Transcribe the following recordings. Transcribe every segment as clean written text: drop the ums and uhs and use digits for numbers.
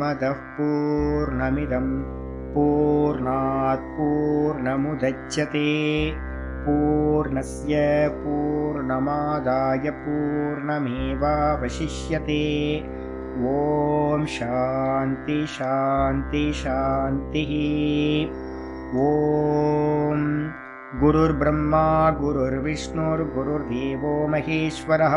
पूर्णमदः पूर्णमिदं पूर्णात् पूर्णमुदच्यते पूर्णस्य पूर्णमादाय पूर्णमेवावशिष्यते। ॐ शान्ति शान्ति शान्तिः। ॐ गुरुर्ब्रह्मा गुरुर्विष्णुर्गुरुर्देवो महेश्वरः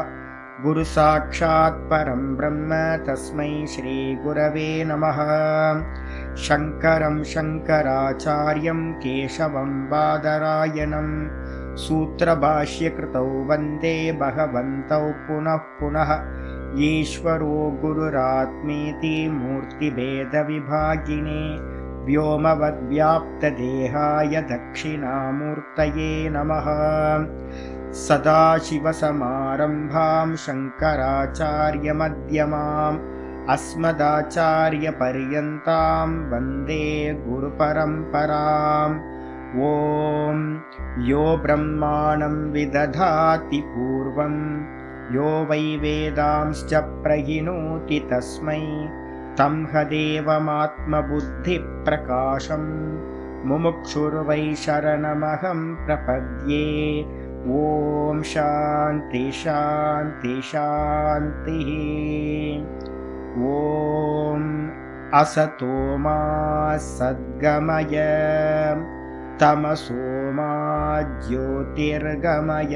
गुरुसाक्षात् परं ब्रह्म तस्मै श्रीगुरवे नमः। शङ्करं शङ्कराचार्यं केशवं बादरायणं सूत्रभाष्यकृतौ वन्दे भगवन्तौ पुनः पुनः। ईश्वरो गुरुरात्मेति मूर्तिभेदविभागिने व्योमवद्व्याप्तदेहाय दक्षिणामूर्तये नमः। सदाशिवसमारम्भां शङ्कराचार्यमध्यमाम् अस्मदाचार्यपर्यन्तां वन्दे गुरुपरम्पराम्। ॐ यो ब्रह्माणं विदधाति पूर्वं यो वै वेदांश्च प्रहिणोति तस्मै तं हदेवमात्मबुद्धिप्रकाशं मुमुक्षुर्वै शरणमहं प्रपद्ये। ॐ शान्ति शान्ति शान्तिः। ॐ असतो मा सद्गमय तमसो मा ज्योतिर्गमय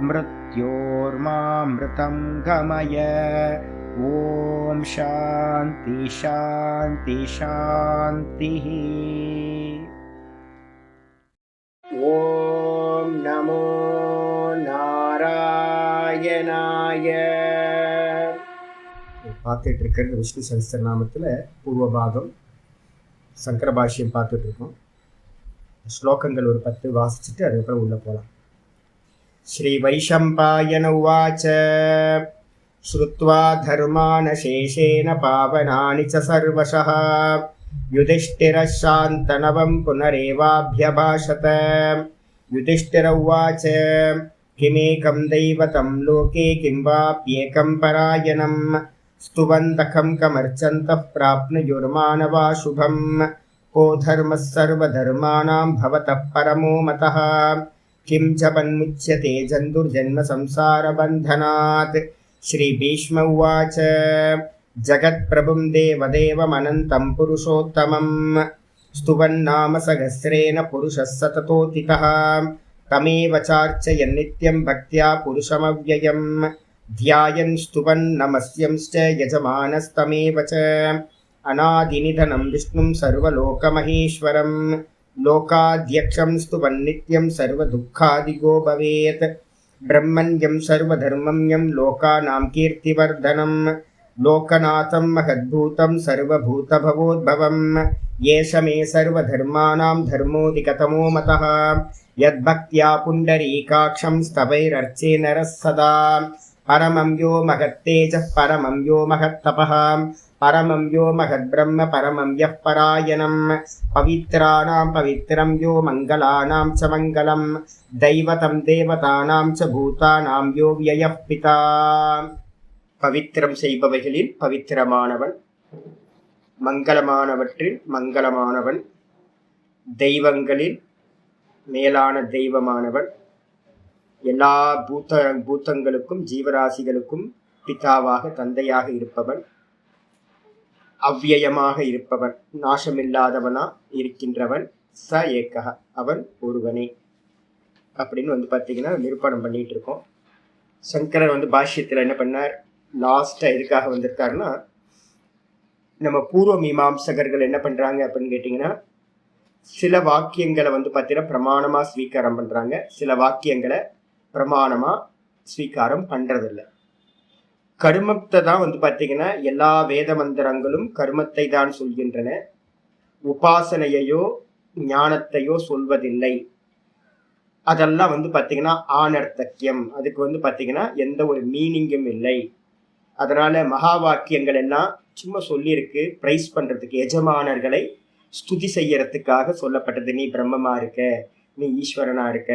मृत्योर्मामृतं गमय। ॐ शान्ति शान्ति शान्तिः। ॐ नमो नारायणाय। பார்த்துட்டு இருக்கிறது விஷ்ணு சஹஸ்ரநாமத்தில் பூர்வபாகம் சங்கர பாஷ்யம் பார்த்துட்டு இருக்கோம். ஸ்லோகங்கள் ஒரு 10 வாசிச்சுட்டு அதுக்கப்புறம் உள்ள போகலாம். ஸ்ரீ வைஷம்பாயன உவாச்ச ஸ்ருத்வா தர்மானசேஷேன பாவனானி ச சர்வசஹ யுதிஷ்டிரः சாந்தனவம் புனரேவாப்யபாஷத. யுதிஷ்டிர உவாச்ச கிமேகம் தைவதம் லோகே கிம் வாப்யேகம் பராயணம் स्तुवन्तखं कमर्चन्तः प्राप्नुयुर्मानवा शुभं को धर्मः सर्वधर्माणां भवतः परमो मतः किं जपन्मुच्यते जन्तुर्जन्म संसारबन्धनात्। श्रीभीष्म उवाच जगत्प्रभुं देवदेवमनन्तं पुरुषोत्तमं स्तुवन्नाम सहस्रेण पुरुषः सततोऽतितः तमेव चार्चयन् नित्यं भक्त्या पुरुषमव्ययम् ध्यायन् स्तुवन् नमस्यंश्च यजमानस्तमेव च अनादिनिधनं विष्णुं सर्वलोकमहेश्वरं लोकाध्यक्षं स्तुवन् नित्यं सर्वदुःखादिगो भवेत्। ब्रह्मण्यं सर्वधर्मं यं लोकानां कीर्तिवर्धनं लोकनाथं महद्भूतं सर्वभूतभवोद्भवं येष मे सर्वधर्माणां धर्मोऽधिकतमो मतः यद्भक्त्या पुण्डरीकाक्षं स्तवैरर्चे नरः सदा। परमं यो महत्तेजः परमं यो महत्तपः परमं यो महद्ब्रह्म परमं यः परायणं पवित्राणां पवित्रं यो मङ्गलानां च मङ्गलं दैवतं देवतानां च भूतानां यो व्ययः पिता। பவித்திரம் செய்பவைகளில் பவித்திரமானவன், மங்களமானவற்றில் மங்களமானவன், தெய்வங்களில் மேலான தெய்வமானவன், எல்லா பூத்தங்களுக்கும் ஜீவராசிகளுக்கும் பிதாவாக தந்தையாக இருப்பவன், அவ்வியயமாக இருப்பவன், நாசமில்லாதவனா இருக்கின்றவன், ச ஏகஹ அவன் ஒருவனே அப்படின்னு பார்த்தீங்கன்னா நிரூபணம் பண்ணிட்டு இருக்கோம். சங்கரர் பாஷ்யத்தில் என்ன பண்ணார், லாஸ்ட்டாக எதுக்காக வந்திருக்காருன்னா, நம்ம பூர்வ மீமாம்சகர்கள் என்ன பண்ணுறாங்க அப்படின்னு கேட்டிங்கன்னா, சில வாக்கியங்களை பார்த்தீங்கன்னா பிரமாணமாக ஸ்வீகாரம் பண்ணுறாங்க, சில வாக்கியங்களை பிரமாணமாக ஸ்வீகாரம் பண்ணுறதில்ல. கர்மத்தை தான் பார்த்தீங்கன்னா எல்லா வேத மந்திரங்களும் கர்மத்தை தான் சொல்கின்றன, உபாசனையையோ ஞானத்தையோ சொல்வதில்லை. அதெல்லாம் பார்த்தீங்கன்னா ஆனர்த்தக்கியம், அதுக்கு பார்த்தீங்கன்னா எந்த ஒரு மீனிங்கும் இல்லை. அதனால மகா வாக்கியங்கள் எல்லாம் சும்மா சொல்லியிருக்கு, பிரைஸ் பண்றதுக்கு, எஜமானர்களை ஸ்துதி செய்யறதுக்காக சொல்லப்பட்டது. நீ பிரம்மமா இருக்க, நீ ஈஸ்வரனா இருக்க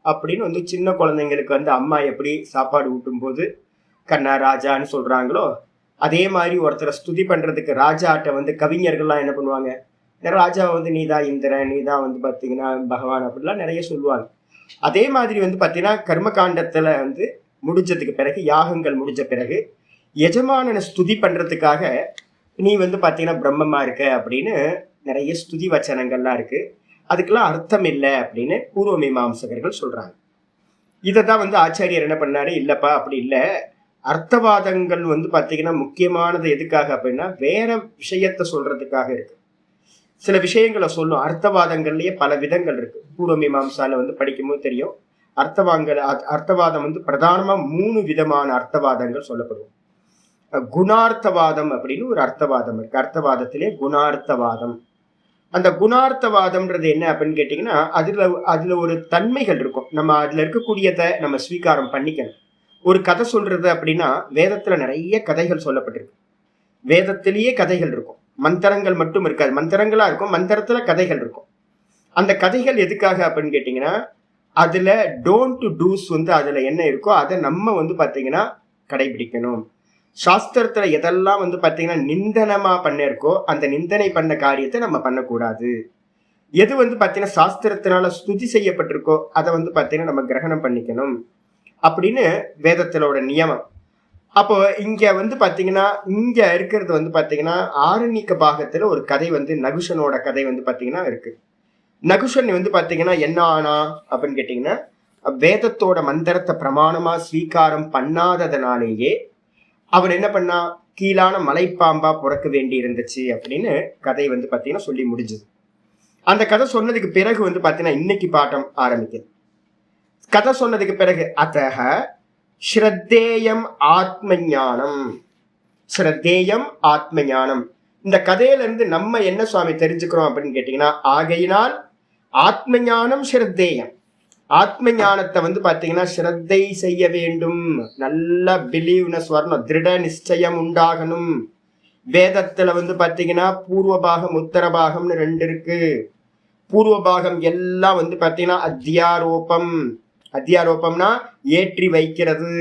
அப்படின்னு சின்ன குழந்தைங்களுக்கு அம்மா எப்படி சாப்பாடு ஊட்டும் போது கண்ணா ராஜான்னு சொல்றாங்களோ அதே மாதிரி ஒருத்தரை ஸ்துதி பண்றதுக்கு ராஜாட்ட வந்து கவிஞர்கள்லாம் என்ன பண்ணுவாங்க, ராஜாவை வந்து நீதான் இந்திரன், நீதான் வந்து பாத்தீங்கன்னா பகவான் அப்படிலாம் நிறைய சொல்லுவாங்க. அதே மாதிரி வந்து பாத்தீங்கன்னா கர்மகாண்டத்துல வந்து முடிஞ்சதுக்கு பிறகு, யாகங்கள் முடிஞ்ச பிறகு எஜமானனை ஸ்துதி பண்றதுக்காக நீ வந்து பாத்தீங்கன்னா பிரம்மமா இருக்க அப்படின்னு நிறைய ஸ்துதி வச்சனங்கள்லாம் இருக்கு. அதுக்கெல்லாம் அர்த்தம் இல்லை அப்படின்னு பூர்வ மீமாம்சகர்கள் சொல்றாங்க. இதை தான் வந்து ஆச்சாரியர் என்ன பண்ணாரு, இல்லப்பா அப்படி இல்லை, அர்த்தவாதங்கள் வந்து பாத்தீங்கன்னா முக்கியமானது எதுக்காக அப்படின்னா வேற விஷயத்த சொல்றதுக்காக இருக்கு. சில விஷயங்களை சொல்லும். அர்த்தவாதங்கள்லயே பல விதங்கள் இருக்கு. பூர்வ மீமாம்சால வந்து படிக்கும்போது தெரியும். அர்த்தவாதம் வந்து பிரதானமா 3 விதமான அர்த்தவாதங்கள் சொல்லப்படும். குணார்த்தவாதம் அப்படின்னு ஒரு அர்த்தவாதம் இருக்கு. அர்த்தவாதத்திலே குணார்த்தவாதம். அந்த குணார்த்தவாதம்ன்றது என்ன அப்படின்னு கேட்டீங்கன்னா, அதுல ஒரு தன்மைகள் இருக்கும். நம்ம அதுல இருக்கக்கூடியதை நம்ம ஸ்வீகாரம் பண்ணிக்கணும். ஒரு கதை சொல்றது அப்படின்னா வேதத்துல நிறைய கதைகள் சொல்லப்பட்டிருக்கு. வேதத்திலேயே கதைகள் இருக்கும், மந்திரங்கள் மட்டும் இருக்காது. மந்திரங்களா இருக்கும், மந்திரத்துல கதைகள் இருக்கும். அந்த கதைகள் எதுக்காக அப்படின்னு கேட்டீங்கன்னா, அதுல டோன்ட் டூஸ் வந்து அதுல என்ன இருக்கோ அதை நம்ம வந்து பாத்தீங்கன்னா கடைபிடிக்கணும். சாஸ்திரத்துல எதெல்லாம் வந்து பாத்தீங்கன்னா நிந்தனமா பண்ணிருக்கோ அந்த நிந்தனை பண்ண காரியத்தை நம்ம பண்ணக்கூடாது. எது வந்து பாத்தீங்கன்னா சாஸ்திரத்தினால ஸ்துதி செய்யப்பட்டிருக்கோ அதை வந்து பாத்தீங்கன்னா நம்ம கிரகணம் பண்ணிக்கணும் அப்படின்னு வேதத்திலோட நியமம். அப்போ இங்க வந்து பாத்தீங்கன்னா இங்க இருக்கிறது வந்து பாத்தீங்கன்னா ஆரண்யக்க பாகத்துல ஒரு கதை வந்து நகுஷனோட கதை வந்து பாத்தீங்கன்னா இருக்கு. நகுஷன் வந்து பாத்தீங்கன்னா என்ன ஆனா அப்படின்னு கேட்டீங்கன்னா, வேதத்தோட மந்திரத்தை பிரமாணமா ஸ்வீகாரம் பண்ணாததுனாலேயே அவன் என்ன பண்ணா, கீழான மலைப்பாம்பா பிறக்க வேண்டி இருந்துச்சு அப்படின்னு கதை வந்து பாத்தீங்கன்னா சொல்லி முடிஞ்சது. அந்த கதை சொன்னதுக்கு பிறகு வந்து பாத்தீங்கன்னா இன்னைக்கு பாட்டம் ஆரம்பிக்குது. கதை சொன்னதுக்கு பிறகு அத்தக ஸ்ரத்தேயம் ஆத்ம ஞானம், ஸ்ரத்தேயம் ஆத்ம ஞானம். இந்த கதையில இருந்து நம்ம என்ன சுவாமி தெரிஞ்சுக்கிறோம் அப்படின்னு கேட்டீங்கன்னா, ஆகையினால் ஆத்ம ஞானம் ஸ்ரத்தேயம். ஆத்ம ஞானத்தை வந்து பாத்தீங்கன்னா ஸ்ரத்தை செய்ய வேண்டும், நல்ல பிலீவ்னஸ் வரணும், திருட நிச்சயம் உண்டாகணும். வேதத்துல வந்து பாத்தீங்கன்னா பூர்வபாகம் உத்தரபாகம்னு 2 இருக்கு. பூர்வபாகம் எல்லாம் வந்து பாத்தீங்கன்னா அத்தியாரோபம். அத்தியாரோபம்னா ஏற்றி வைக்கிறது.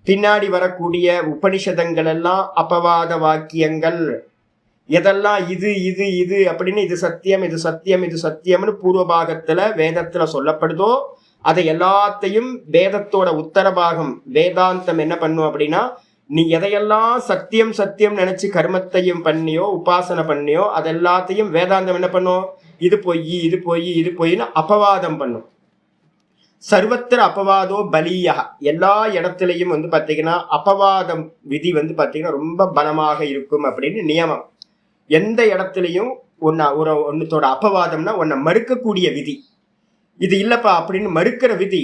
பின்னாடி வரக்கூடிய உபனிஷதங்கள் எல்லாம் அபவாத வாக்கியங்கள். எதெல்லாம் இது இது இது அப்படின்னு இது சத்தியம் இது சத்தியம் இது சத்தியம்னு பூர்வபாகத்துல வேதத்துல சொல்லப்படுதோ அதை எல்லாத்தையும் வேதத்தோட உத்தரபாகம் வேதாந்தம் என்ன பண்ணும் அப்படின்னா, நீ எதையெல்லாம் சத்தியம் சத்தியம் நினைச்சு கர்மத்தையும் பண்ணியோ உபாசனை பண்ணியோ அதெல்லாத்தையும் வேதாந்தம் என்ன பண்ணும், இது பொய் இது பொய் இது பொய்ன்னு அபவாதம் பண்ணும். சர்வத்திர அபவாதோ பலியா. எல்லா இடத்துலையும் வந்து பாத்தீங்கன்னா அபவாதம் விதி வந்து பாத்தீங்கன்னா ரொம்ப பலமாக இருக்கும் அப்படின்னு நியமம். எந்த இடத்துலையும் ஒன்னத்தோட அபவாதம்னா உன்னை மறுக்கக்கூடிய விதி. இது இல்லப்பா அப்படின்னு மறுக்கிற விதி,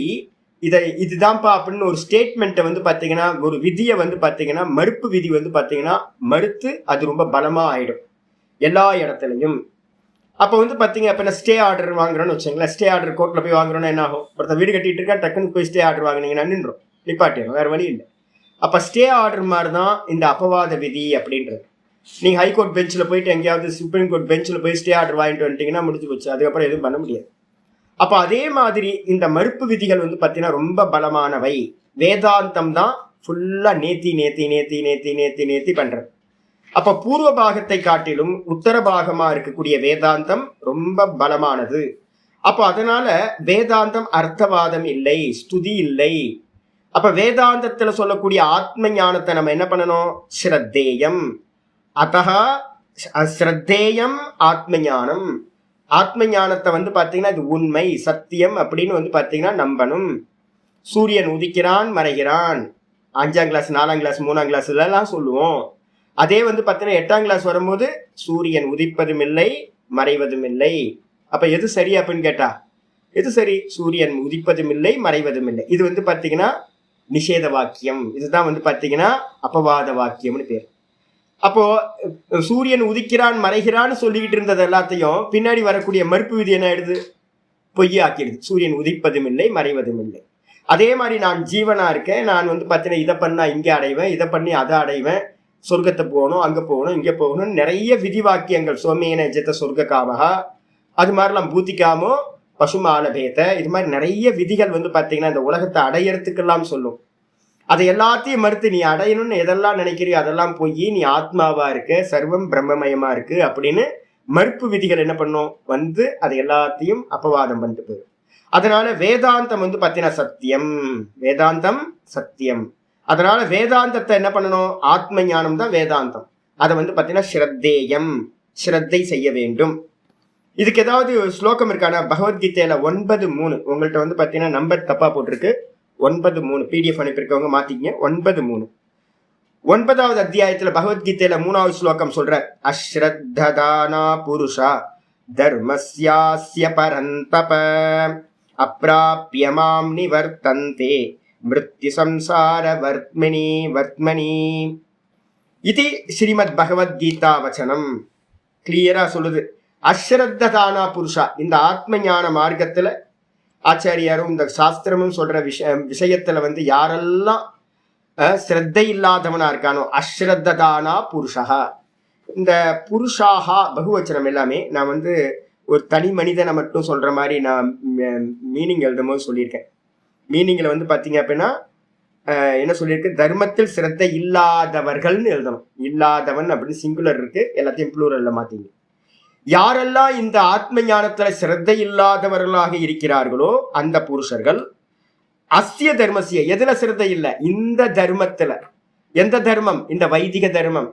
இதுதான்ப்பா அப்படின்னு ஒரு ஸ்டேட்மெண்ட்டை வந்து பாத்தீங்கன்னா ஒரு விதியை வந்து பாத்தீங்கன்னா மறுப்பு விதி வந்து பாத்தீங்கன்னா மறுத்து அது ரொம்ப பலமா ஆயிடும் எல்லா இடத்துலையும். அப்போ வந்து பாத்தீங்க அப்படின்னா ஸ்டே ஆர்டர் வாங்குறோன்னு வச்சுங்களேன். ஸ்டே ஆர்டர் கோர்ட்ல போய் வாங்குறோன்னா என்ன ஆகும், ஒருத்தர் வீடு கட்டிட்டு இருக்கா டக்குன்னு போய் ஸ்டே ஆர்டர் வாங்கினீங்கன்னா நின்றோம், நிப்பாட்டிடும், வேற வழி இல்லை. அப்ப ஸ்டே ஆர்டர் மாதிரி தான் இந்த அபவாத விதி அப்படின்றது. நீங்க ஹைகோர்ட் பெஞ்சில் போயிட்டு எங்கேயாவது சுப்ரீம் கோர்ட் பெஞ்சில் போய் ஸ்டே ஆர்டர் வாங்கிட்டு வந்துட்டீங்கன்னா முடிஞ்சு போச்சு, அதுக்கப்புறம் எதுவும் பண்ண முடியாது. அப்போ அதே மாதிரி இந்த மறுப்பு விதிகள் வந்து பார்த்தீங்கன்னா ரொம்ப பலமானவை. வேதாந்தம் தான் ஃபுல்லா நேத்தி நேத்தி நேத்தி நேத்தி நேத்தி நேத்தி பண்றது. அப்ப பூர்வ பாகத்தை காட்டிலும் உத்தர பாகமா இருக்கக்கூடிய வேதாந்தம் ரொம்ப பலமானது. அப்போ அதனால வேதாந்தம் அர்த்தவாதம் இல்லை, ஸ்துதி இல்லை. அப்ப வேதாந்தத்துல சொல்லக்கூடிய ஆத்ம ஞானத்தை நம்ம என்ன பண்ணணும், ஸ்ரத்தேயம். அத்தகா ஸ்ரத்தேயம் ஆத்ம ஞானம். ஆத்ம ஞானத்தை வந்து பாத்தீங்கன்னா இது உண்மை சத்தியம் அப்படின்னு வந்து பாத்தீங்கன்னா நம்பணும். சூரியன் உதிக்கிறான் மறைகிறான் 5ஆம் கிளாஸ் 4ஆம் கிளாஸ் 3ஆம் கிளாஸ்ல எல்லாம் சொல்லுவோம். அதே வந்து பாத்தீங்கன்னா 8ஆம் கிளாஸ் வரும்போது சூரியன் உதிப்பதும் இல்லை மறைவதும் இல்லை. அப்ப எது சரி அப்படின்னு கேட்டா எது சரி, சூரியன் உதிப்பதும் இல்லை மறைவதும் இல்லை. இது வந்து பாத்தீங்கன்னா நிஷேத வாக்கியம். இதுதான் வந்து பாத்தீங்கன்னா அபவாத வாக்கியம்னு பேர். அப்போ சூரியன் உதிக்கிறான் மறைகிறான்னு சொல்லிக்கிட்டு இருந்தது எல்லாத்தையும் பின்னாடி வரக்கூடிய மறுப்பு விதி என்ன ஆயிடுது, பொய்யாக்கிடுது. சூரியன் உதிப்பதும் இல்லை மறைவதும் இல்லை. அதே மாதிரி நான் ஜீவனா இருக்கேன், நான் வந்து பார்த்தீங்கன்னா இதை பண்ணா இங்கே அடைவேன், இதை பண்ணி அதை அடைவேன், சொர்க்கத்தை போகணும் அங்கே போகணும் இங்கே போகணும் நிறைய விதி வாக்கியங்கள். சோமேன ஜெத்த சொர்க்க காமகா, அது மாதிரிலாம் பூத்திக்காமோ பசுமால பேத்த, இது மாதிரி நிறைய விதிகள் வந்து பார்த்தீங்கன்னா இந்த உலகத்தை அடையறதுக்கெல்லாம் சொல்லும். அதை எல்லாத்தையும் மறுத்து நீ அடையணும்னு எதெல்லாம் நினைக்கிறியோ அதெல்லாம் போய் நீ ஆத்மாவா இருக்க, சர்வம் பிரம்மமயமா இருக்கு அப்படின்னு மறுப்பு விதிகள் என்ன பண்ணும் வந்து அதை எல்லாத்தையும் அப்பவாதம் பண்ணிட்டு போயிடும். அதனால வேதாந்தம் வந்து பார்த்தீங்கன்னா சத்தியம், வேதாந்தம் சத்தியம். அதனால வேதாந்தத்தை என்ன பண்ணணும், ஆத்ம ஞானம் தான் வேதாந்தம். அதை வந்து பார்த்தீங்கன்னா ஸ்ரத்தேயம், ஸ்ரத்தை செய்ய வேண்டும். இதுக்கு ஏதாவது ஸ்லோகம் இருக்கானா? பகவத்கீதையில 9:3 உங்கள்கிட்ட வந்து பார்த்தீங்கன்னா நம்பர் தப்பா போட்டிருக்கு. 9:3 PDF அனுப்பியிருக்கவங்க மாத்திக்கங்க. 9:3 9வது அத்தியாயத்துல பகவத்கீதையில 3வது ஸ்லோகம் சொல்ற, அஸ்ரத்ததானா புருஷா தர்மஸ்யாஸ்ய பரந்தப அப்ராப்யமாம் நிவர்த்தந்தே மிருத்யு சம்சார வர்த்மனி. இது ஸ்ரீமத் பகவத்கீதா வச்சனம் கிளியரா சொல்லுது. அஸ்ரத்ததானா புருஷா, இந்த ஆத்ம ஞான மார்க்கத்துல ஆச்சாரியாரும் இந்த சாஸ்திரமும் சொல்ற விஷயத்துல வந்து யாரெல்லாம் ஸ்ரத்தை இல்லாதவனா இருக்கானோ, அஸ்ரத்ததானா புருஷா. இந்த புருஷாகா பகுவச்சனம் எல்லாமே நான் வந்து ஒரு தனி மனிதனை மட்டும் சொல்ற மாதிரி நான் மீனிங் எழுதும் போது சொல்லியிருக்கேன். மீனிங்ல வந்து பாத்தீங்க அப்படின்னா என்ன சொல்லியிருக்கு, தர்மத்தில் ஸ்ரத்தை இல்லாதவர்கள்னு எழுதணும். இல்லாதவன் அப்படின்னு சிங்குலர் இருக்கு, எல்லாத்தையும் ப்ளூரல்ல மாத்தீங்க. யாரெல்லாம் இந்த ஆத்ம ஞானத்துல ஸ்ரத்தை இல்லாதவர்களாக இருக்கிறார்களோ அந்த புருஷர்கள் அஸ்ய தர்மசிய, எதுல ஸ்ரத்தை இல்லை, இந்த தர்மத்துல. எந்த தர்மம்? இந்த வைதிக தர்மம்.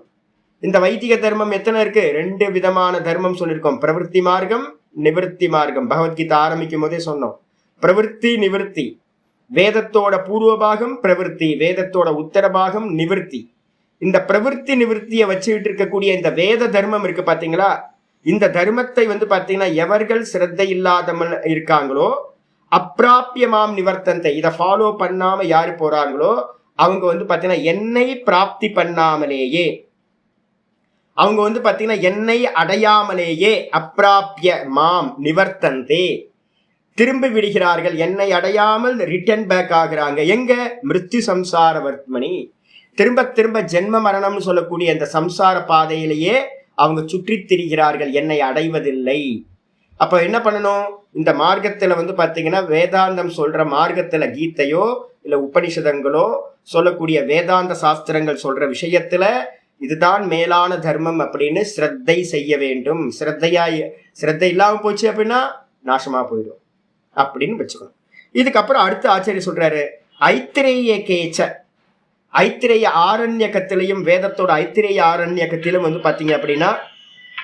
இந்த வைதிக தர்மம் எத்தனை இருக்கு? 2 விதமான தர்மம் சொல்லியிருக்கோம், பிரவருத்தி மார்க்கம், நிவர்த்தி மார்க்கம். பகவத்கீதை ஆரம்பிக்கும் போதே சொன்னோம், பிரவருத்தி நிவர்த்தி. வேதத்தோட பூர்வ பாகம் பிரவருத்தி, வேதத்தோட உத்தர பாகம் நிவர்த்தி. இந்த பிரவருத்தி நிவர்த்தியை வச்சுக்கிட்டு இருக்கக்கூடிய இந்த வேத தர்மம் இருக்கு பாத்தீங்களா, இந்த தர்மத்தை வந்து பாத்தீங்கன்னா எவர்கள் சிரத்தை இல்லாதவங்க இருக்காங்களோ அப்பிராபியமாம் நிவர்த்தந்தை, இதை ஃபாலோ பண்ணாம யாரு போறாங்களோ அவங்க வந்து பாத்தீங்கன்னா என்னை பிராப்தி பண்ணாமலேயே, அவங்க வந்து பாத்தீங்கன்னா என்னை அடையாமலேயே அப்பிராபிய மாம் நிவர்த்தந்தே திரும்பி விடுகிறார்கள். என்னை அடையாமல் ரிட்டர்ன் பேக் ஆகுறாங்க. எங்க? மிருத்யு சம்சார வர்த்மனி, திரும்ப திரும்ப ஜென்ம மரணம்னு சொல்லக்கூடிய இந்த சம்சார பாதையிலேயே அவங்க சுற்றி திரிகிறார்கள், என்னை அடைவதில்லை. அப்ப என்ன பண்ணணும்? இந்த மார்க்கத்துல வந்து பாத்தீங்கன்னா வேதாந்தம் சொல்ற மார்க்கத்துல கீதையோ இல்ல உபனிஷதங்களோ சொல்லக்கூடிய வேதாந்த சாஸ்திரங்கள் சொல்ற விஷயத்துல இதுதான் மேலான தர்மம் அப்படின்னு ஸ்ரத்தை செய்ய வேண்டும். ஸ்ரத்தை இல்லாம போச்சு அப்படின்னா நாசமா போயிடும் அப்படின்னு வச்சுக்கணும். இதுக்கப்புறம் அடுத்த ஆச்சாரியர் சொல்றாரு, ஐத்திரேய கேச்ச, ஐத்திரேய ஆரண்யக்கத்திலையும் வேதத்தோட ஐத்திரேய ஆரண்யக்கத்திலும் வந்து பாத்தீங்க அப்படின்னா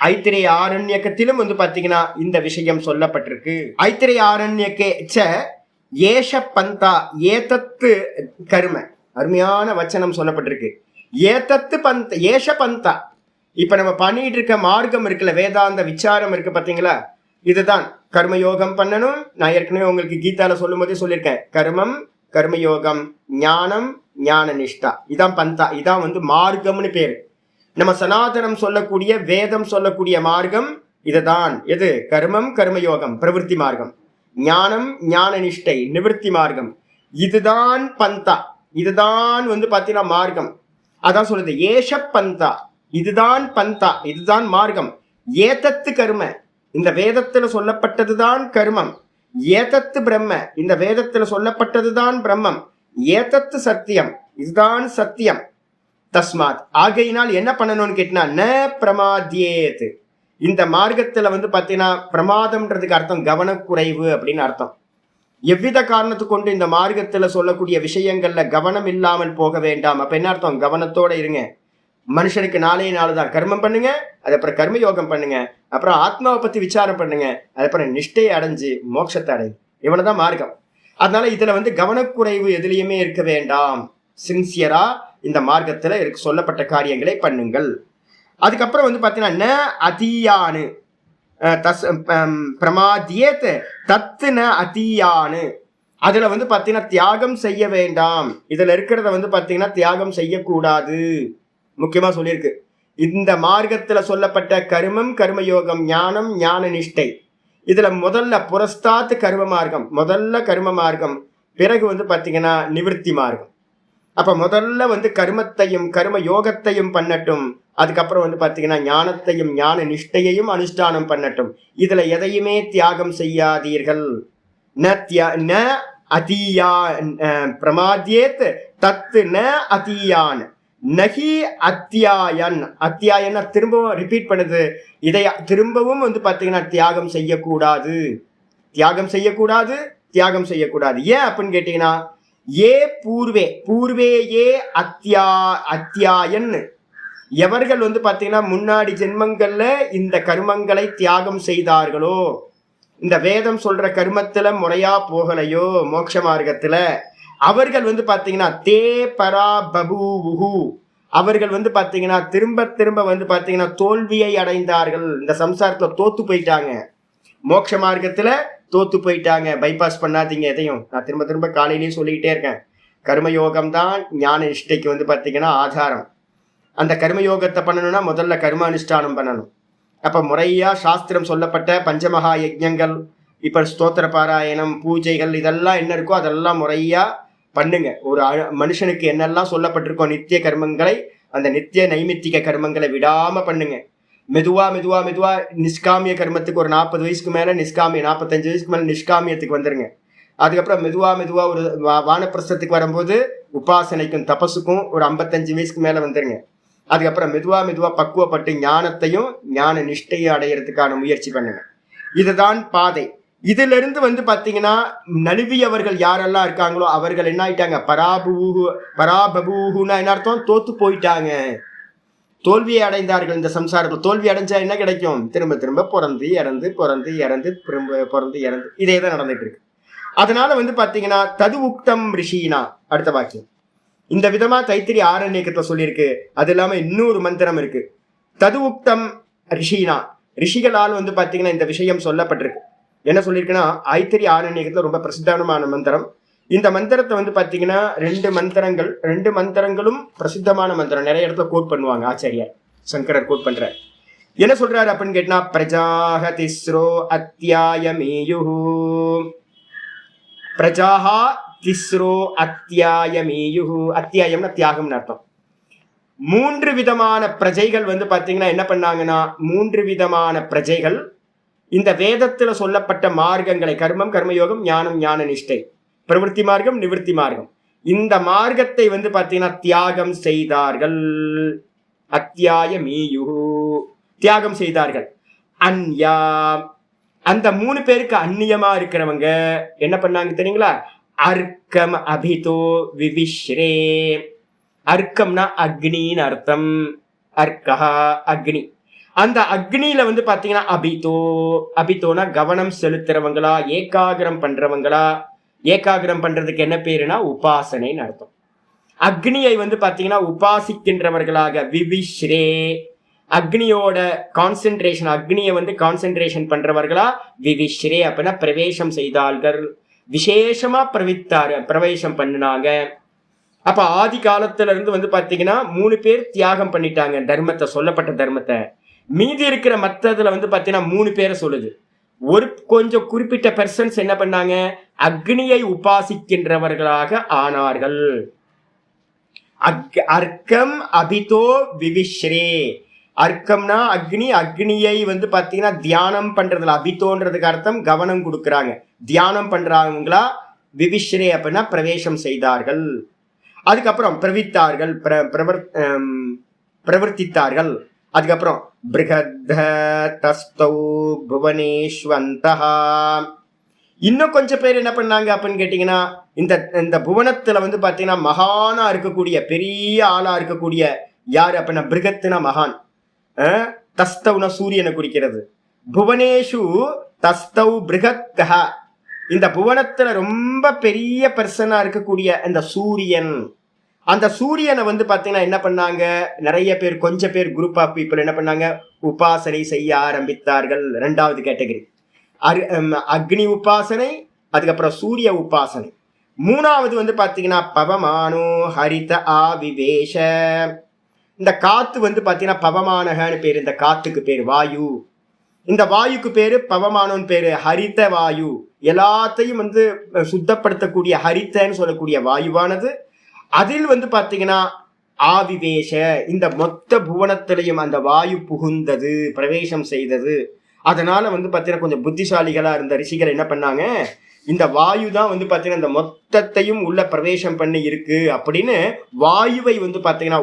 ஐத்திரேய ஆரண்யக்கத்திலும் வந்து பாத்தீங்கன்னா இந்த விஷயம் சொல்லப்பட்டிருக்கு. ஐத்திரேய ஆரண்யக்கேச்ச ஏஷ பந்தா ஏதத்து கர்ம, அருமையான வச்சனம் சொல்லப்பட்டிருக்கு. ஏதத்து பந்த ஏஷ பந்தா, இப்ப நம்ம பண்ணிட்டு இருக்க மார்க்கம் இருக்குல்ல, வேதாந்த விசாரம் இருக்கு பாத்தீங்களா, இதுதான் கர்மயோகம் பண்ணணும். நான் ஏற்கனவே உங்களுக்கு கீதால சொல்லும் போதே சொல்லியிருக்கேன், கர்மம், கர்மயோகம், ஞானம், ஞான நிஷ்டா, இதான் பந்தா, இதான் வந்து மார்க்கம்னு பேரு. நம்ம சனாதனம் சொல்லக்கூடிய வேதம் சொல்லக்கூடிய மார்க்கம் இதுதான். எது? கர்மம், கர்மயோகம், பிரவருத்தி மார்க்கம், ஞானம், ஞான நிஷ்டை, நிவர்த்தி மார்க்கம், இதுதான் பந்தா, இதுதான் வந்து பாத்தீங்கன்னா மார்க்கம். அதான் சொல்லுது ஏஷ பந்தா, இதுதான் பந்தா, இதுதான் மார்க்கம். ஏதத்து கர்ம, இந்த வேதத்துல சொல்லப்பட்டதுதான் கர்மம். ஏதத்து பிரம்ம, இந்த வேதத்துல சொல்லப்பட்டதுதான் பிரம்மம். ஏதத்து சத்தியம், இதுதான் சத்தியம். தஸ்மாத், ஆகையினால் என்ன பண்ணணும்னு கேட்டினா ந பிரமாத்யேத், இந்த மார்க்கத்துல வந்து பாத்தீங்கன்னா பிரமாதம்ன்றதுக்கு அர்த்தம் கவனக்குறைவு அப்படின்னு அர்த்தம். எவ்வித காரணத்து கொண்டு இந்த மார்க்கத்துல சொல்லக்கூடிய விஷயங்கள்ல கவனம் இல்லாமல் போக வேண்டாம். அப்ப என்ன அர்த்தம்? கவனத்தோட இருங்க. மனுஷனுக்கு 4 நாள் தான். கர்மம் பண்ணுங்க, அதுக்கப்புறம் கர்மயோகம் பண்ணுங்க, அப்புறம் ஆத்மாவை பத்தி விசாரம் பண்ணுங்க, அதுக்கப்புறம் நிஷ்டையை அடைஞ்சு மோட்சத்தை அடைஞ்சு, இவ்வளவுதான் மார்க்கம். அதனால இதுல வந்து கவனக்குறைவு எதுலையுமே இருக்க வேண்டாம். சின்சியரா இந்த மார்க்கத்துல சொல்லப்பட்ட காரியங்களை பண்ணுங்கள். அதுக்கப்புறம் வந்து பாத்தீங்கன்னா ந அதீயானு பிரமாதியேத் தத்து ந அதீயானு, அதுல வந்து பாத்தீங்கன்னா தியாகம் செய்ய வேண்டாம். இதுல இருக்கிறத வந்து பாத்தீங்கன்னா தியாகம் செய்யக்கூடாது முக்கியமா சொல்லியிருக்கு. இந்த மார்க்கத்துல சொல்லப்பட்ட கர்மம், கர்மயோகம், ஞானம், ஞான நிஷ்டை, இதுல முதல்ல புரஸ்தாத்து கர்ம மார்க்கம், முதல்ல கர்ம மார்க்கம், பிறகு வந்து பாத்தீங்கன்னா நிவர்த்தி மார்க்கம். அப்ப முதல்ல வந்து கர்மத்தையும் கர்ம யோகத்தையும் பண்ணட்டும், அதுக்கப்புறம் வந்து பாத்தீங்கன்னா ஞானத்தையும் ஞான நிஷ்டையையும் அனுஷ்டானம் பண்ணட்டும். இதுல எதையுமே தியாகம் செய்யாதீர்கள். ந அதீயா பிரமாத்யேத் தத் ந அதீயான் நகி அத்தியாயன். அத்தியாயன்னா திரும்பவும் ரிப்பீட் பண்ணுது. இதை திரும்பவும் வந்து பாத்தீங்கன்னா தியாகம் செய்யக்கூடாது, தியாகம் செய்யக்கூடாது, தியாகம் செய்யக்கூடாது. ஏன் அப்படின்னு கேட்டீங்கன்னா, ஏ பூர்வே பூர்வே ஏ அத்தியாயன், எவர்கள் வந்து பாத்தீங்கன்னா முன்னாடி ஜென்மங்கள்ல இந்த கர்மங்களை தியாகம் செய்தார்களோ, இந்த வேதம் சொல்ற கர்மத்துல முறையா போகலையோ மோட்ச மார்க்கத்துல, அவர்கள் வந்து பாத்தீங்கன்னா தே பரா பபூவுஹு, அவர்கள் வந்து பாத்தீங்கன்னா திரும்ப திரும்ப வந்து பாத்தீங்கன்னா தோல்வியை அடைந்தார்கள். இந்த சம்சாரத்துல தோத்து போயிட்டாங்க, மோட்ச மார்க்கத்துல தோத்து போயிட்டாங்க. பைபாஸ் பண்ணாதீங்க எதையும். நான் திரும்ப திரும்ப காலையிலேயே சொல்லிக்கிட்டே இருக்கேன். கர்மயோகம் தான் ஞான நிஷ்டைக்கு வந்து பாத்தீங்கன்னா ஆதாரம். அந்த கர்மயோகத்தை பண்ணணும்னா முதல்ல கர்ம அனுஷ்டானம் பண்ணணும். அப்ப முறையா சாஸ்திரம் சொல்லப்பட்ட பஞ்சமகா யஜ்ஞங்கள், இப்ப ஸ்தோத்திர பாராயணம், பூஜைகள், இதெல்லாம் என்ன இருக்கோ அதெல்லாம் முறையா பண்ணுங்க. ஒரு மனுஷனுக்கு என்னெல்லாம் சொல்லப்பட்டிருக்கோ நித்திய கர்மங்களை, அந்த நித்திய நைமித்திக கர்மங்களை விடாம பண்ணுங்க. மெதுவா மெதுவா மெதுவா நிஷ்காமிய கர்மத்துக்கு ஒரு 40 வயசுக்கு மேல நிஷ்காமிய, 45 வயசுக்கு மேல நிஷ்காமியத்துக்கு வந்துருங்க. அதுக்கப்புறம் மெதுவா மெதுவா ஒரு வானப்பிரஸ்தத்துக்கு வரும்போது உபாசனைக்கும் தபசுக்கும் ஒரு 55 வயசுக்கு மேல வந்துருங்க. அதுக்கப்புறம் மெதுவா மெதுவா பக்குவப்பட்டு ஞானத்தையும் ஞான நிஷ்டையும் அடையிறதுக்கான முயற்சி பண்ணுங்க. இதுதான் பாதை. இதுல இருந்து வந்து பாத்தீங்கன்னா நழுவியவர்கள் யாரெல்லாம் இருக்காங்களோ அவர்கள் என்ன ஆயிட்டாங்க, பராபபூஹுன்னா என்ன அர்த்தம், தோத்து போயிட்டாங்க, தோல்வியை அடைந்தார்கள். இந்த சம்சாரத்தில் தோல்வி அடைஞ்சா என்ன கிடைக்கும், திரும்ப திரும்ப பிறந்து இறந்து பிறந்து இறந்து திரும்ப பிறந்து இறந்து, இதே தான் நடந்துட்டு இருக்கு. அதனால வந்து பாத்தீங்கன்னா தது உக்தம் ரிஷினா, அடுத்த வாக்கியம் இந்த விதமா தைத்திரி ஆரண்யக்கத்துல சொல்லியிருக்கு. அது இல்லாம இன்னொரு மந்திரம் இருக்கு, தது உக்தம் ரிஷினா, ரிஷிகளால் வந்து பாத்தீங்கன்னா இந்த விஷயம் சொல்லப்பட்டிருக்கு. என்ன சொல்லியிருக்குன்னா, ஐத்திரி ஆரண்யக்கத்துல ரொம்ப பிரசித்தமான மந்திரம். இந்த மந்திரத்தை வந்து பாத்தீங்கன்னா ரெண்டு மந்திரங்களும் பிரசித்தமான மந்திரம். நிறைய இடத்துல கோட் பண்ணுவாங்க ஆச்சாரியார், சங்கரர் கோட் பண்ற. என்ன சொல்றாரு அப்படின்னு கேட்டா, பிரஜாஹ திஸ்ரோ அத்தியாயமேயுஹு, பிரஜாஹா திஸ்ரோ அத்தியாயமேயுஹு, அத்தியாயம்னா தியாகம்னு அர்த்தம். 3 விதமான பிரஜைகள் வந்து பாத்தீங்கன்னா என்ன பண்ணாங்கன்னா, 3 விதமான பிரஜைகள் இந்த வேதத்துல சொல்லப்பட்ட மார்க்கங்களை, கர்மம், கர்மயோகம், ஞானம், ஞான நிஷ்டை, பிரவருத்தி மார்க்கம், நிவர்த்தி மார்க்கம், இந்த மார்க்கத்தை வந்து பாத்தீங்கன்னா தியாகம் செய்தார்கள். அத்தியாயமேயுஹு, தியாகம் செய்தார்கள். அன்யா, அந்த 3 பேருக்கு அந்நியமா இருக்கிறவங்க என்ன பண்ணாங்க தெரியுங்களா, அர்க்கம் அபிதோ விவிஸ்ரே. அர்க்கம்னா அக்னின்னு அர்த்தம். அர்க்கஹா அக்னி. அந்த அக்னியில வந்து பாத்தீங்கன்னா அபிதோனா கவனம் செலுத்துறவங்களா, ஏகாகிரம் பண்றவங்களா. ஏகாகிரம் பண்றதுக்கு என்ன பேருனா உபாசனைன்னு அர்த்தம். அக்னியை வந்து பாத்தீங்கன்னா உபாசிக்கின்றவர்களாக, விவிஸ்ரே, அக்னியோட கான்சென்ட்ரேஷன், அக்னியை வந்து கான்சென்ட்ரேஷன் பண்றவர்களா, விவிஸ்ரே அப்படின்னா பிரவேசம் செய்தார்கள், விசேஷமா பிரவேசம் பண்ணினாங்க. அப்ப ஆதி காலத்துல இருந்து வந்து பாத்தீங்கன்னா 3 பேர் தியாகம் பண்ணிட்டாங்க தர்மத்தை, சொல்லப்பட்ட தர்மத்தை. மீதி இருக்கிற மற்றதுல வந்து பாத்தீங்கன்னா 3 பேரை சொல்லுது. ஒரு கொஞ்சம் குறிப்பிட்ட பெர்சன்ஸ் என்ன பண்ணாங்க, அக்னியை உபாசிக்கின்றவர்களாக ஆனார்கள். அர்க்கம் அபிதோ விவிஸ்ரே. அர்க்கம்னா அக்னி, அக்னியை வந்து பாத்தீங்கன்னா தியானம் பண்றதுல, அபிதோன்றதுக்கு அர்த்தம் கவனம் கொடுக்குறாங்க, தியானம் பண்றாங்களா. விவிஸ்ரே அப்படின்னா பிரவேசம் செய்தார்கள். அதுக்கப்புறம் பிரவித்தார்கள், பிரவர்த்தித்தார்கள். அதுக்கப்புறம் பிருகத்தஸ்தௌ புவனேஸ்வந்தஹா. இன்னும் கொஞ்சம் பேர் என்ன பண்ணாங்க அப்படின்னு கேட்டீங்கன்னா, இந்த புவனத்துல வந்து பாத்தீங்கன்னா மகானா இருக்கக்கூடிய, பெரிய ஆளா இருக்கக்கூடிய யாரு அப்படின்னா பிருகத்துனா மகான், தஸ்தௌனா சூரியனை குறிக்கிறது. புவனேஷு தஸ்தௌ பிருகத்தஹ, இந்த புவனத்துல ரொம்ப பெரிய பர்சனா இருக்கக்கூடிய அந்த சூரியன். அந்த சூரியனை வந்து பாத்தீங்கன்னா என்ன பண்ணாங்க, நிறைய பேர், கொஞ்சம் பேர், குரூப் ஆஃப் பீப்புள் என்ன பண்ணாங்க, உபாசனை செய்ய ஆரம்பித்தார்கள். 2வது கேட்டகரி அக்னி உபாசனை, அதுக்கப்புறம் சூரிய உபாசனை. 3வது வந்து பாத்தீங்கன்னா பவமானோ ஹரித ஆவிவேஷ. இந்த காத்து வந்து பாத்தீங்கன்னா பவமானகன்னு பேரு, இந்த காத்துக்கு பேரு வாயு. இந்த வாயுக்கு பேரு பவமானோன்னு பேரு, ஹரித வாயு. எல்லாத்தையும் வந்து சுத்தப்படுத்தக்கூடிய ஹரித்தன்னு சொல்லக்கூடிய வாயுவானது, அதில் வந்து பாத்தீங்கன்னா ஆவிவேஷ, இந்த மொத்த புவனத்திலையும் அந்த வாயு புகுந்தது, பிரவேசம் செய்தது. அதனால வந்து பாத்தீங்கன்னா கொஞ்சம் புத்திசாலிகளா இருந்த ரிஷிகள் என்ன பண்ணாங்க, இந்த வாயு தான் வந்து பாத்தீங்கன்னா இந்த மொத்தத்தையும் உள்ள பிரவேசம் பண்ணி இருக்கு அப்படின்னு வாயுவை வந்து பாத்தீங்கன்னா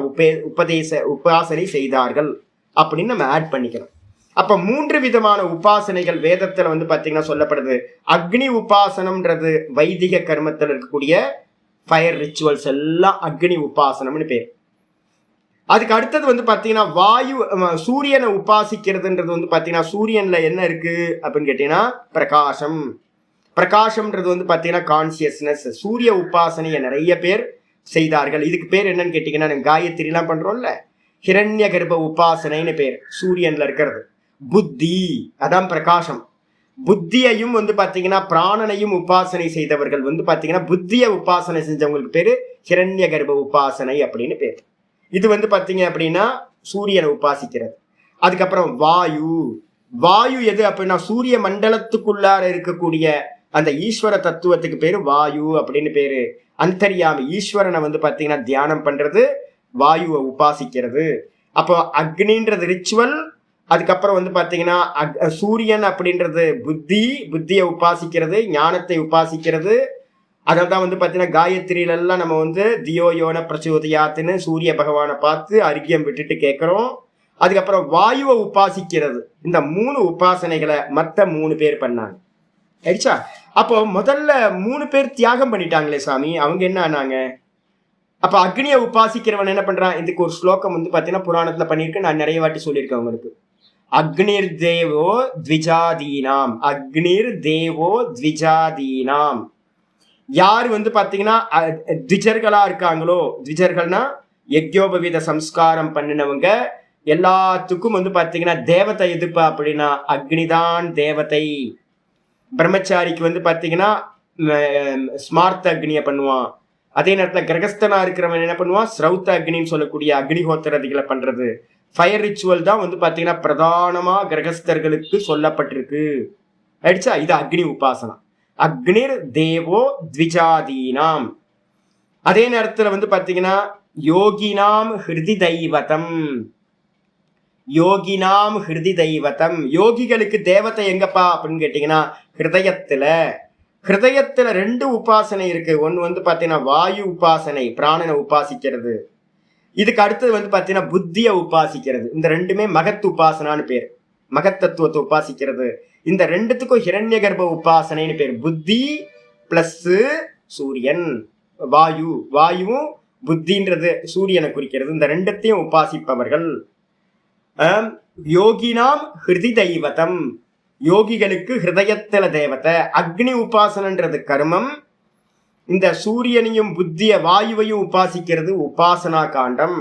உபாசனை செய்தார்கள் அப்படின்னு நம்ம ஆட் பண்ணிக்கிறோம். அப்ப 3 விதமான உபாசனைகள் வேதத்துல வந்து பாத்தீங்கன்னா சொல்லப்படுது. அக்னி உபாசனம்ன்றது வைதிக கர்மத்தில் இருக்கக்கூடிய ஃபயர் ரிச்சுவல்ஸ் எல்லாம் அக்னி உபாசனம்னு பேர். அதுக்கு அடுத்தது வந்து பாத்தீங்கன்னா வாயு சூரியனை உபாசிக்கிறதுன்றது வந்து பாத்தீங்கன்னா சூரியன்ல என்ன இருக்கு அப்படின்னு கேட்டீங்கன்னா பிரகாசம். பிரகாசம்ன்றது வந்து பாத்தீங்கன்னா கான்சியஸ்னஸ். சூரிய உபாசனையை நிறைய பேர் செய்தார்கள். இதுக்கு பேர் என்னன்னு கேட்டீங்கன்னா காயத்ரி எல்லாம் பண்றோம்ல, ஹிரண்ய கர்ப்ப உபாசனைன்னு பேர். சூரியன்ல இருக்கிறது புத்தி, அதான் பிரகாசம். புத்தியையும் வந்து பாத்தீங்கன்னா பிராணனையும் உபாசனை செய்தவர்கள் வந்து பாத்தீங்கன்னா புத்திய உபாசனை செஞ்சவங்களுக்கு பேரு ஹிரண்ய கர்ப்ப உபாசனை அப்படின்னு பேர். இது வந்து பாத்தீங்க அப்படின்னா சூரியனை உபாசிக்கிறது. அதுக்கப்புறம் வாயு. வாயு எது அப்படின்னா சூரிய மண்டலத்துக்குள்ளார இருக்கக்கூடிய அந்த ஈஸ்வர தத்துவத்துக்கு பேரு வாயு அப்படின்னு பேரு. அந்தர்யாமி ஈஸ்வரனை வந்து பாத்தீங்கன்னா தியானம் பண்றது, வாயுவை உபாசிக்கிறது. அப்போ அக்னின்றது ரிச்சுவல். அதுக்கப்புறம் வந்து பாத்தீங்கன்னா சூரியன் அப்படின்றது புத்தியை உபாசிக்கிறது, ஞானத்தை உபாசிக்கிறது. அதனால்தான் வந்து பாத்தீங்கன்னா காயத்ரியில எல்லாம் நம்ம வந்து தியோ யோன பிரச்சோதயாத்துன்னு சூரிய பகவானை பார்த்து அர்க்கியம் விட்டுட்டு கேட்கிறோம். அதுக்கப்புறம் வாயுவை உபாசிக்கிறது. இந்த 3 உபாசனைகளை மற்ற 3 பேர் பண்ணாங்க. ஆயிடுச்சா? அப்போ முதல்ல 3 பேர் தியாகம் பண்ணிட்டாங்களே சாமி, அவங்க என்ன ஆனாங்க? அப்ப அக்னியை உபாசிக்கிறவன் என்ன பண்றான்? இதுக்கு ஒரு ஸ்லோகம் வந்து பாத்தீங்கன்னா புராணத்துல பண்ணிருக்கு, நான் நிறைய வாட்டி சொல்லியிருக்கேன் உங்களுக்கு. அக்னிர் தேவோ த்விஜாதீனாம், அக்னிர் தேவோ த்விஜாதீனாம். யார் வந்து பாத்தீங்கன்னா த்விஜர்களா இருக்காங்களோ, த்விஜர்கள்னா யக்யோபவீத சம்ஸ்காரம் பண்ணினவங்க எல்லாத்துக்கும் வந்து பாத்தீங்கன்னா தேவதை எதுப்பா அப்படின்னா அக்னிதான் தேவதை. பிரம்மச்சாரிக்கு வந்து பாத்தீங்கன்னா ஸ்மார்த்த அக்னியை பண்ணுவான். அதே நேரத்தில் கிரகஸ்தனா இருக்கிறவன் என்ன பண்ணுவான்? ஸ்ரௌத்த அக்னின்னு சொல்லக்கூடிய அக்னிஹோத்திரதிகளை பண்றது. ஃபயர் ரிச்சுவல் தான் வந்து பாத்தீங்கன்னா பிரதானமா கிரகஸ்தர்களுக்கு சொல்லப்பட்டிருக்கு. ஆயிடுச்சா? இது அக்னி உபாசனா. அக்னிர் தேவோ த்விஜாதீனாம். அதே நேரத்துல வந்து பாத்தீங்கன்னா யோகினாம் ஹிருதி தெய்வதம். யோகினாம் ஹிருதி தெய்வதம். யோகிகளுக்கு தேவதை எங்கப்பா அப்படின்னு கேட்டீங்கன்னா ஹிருதயத்துல. ஹிருதயத்துல 2 உபாசனை இருக்கு. ஒன்னு வந்து பாத்தீங்கன்னா வாயு உபாசனை, பிராணனை உபாசிக்கிறது. இதுக்கு அடுத்தது வந்து பாத்தீங்கன்னா புத்திய உபாசிக்கிறது. இந்த 2மே மகத் உபாசனான்னு பேர். மகத்தத்துவத்தை உபாசிக்கிறது. இந்த 2த்துக்கும் ஹிரண்ய கர்ப்ப உபாசனைன்னு பேர். புத்தி பிளஸ் சூரியன், வாயு. வாயுவும் புத்தின்றது சூரியனை குறிக்கிறது. இந்த 2த்தையும் உபாசிப்பவர்கள் யோகினாம் ஹிருதி தெய்வதம். யோகிகளுக்கு ஹிருதயத்துல தேவதை. அக்னி உபாசனன்றது கர்மம். இந்த சூரியனையும் புத்திய வாயுவையும் உபாசிக்கிறது உபாசனா காண்டம்.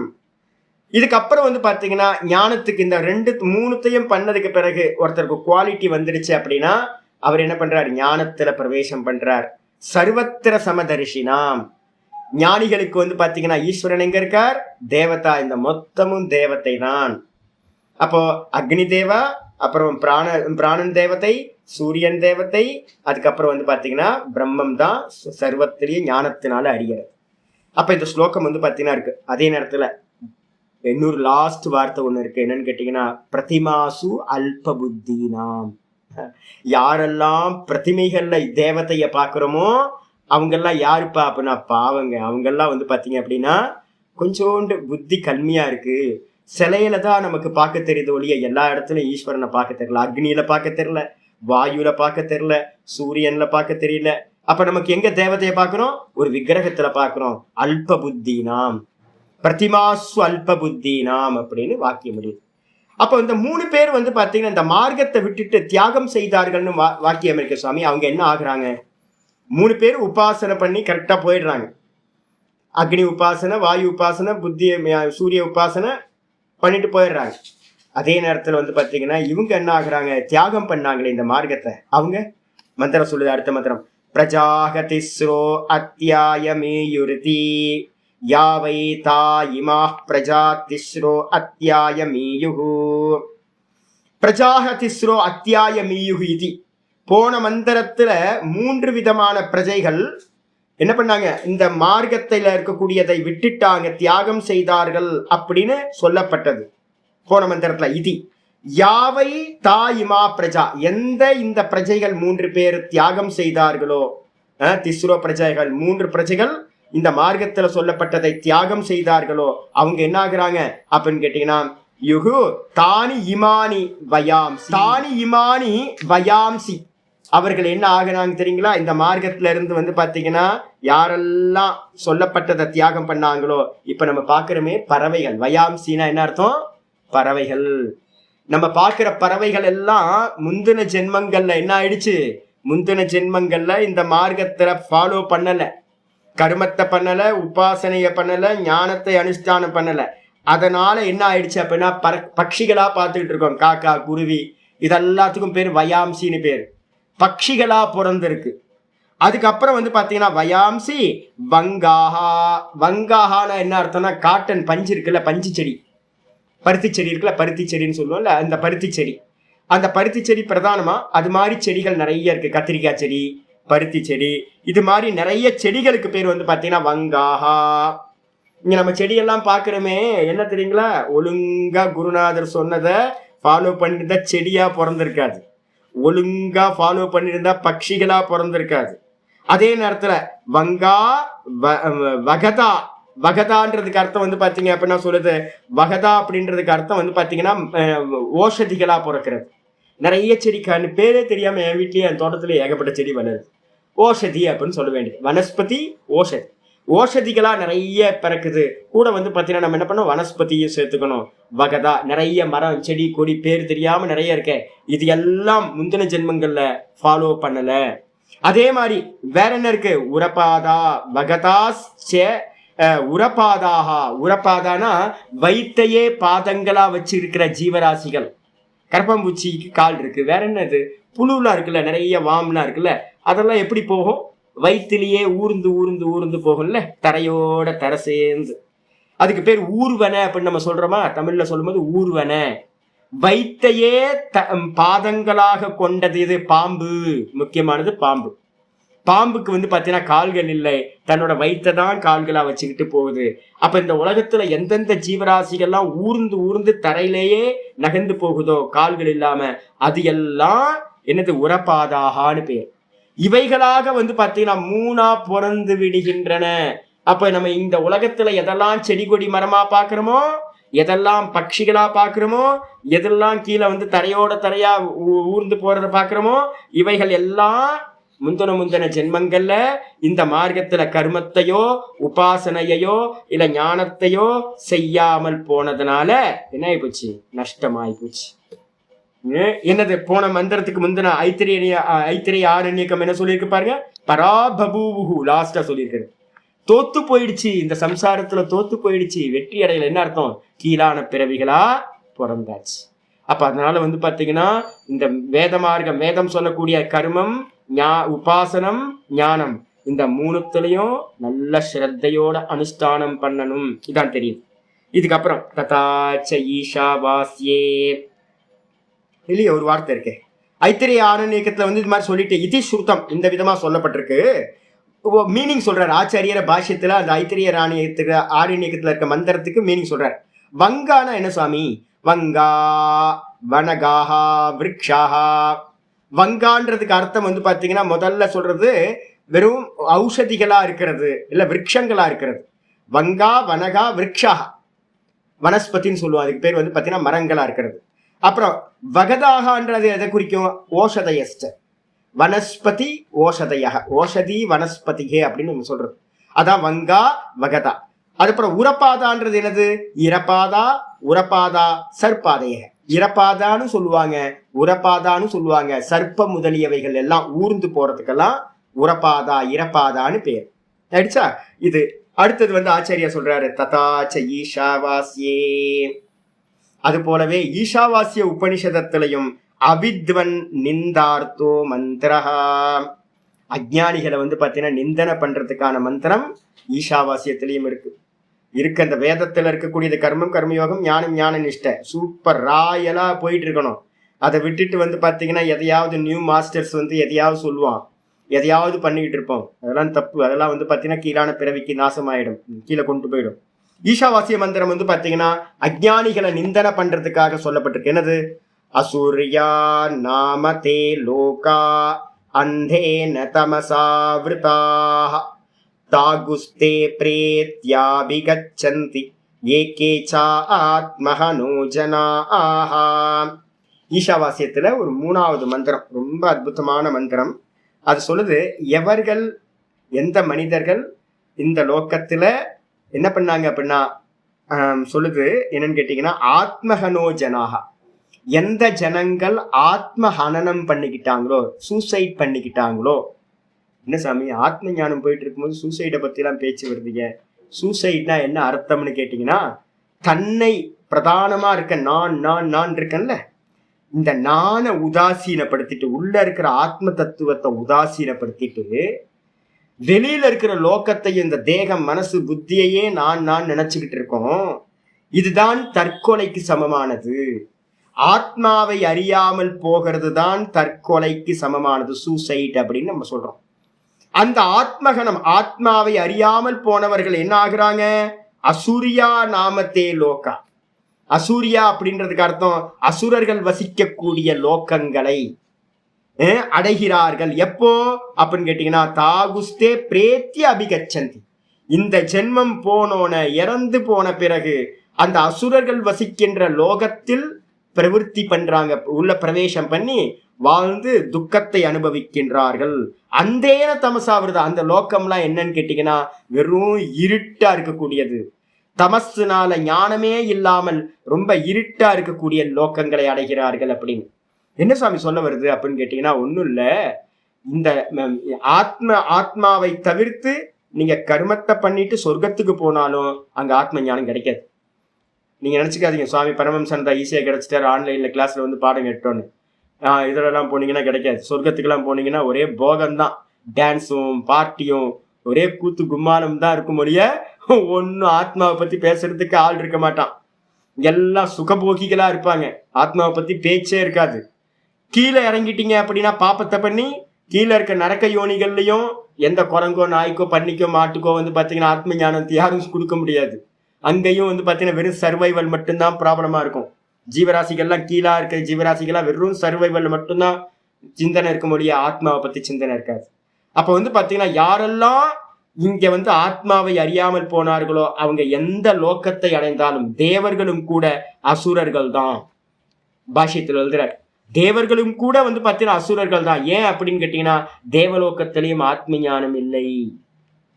இதுக்கப்புறம் வந்து பாத்தீங்கன்னா ஞானத்துக்கு இந்த 3த்தையும் பண்ணதுக்கு பிறகு ஒருத்தருக்கு குவாலிட்டி வந்துடுச்சு அப்படின்னா அவர் என்ன பண்றார்? ஞானத்துல பிரவேசம் பண்றார். சர்வத்திர சமதரிசினாம். ஞானிகளுக்கு வந்து பாத்தீங்கன்னா ஈஸ்வரன் எங்க இருக்கார்? தேவதா. இந்த மொத்தமும் தேவதை தான். அப்போ அக்னி தேவா, அப்புறம் பிராணன் தேவதை, சூரியன் தேவதை, அதுக்கப்புறம் வந்து பாத்தீங்கன்னா பிரம்மம் தான் சர்வத்திலேயே ஞானத்தினால அறிகிறது. அப்ப இந்த ஸ்லோகம் வந்து பாத்தீங்கன்னா இருக்கு. அதே நேரத்துல இன்னொரு லாஸ்ட் வார்த்தை ஒண்ணு இருக்கு. என்னன்னு கேட்டீங்கன்னா பிரதிமாசு அல்ப புத்தினாம். யாரெல்லாம் பிரதிமைகள்ல தேவதைய பாக்குறோமோ அவங்கெல்லாம் யாருப்பா அப்படின்னா பாவங்க. அவங்கெல்லாம் வந்து பாத்தீங்க அப்படின்னா கொஞ்சோண்டு புத்தி கம்மியா இருக்கு. சிலையில தான் நமக்கு பார்க்க தெரியுது ஒழிய எல்லா இடத்துலயும் ஈஸ்வரனை பார்க்க தெரியல. அக்னியில பார்க்க தெரியல, வாயுல பார்க்க தெரியல, சூரியன்ல பார்க்க தெரியல. அப்ப நமக்கு எங்க தேவதையை பார்க்கிறோம்? ஒரு விக்கிரகத்துல பார்க்கிறோம். அல்ப புத்தி நாம், பிரதிமாசு அல்ப புத்தி நாம் அப்படின்னு வாக்கியம் முடியுது. அப்ப இந்த 3 பேர் வந்து பாத்தீங்கன்னா இந்த மார்க்கத்தை விட்டுட்டு தியாகம் செய்தார்கள்னு வாக்கியம் இருக்கு சுவாமி. அவங்க என்ன ஆகுறாங்க? 3 பேர் உபாசனை பண்ணி கரெக்டா போயிடுறாங்க. அக்னி உபாசனை, வாயு உபாசனை, புத்தி சூரிய உபாசனை பண்ணிட்டு போயிடுறாங்க. அதே நேரத்துல வந்து பாத்தீங்கன்னா இவங்க என்ன ஆகுறாங்க? தியாகம் பண்ணாங்களே இந்த மார்க்கத்தை. அவங்க மந்திரம் சொல்லுது. அடுத்த மந்திரம் பிரஜாகதிஸ்ரோ அத்தியாயமேயுருதி யாவை தா இமா பிரஜாதிஸ்ரோ அத்தியாயமீயுஹு. பிரஜாகதிஸ்ரோ அத்தியாயமீயுஹு இது. போன மந்திரத்துல 3 விதமான பிரஜைகள் என்ன பண்ணாங்க? இந்த மார்க்கத்தில இருக்கக்கூடியதை விட்டுட்டாங்க, தியாகம் செய்தார்கள் அப்படின்னு சொல்லப்பட்டது போன மந்திரத்துல. இது யாவை தா இமா பிரஜா, எந்த இந்த பிரஜைகள் 3 பேர் தியாகம் செய்தார்களோ, திஸ்ரோ பிரஜைகள் 3 பிரஜைகள் இந்த மார்க்கத்துல சொல்லப்பட்டதை தியாகம் செய்தார்களோ அவங்க என்ன ஆகுறாங்க அப்படின்னு கேட்டீங்கன்னா, யுகு தானி இமானி வயாம்சி, தானி இமானி வயாம்சி, அவர்கள் என்ன ஆகுறாங்க தெரியுங்களா? இந்த மார்க்கத்துல இருந்து பாத்தீங்கன்னா யாரெல்லாம் சொல்லப்பட்டதை தியாகம் பண்ணாங்களோ, இப்ப நம்ம பாக்குறோமே பறவைகள், வயாம்சினா என்ன அர்த்தம்? பறவைகள். நம்ம பார்க்கிற பறவைகள் எல்லாம் முந்தின ஜென்மங்கள்ல என்ன ஆயிடுச்சு? முந்தின ஜென்மங்கள்ல இந்த மார்க்கத்தை ஃபாலோ பண்ணல, கர்மத்தை பண்ணல, உபாசனைய பண்ணல, ஞானத்தை அனுஷ்டானம் பண்ணல. அதனால என்ன ஆயிடுச்சு அப்படின்னா பட்சிகளா பார்த்துக்கிட்டு இருக்கோம். காக்கா, குருவி, இதெல்லாத்துக்கும் பேர் வயாம்சின்னு பேர். பட்சிகளா பிறந்திருக்கு. அதுக்கப்புறம் பாத்தீங்கன்னா வயாம்சி வங்காஹா. வங்காஹானா என்ன அர்த்தம்னா காட்டன் பஞ்சு இருக்குல்ல, பஞ்சு செடி, பருத்தி செடி இருக்குல்ல, பருத்தி செடின்னு சொல்லுவோம்ல, அந்த பருத்தி செடி. அந்த பருத்தி செடி பிரதானமா அது மாதிரி செடிகள் நிறைய இருக்கு. கத்திரிக்காய் செடி, பருத்தி செடி, இது மாதிரி நிறைய செடிகளுக்கு பேர் பாத்தீங்கன்னா வங்காஹா. இங்க நம்ம செடியெல்லாம் பாக்குறோமே, என்ன தெரியுங்களா? ஒழுங்கா குருநாதர் சொன்னதை ஃபாலோ பண்ணிருந்தா செடியா பிறந்திருக்காது, ஒழுங்கா ஃபாலோ பண்ணிருந்தா பட்சிகளா பிறந்திருக்காது. அதே நேரத்துல வங்கா வகதா, வகதான்றதுக்கு அர்த்தம் பாத்தீங்க அப்படின்னா சொல்லுது, வகதா அப்படின்றதுக்கு அர்த்தம் பாத்தீங்கன்னா ஓஷதிகளா பிறக்கிறது. நிறைய செடிக்கான பேரே தெரியாம என் வீட்லயே என் தோட்டத்துல ஏகப்பட்ட செடி வளருது. ஓஷதி அப்படின்னு சொல்ல வேண்டியது, வனஸ்பதி ஓஷதி. ஓஷதிகளா நிறைய பிறக்குது. கூட பாத்தீங்கன்னா நம்ம என்ன பண்ணோம், வனஸ்பதியை சேர்த்துக்கணும். வகதா நிறைய மரம், செடி, கொடி பேர் தெரியாம நிறைய இருக்க. இது எல்லாம் முந்தின ஜென்மங்கள்ல ஃபாலோ பண்ணல. அதே மாதிரி வேற என்ன இருக்கு? உரபாதா வகதா உரபாதாகா. உரபாதானா வைத்தையே பாதங்களா வச்சு இருக்கிற ஜீவராசிகள். கரப்பாம்பூச்சிக்கு கால் இருக்கு. வேற என்னது? புழுலாம் இருக்குல்ல, நிறைய வாம்லாம் இருக்குல்ல, அதெல்லாம் எப்படி போகும்? வயிற்றுலயே ஊர்ந்து ஊர்ந்து ஊர்ந்து போகும்ல, தரையோட தரை சேர்ந்து. அதுக்கு பேர் ஊர்வன அப்படின்னு நம்ம சொல்றோமா? தமிழ்ல சொல்லும்போது ஊர்வன. வைத்தையே பாதங்களாக கொண்டது இது பாம்பு. முக்கியமானது பாம்பு. பாம்புக்கு பாத்தீங்கன்னா கால்கள் இல்லை, தன்னோட வயிற்றை தான் கால்களா வச்சுக்கிட்டு போகுது. அப்ப இந்த உலகத்துல எந்தெந்த ஜீவராசிகள்லாம் ஊர்ந்து ஊர்ந்து தரையிலேயே நகர்ந்து போகுதோ கால்கள் இல்லாம, அது எல்லாம் என்னது? உரபாதாகான்னு பேர். இவைகளாக பாத்தீங்கன்னா 3ஆ பிறந்து விடுகின்றன. அப்ப நம்ம இந்த உலகத்துல எதெல்லாம் செடி கொடி மரமா பாக்குறோமோ, எதெல்லாம் பட்சிகளா பாக்குறோமோ, எதெல்லாம் கீழே தரையோட தரையா ஊர்ந்து போறத பாக்குறோமோ, இவைகள் எல்லாம் முந்தின ஜென்மங்கள்ல இந்த மார்க்கத்துல கர்மத்தையோ உபாசனையோ இல்ல ஞானத்தையோ செய்யாமல் போனதுனால என்ன ஆகி போச்சு? நஷ்டமாயி போச்சு. என்னது? போன மந்திரத்துக்கு முந்தின ஐத்திரிய ஆரண்யக்கம் என்ன சொல்லியிருக்கு பாருங்க, பராபபூவு லாஸ்டா சொல்லியிருக்கிறது. தோத்து போயிடுச்சு, இந்த சம்சாரத்துல தோத்து போயிடுச்சு, வெற்றி அடையில. என்ன அர்த்தம்? கீழான பிறவிகளா பிறந்தாச்சு. அப்ப அதனால பாத்தீங்கன்னா இந்த வேத மார்க்கம், வேதம் சொல்லக்கூடிய கர்மம், உபாசனம், ஞானம், இந்த 3த்துலயும் நல்ல ஸ்ரத்தையோட அனுஷ்டானம் பண்ணணும். இதான் தெரியுது. இதுக்கப்புறம் ததாச்ச ஈஷாவாஸ்யே இல்லையே ஒரு வார்த்தை இருக்கு. ஐத்திரிய ஆரண்யக்கத்துல இது மாதிரி சொல்லிட்டு இதி ஸ்ருதம் இந்த விதமா சொல்லப்பட்டிருக்கு. மீனிங் சொல்றாரு ஆச்சாரியர பாஷ்யத்துல. அந்த ஐத்திரிய ஆரண்யக்கத்துல இருக்க மந்திரத்துக்கு மீனிங் சொல்றாரு. வங்கானா என்ன சுவாமி? வங்கா வனகாஹா விருக்ஷாஹா. வங்கான்றதுக்கு அர்த்தம் பாத்தீங்கன்னா முதல்ல சொல்றது வெறும் ஔஷதிகளா இருக்கிறது, இல்ல விரக்ஷங்களா இருக்கிறது. வங்கா வனகா விரக்ஷாஹா, வனஸ்பதின்னு சொல்லுவோம். அதுக்கு பேர் பாத்தீங்கன்னா மரங்களா இருக்கிறது. அப்புறம் வகதாகன்றது எதை குறிக்கும்? ஓஷதயஸ்ட வனஸ்பதி ஓஷதய, ஓஷதி வனஸ்பதிகே அப்படின்னு நம்ம சொல்றது. அதான் வங்கா வகதா. அதுக்கப்புறம் உரபாதான்றது என்னது? இரபாதா உரபாதா சர்பாதைய. இரபாதான்னு சொல்லுவாங்க, உரபாதான்னு சொல்லுவாங்க. சர்ப்ப முதலியவைகள் எல்லாம் ஊர்ந்து போறதுக்கெல்லாம் உரபாதா இரபாதான்னு பேர் ஆயிடுச்சா? இது அடுத்தது ஆச்சாரியா சொல்றாரு ததாச்ச ஈஷாவாஸ்யே. அது போலவே ஈஷாவாசிய உபனிஷதத்திலையும் அவித்வன் நிந்தார்த்தோ மந்திரஹா. அஜ்ஞானிகளை பாத்தீங்கன்னா நிந்தனை பண்றதுக்கான மந்திரம் ஈஷாவாசியத்திலையும் இருக்கு. அந்த வேதத்துல இருக்கக்கூடியது கர்மம் கர்மயோகம் ஞானம் ஞான நிஷ்டை. சூப்பர் ராயலா போயிட்டு இருக்கணும். அதை விட்டுட்டு பாத்தீங்கன்னா எதையாவது நியூ மாஸ்டர்ஸ் எதையாவது சொல்லுவான், எதையாவது பண்ணிக்கிட்டு இருப்போம். அதெல்லாம் தப்பு. அதெல்லாம் பாத்தீங்கன்னா கீழான பிறவிக்கு நாசமாயிடும், கீழே கொண்டு போயிடும். ஈஷாவாசிய மந்திரம் பாத்தீங்கன்னா அஜ்ஞானிகளை நிந்தனை பண்றதுக்காக சொல்லப்பட்டிருக்கு. என்னது? அசூர்யா நாம தே லோகா அந்தேன தமசாவிருதாக தாகுஸ்தே பிரேத்யாபிகச்சந்தி ஏகே சா ஆத்மஹனோ ஜனாஹ. ஈஷாவாசியத்துல ஒரு 3வது மந்திரம், ரொம்ப அற்புதமான மந்திரம். அது சொல்லுது, எவர்கள் எந்த மனிதர்கள் இந்த லோக்கத்துல என்ன பண்ணாங்க அப்படின்னா சொல்லுது என்னன்னு கேட்டீங்கன்னா, ஆத்மஹனோ ஜனாஹா, எந்த ஜனங்கள் ஆத்ம ஹனனம் பண்ணிக்கிட்டாங்களோ, சூசைட் பண்ணிக்கிட்டாங்களோ. என்ன சாமி, ஆத்ம ஞானம் போயிட்டு இருக்கும்போது சூசைடை பத்தி எல்லாம் பேச்சு வருதுங்க. சூசைட்னா என்ன அர்த்தம்னு கேட்டீங்கன்னா, தன்னை பிரதானமா இருக்க நான் இருக்கேன்ல, இந்த நானை உதாசீனப்படுத்திட்டு, உள்ள இருக்கிற ஆத்ம தத்துவத்தை உதாசீனப்படுத்திட்டு, வெளியில இருக்கிற லோக்கத்தையும் இந்த தேகம் மனசு புத்தியையே நான் நினைச்சுக்கிட்டு இருக்கோம். இதுதான் தற்கொலைக்கு சமமானது. ஆத்மாவை அறியாமல் போகிறது தான் தற்கொலைக்கு சமமானது, சூசைட் அப்படின்னு நம்ம சொல்றோம். அந்த ஆத்மகனம், ஆத்மாவை அறியாமல் போனவர்கள் என்ன ஆகுறாங்க? அசூரியா நாமத்தே லோகா. அசூரியா அப்படின்றதுக்கு அர்த்தம் அசுரர்கள் வசிக்கக்கூடிய லோக்கங்களை அடைகிறார்கள். எப்போ அப்படின்னு கேட்டீங்கன்னா, தாகுஸ்தே பிரேத்திய அபிகச்சந்தி. இந்த ஜென்மம் போனோன, இறந்து போன பிறகு அந்த அசுரர்கள் வசிக்கின்ற லோகத்தில் பிரவருத்தி பண்றாங்க, உள்ள பிரவேசம் பண்ணி வாழ்ந்து துக்கத்தை அனுபவிக்கின்றார்கள். அந்தேன தமசாவிரதா. அந்த லோக்கம்லாம் என்னன்னு கேட்டீங்கன்னா, வெறும் இருட்டா இருக்கக்கூடியது. தமசுனால ஞானமே இல்லாமல் ரொம்ப இருட்டா இருக்கக்கூடிய லோக்கங்களை அடைகிறார்கள் அப்படின்னு. என்ன சாமி சொல்ல வருது அப்படின்னு கேட்டீங்கன்னா, ஒன்றும் இல்லை, இந்த ஆத்மாவை தவிர்த்து நீங்க கர்மத்தை பண்ணிட்டு சொர்க்கத்துக்கு போனாலும் அங்க ஆத்ம ஞானம் கிடைக்காது. நீங்க நினைச்சுக்காதீங்க, சுவாமி பரமஹம்சன் தான் ஈஸியா கிடைச்சிட்டாரு, ஆன்லைன்ல கிளாஸ்ல வந்து பாடம் கேட்டோன்னு. இதெல்லாம் போனீங்கன்னா கிடைக்காது. சொர்க்கத்துக்கெல்லாம் போனீங்கன்னா ஒரே போகம்தான், டான்ஸும் பார்ட்டியும் ஒரே கூத்து கும்மானம் தான் இருக்கும் ஒழிய ஒன்னும் ஆத்மாவை பத்தி பேசுறதுக்கு ஆள் இருக்க மாட்டான். எல்லாம் சுகபோகிகளா இருப்பாங்க, ஆத்மாவை பத்தி பேச்சே இருக்காது. கீழே இறங்கிட்டீங்க அப்படின்னா பாப்பத்தை பண்ணி கீழே இருக்க நரக்க யோனிகள்லையும் எந்த குரங்கோ நாய்க்கோ பன்னிக்கோ மாட்டுக்கோ வந்து பாத்தீங்கன்னா ஆத்ம ஞானத்தை யாரும் கொடுக்க முடியாது. அங்கேயும் வந்து பாத்தீங்கன்னா வெறும் சர்வைவல் மட்டும்தான் ப்ராப்ளமா இருக்கும். ஜீவராசிகள்லாம் கீழா இருக்க ஜீவராசிகள்லாம் வெறும் சர்வைவல் மட்டும்தான் சிந்தனை இருக்க முடியாது, ஆத்மாவை பத்தி சிந்தனை இருக்காது. அப்ப வந்து பாத்தீங்கன்னா யாரெல்லாம் இங்க வந்து ஆத்மாவை அறியாமல் போனார்களோ அவங்க எந்த லோக்கத்தை அடைந்தாலும், தேவர்களும் கூட அசுரர்கள் தான். பாஷ்யத்தில் எழுதுறார், தேவர்களும் கூட வந்து பாத்தீங்கன்னா அசுரர்கள் தான். ஏன் அப்படின்னு கேட்டீங்கன்னா, தேவலோகத்திலையும் ஆத்ம ஞானம் இல்லை.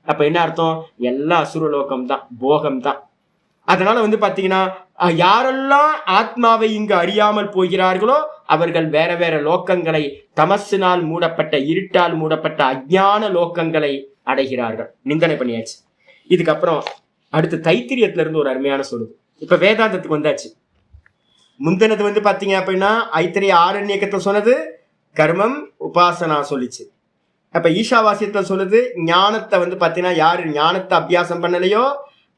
அப்ப என்ன அர்த்தம்? எல்லாம் அசுரலோகம் தான், போகம் தான். அதனால வந்து பாத்தீங்கன்னா யாரெல்லாம் ஆத்மாவை இங்கு அறியாமல் போகிறார்களோ அவர்கள் வேற வேற லோக்கங்களை, தமசினால் மூடப்பட்ட, இருட்டால் மூடப்பட்ட அஞ்ஞான லோக்கங்களை அடைகிறார்கள். நிந்தனை பண்ணியாச்சு. இதுக்கப்புறம் அடுத்து தைத்திரியத்துல இருந்து ஒரு அருமையான சொல்லுது. இப்ப வேதாந்தத்துக்கு வந்தாச்சு. முந்தினது வந்து பாத்தீங்க அப்படின்னா ஐத்திரிய ஆரண்யக்கத்தை சொன்னது கர்மம் உபாசனா சொல்லிச்சு. அப்ப ஈஷாவாசியத்தை சொல்லுது ஞானத்தை வந்து பாத்தீங்கன்னா யாரு ஞானத்தை அபியாசம் பண்ணலையோ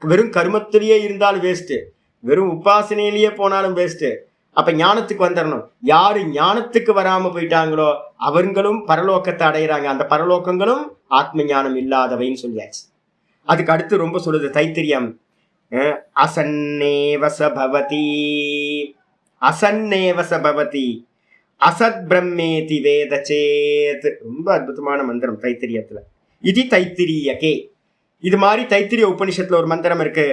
வெறும் கர்மத்திலேயே இருந்தாலும் வேஸ்ட், வெறும் உபாசனையிலேயே போனாலும் வேஸ்ட். அப்ப ஞானத்துக்கு வந்துடணும். யாரு ஞானத்துக்கு வராம போயிட்டாங்களோ அவர்களும் பரலோகத்தை அடைகிறாங்க. அந்த பரலோகங்களும் ஆத்ம ஞானம் இல்லாதவைன்னு சொல்லியாச்சு. அதுக்கு அடுத்து ரொம்ப சொல்லுது தைத்திரியம், அசன்னேவசபவதி அசன்னேவசபவதி அசத் பிரம்மேதி வேத சேத். ரொம்ப அற்புதமான மந்திரம் தைத்திரியத்துல. இது தைத்திரியகே. இது மாதிரி தைத்திரிய உபனிஷத்துல ஒரு மந்திரம் இருக்கு.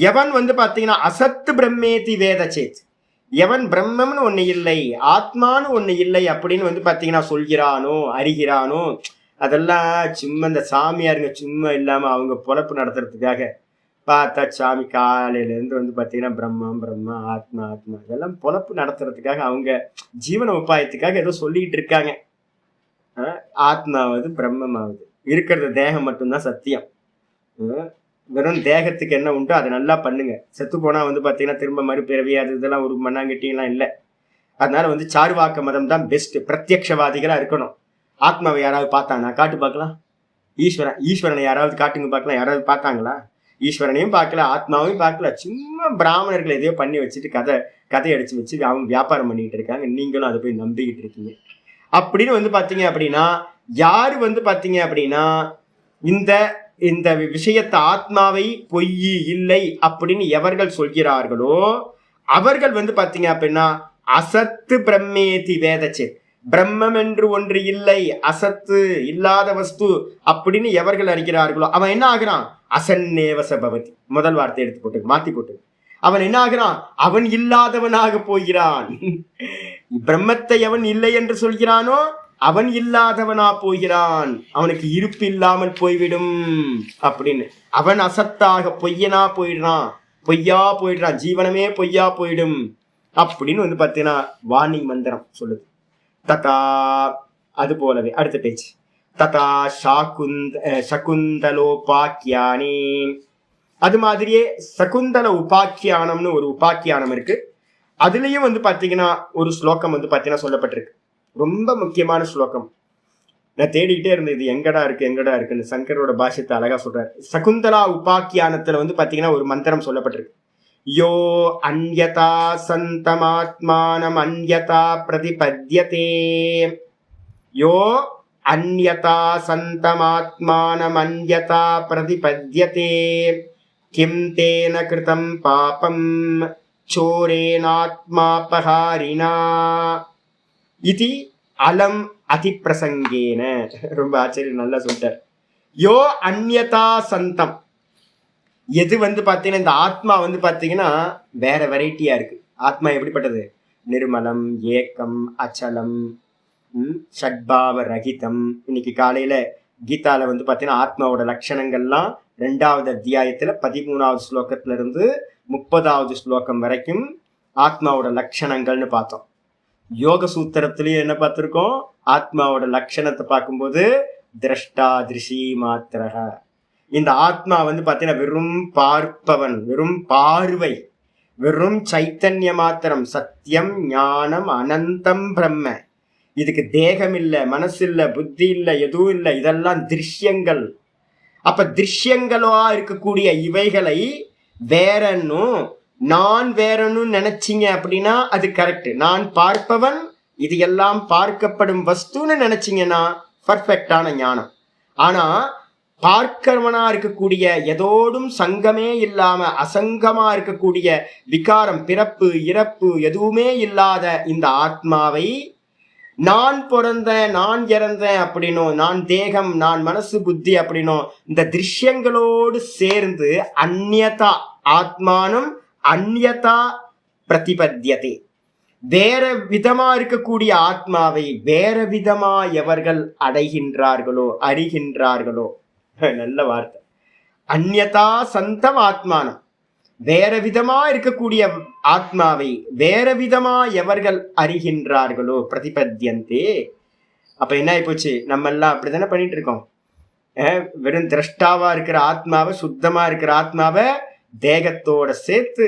எவன் வந்து பாத்தீங்கன்னா அசத்து பிரம்மேதி வேத சேத், எவன் பிரம்மம்னு ஒண்ணு இல்லை, ஆத்மான்னு ஒண்ணு இல்லை அப்படின்னு வந்து பாத்தீங்கன்னா சொல்கிறானோ அறிகிறானோ, அதெல்லாம் சும்மா இந்த சாமியாருங்க சும்மா இல்லாம அவங்க பொழப்பு நடத்துறதுக்காக பார்த்தா சாமி காலையில இருந்து வந்து பாத்தீங்கன்னா பிரம்மம் பிரம்மா ஆத்மா ஆத்மா இதெல்லாம் பொழப்பு நடத்துறதுக்காக அவங்க ஜீவன உபாயத்துக்காக ஏதோ சொல்லிக்கிட்டு இருக்காங்க. ஆத்மாவது பிரம்மமாவது இருக்கிறது தேகம் மட்டும்தான் சத்தியம். வெறும் தேகத்துக்கு என்ன உண்டோ அதை நல்லா பண்ணுங்க. செத்து போனா வந்து பாத்தீங்கன்னா திரும்ப மறுபிறவி அது இதெல்லாம் ஒரு மண்ணாங்கட்டியெல்லாம் இல்லை. அதனால வந்து சார்வாக்க மதம் தான் பெஸ்ட். பிரத்யக்ஷவாதிகளா இருக்கணும். ஆத்மாவை யாராவது பார்த்தானா காட்டு பார்க்கலாம். ஈஸ்வரனை யாராவது காட்டுங்க பார்க்கலாம். யாராவது பார்த்தாங்களா? ஈஸ்வரனையும் பார்க்கல, ஆத்மாவையும் பார்க்கல. சும்மா பிராமணர்களை எதையோ பண்ணி வச்சுட்டு கதை அடிச்சு வச்சு அவங்க வியாபாரம் பண்ணிட்டு இருக்காங்க. நீங்களும் அதை போய் நம்பிக்கிட்டு இருக்கீங்க. அப்படின்னு வந்து பாத்தீங்க அப்படின்னா யாரு வந்து பாத்தீங்க அப்படின்னா இந்த விஷயத்தை ஆத்மாவை பொய் இல்லை அப்படின்னு எவர்கள் சொல்கிறார்களோ அவர்கள் வந்து பாத்தீங்க அப்படின்னா அசத்து பிரம்மேதி வேதச்சேத், பிரம்மம் என்று ஒன்று இல்லை, அசத்து இல்லாத வஸ்து அப்படின்னு எவர்கள் அறிகிறார்களோ அவன் என்ன ஆகிறான்? அசன்னேவச பவதி. முதல் வார்த்தை எடுத்து போட்டு மாத்தி போட்டு அவன் என்ன ஆகிறான்? அவன் இல்லாதவனாக போகிறான். பிரம்மத்தை அவன் இல்லை என்று சொல்கிறானோ அவன் இல்லாதவனா போகிறான், அவனுக்கு இருப்பு இல்லாமல் போய்விடும் அப்படின்னு. அவன் அசத்தாக பொய்யனா போயிடுறான், பொய்யா போயிடுறான், ஜீவனமே பொய்யா போயிடும் அப்படின்னு வந்து பார்த்தீங்கன்னா வாணி மந்திரம் சொல்லுது. ததா, அது போலவே அடுத்த பேச்சு, ததா சகுந்தலோபாக்கியானி, அது மாதிரியே சகுந்தல உபாக்கியானம்னு ஒரு உபாக்கியானம் இருக்கு. அதுலயும் வந்து பாத்தீங்கன்னா ஒரு ஸ்லோகம் வந்து பாத்தீங்கன்னா சொல்லப்பட்டிருக்கு, ரொம்ப முக்கியமான ஸ்லோகம். நான் தேடிக்கிட்டே இருந்தேன் இது எங்கடா இருக்குன்னு. சங்கரோட பாஷ்யத்தை அழகா சொல்றாரு. சகுந்தலா உபாக்கியானத்துல வந்து பாத்தீங்கன்னா ஒரு மந்திரம் சொல்லப்பட்டிருக்கு. யோ அன்யதா சந்தமாத்மானம் அன்யதா பிரதிபத்யதே, யோ அன்யதா சந்தமாத்மானம் அன்யதா பிரதிபத்யதே, கிம் தேன கிருதம் பாபம் சோரேனாத்மாபஹாரிணா இது அலம் அதிப்பிரசங்கேன. ரொம்ப ஆச்சரியம், நல்லா சொல்லிட்டார். யோ அந்யதா சந்தம், எது வந்து பார்த்தீங்கன்னா இந்த ஆத்மா வந்து பார்த்தீங்கன்னா வேற வெரைட்டியா இருக்கு. ஆத்மா எப்படிப்பட்டது? நிர்மலம், ஏக்கம், அச்சலம், ஷட்பாவ ரகிதம். இன்னைக்கு காலையில கீதால வந்து பார்த்தீங்கன்னா ஆத்மாவோட லட்சணங்கள்லாம் 2வது அத்தியாயத்துல 13வது ஸ்லோகத்துல இருந்து 30வது ஸ்லோகம் வரைக்கும் ஆத்மாவோட லட்சணங்கள்னு பார்த்தோம். யோக சூத்திரத்திலயும் என்ன பார்த்திருக்கோம்? ஆத்மாவோட லட்சணத்தை பார்க்கும்போது திரஷ்டா திருஷி மாத்திரக. இந்த ஆத்மா வந்து பார்த்தீங்கன்னா வெறும் பார்ப்பவன், வெறும் பார்வை, வெறும் சைத்தன்ய மாத்திரம், சத்தியம் ஞானம் அனந்தம் பிரம்ம. இதுக்கு தேகம் இல்லை, மனசு இல்லை, புத்தி இல்லை, எதுவும் இல்லை, இதெல்லாம் திருஷ்யங்கள். அப்ப திருஷ்யங்களா இருக்கக்கூடிய இவைகளை வேறன்னும் நான் வேறனும் நினைச்சிங்க அப்படின்னா அது கரெக்ட். நான் பார்ப்பவன், இது எல்லாம் பார்க்கப்படும் வஸ்துன்னு நினைச்சிங்கன்னா பர்ஃபெக்டான ஞானம். ஆனா பார்க்கிறவனா இருக்கக்கூடிய எதோடும் சங்கமே இல்லாம அசங்கமா இருக்கக்கூடிய விகாரம், பிறப்பு இறப்பு எதுவுமே இல்லாத இந்த ஆத்மாவை நான் பிறந்தேன், நான் இறந்தேன் அப்படின்னும், நான் தேகம், நான் மனசு புத்தி அப்படின்னும் இந்த திருஷ்யங்களோடு சேர்ந்து அந்யதா ஆத்மானம் அந்யதா பிரதிபத்யதே, வேற விதமா இருக்கக்கூடிய ஆத்மாவை வேற விதமா எவர்கள் அடைகின்றார்களோ அறிகின்றார்களோ, நல்ல வார்த்தை, அந்யதா சந்தம் ஆத்மானம், வேற விதமா இருக்கக்கூடிய ஆத்மாவை வேற விதமா எவர்கள் அறிகின்றார்களோ பிரதிபத்யந்தே. அப்ப என்ன ஆயிப்போச்சு? நம்ம எல்லாம் அப்படித்தானே பண்ணிட்டு இருக்கோம். வெறும் திரஷ்டாவா இருக்கிற ஆத்மாவை, சுத்தமா இருக்கிற ஆத்மாவை தேகத்தோட சேர்த்து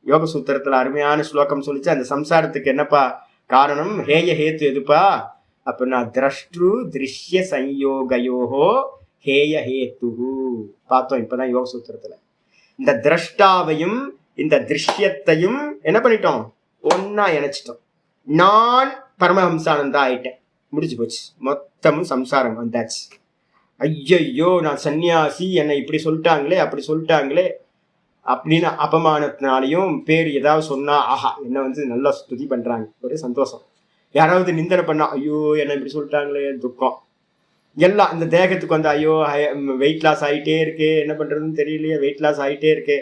யோக சூத்திரத்துல அருமையான ஸ்லோகம் சொல்லிச்சு. அந்த சம்சாரத்துக்கு என்னப்பா காரணம்? ஹேய ஹேத்து எதுப்பா அப்படின்னா திரஷ்டு திருஷ்ய சம்யோகயோகோ ஹேய ஹேத்து பார்த்தோம் இப்பதான் யோக சூத்திரத்துல. இந்த திரஷ்டாவையும் இந்த திருஷ்யத்தையும் என்ன பண்ணிட்டோம்? ஒன்னா இணைச்சிட்டோம். நான் பரமஹம்சானந்தா ஆயிட்டேன், முடிச்சு போச்சு, மொத்தமும் சம்சாரம் வந்தாச்சு. ஐயோ நான் சன்னியாசி, என்னை இப்படி சொல்லிட்டாங்களே அப்படி சொல்லிட்டாங்களே அப்படின்னு அபமானத்தினாலையும் பேர் ஏதாவது சொன்னா ஆஹா என்ன வந்து நல்லா ஸ்துதி பண்றாங்க, ஒரே சந்தோஷம். யாராவது நிந்தனை பண்ணா ஐயோ என்ன இப்படி சொல்லிட்டாங்களே துக்கம். எல்லாம் இந்த தேகத்துக்கு வந்து ஐயோ வெயிட் லாஸ் ஆகிட்டே இருக்கு, என்ன பண்றதுன்னு தெரியலையே, வெயிட் லாஸ் ஆகிட்டே இருக்கு,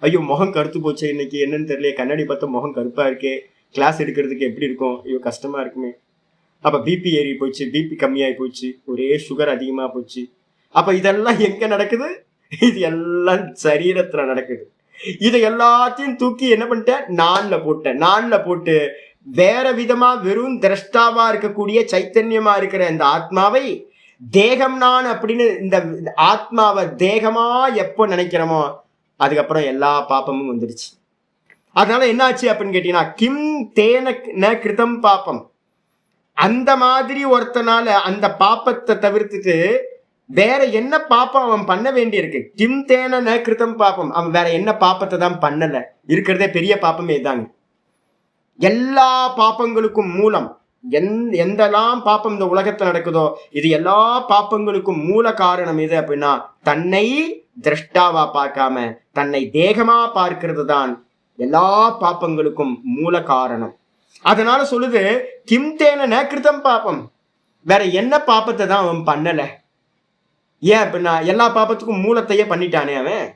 ஐயோ முகம் கருத்து போச்சு இன்னைக்கு என்னன்னு தெரியல, கண்ணாடி பார்த்தா முகம் கருப்பா இருக்கு, கிளாஸ் எடுக்கிறதுக்கு எப்படி இருக்கும், ஐயோ கஷ்டமா இருக்குமே. அப்ப பிபி ஏறி போச்சு, பிபி கம்மியாகி போச்சு, ஒரே சுகர் அதிகமா போச்சு. அப்ப இதெல்லாம் எங்க நடக்குது? இது எல்லாம் சரீரத்துல நடக்குது. இதை எல்லாத்தையும் தூக்கி என்ன பண்ணிட்டேன்? நான்ல போட்டு வேற விதமா வெறும் திரஷ்டாவா இருக்கக்கூடிய சைத்தன்யமா இருக்கிற இந்த ஆத்மாவை தேகம் நான் அப்படின்னு இந்த ஆத்மாவை தேகமா எப்போ நினைக்கிறோமோ அதுக்கப்புறம் எல்லா பாப்பமும் வந்துடுச்சு. அதனால என்ன ஆச்சு அப்படின்னு கேட்டீங்கன்னா, கிம் தேன கிருதம் பாப்பம், அந்த மாதிரி ஒருத்தனால அந்த பாப்பத்தை தவிர்த்துட்டு வேற என்ன பாப்பம் அவன் பண்ண வேண்டியிருக்கு? கிம் தேன கிருதம் பாப்பம், அவன் வேற என்ன பாப்பத்தை தான் பண்ணல. இருக்கிறதே பெரிய பாப்பமே தாங்க. எல்லா பாப்பங்களுக்கும் மூலம் எந்தெல்லாம் பாப்பம் இந்த உலகத்துல நடக்குதோ இது எல்லா பாப்பங்களுக்கும் மூல காரணம் எது அப்படின்னா தன்னை திரஷ்டாவா பார்க்காம தன்னை தேகமா பார்க்கிறது தான் எல்லா பாப்பங்களுக்கும் மூல காரணம். அதனால சொல்லுது கிம் தேன ந கிருதம் பாபம், வேற என்ன பாப்பத்தை தான் அவன் பண்ணல. ஏன் அப்படின்னா எல்லா பாப்பத்துக்கும் மூலத்தையே பண்ணிட்டானே அவன்.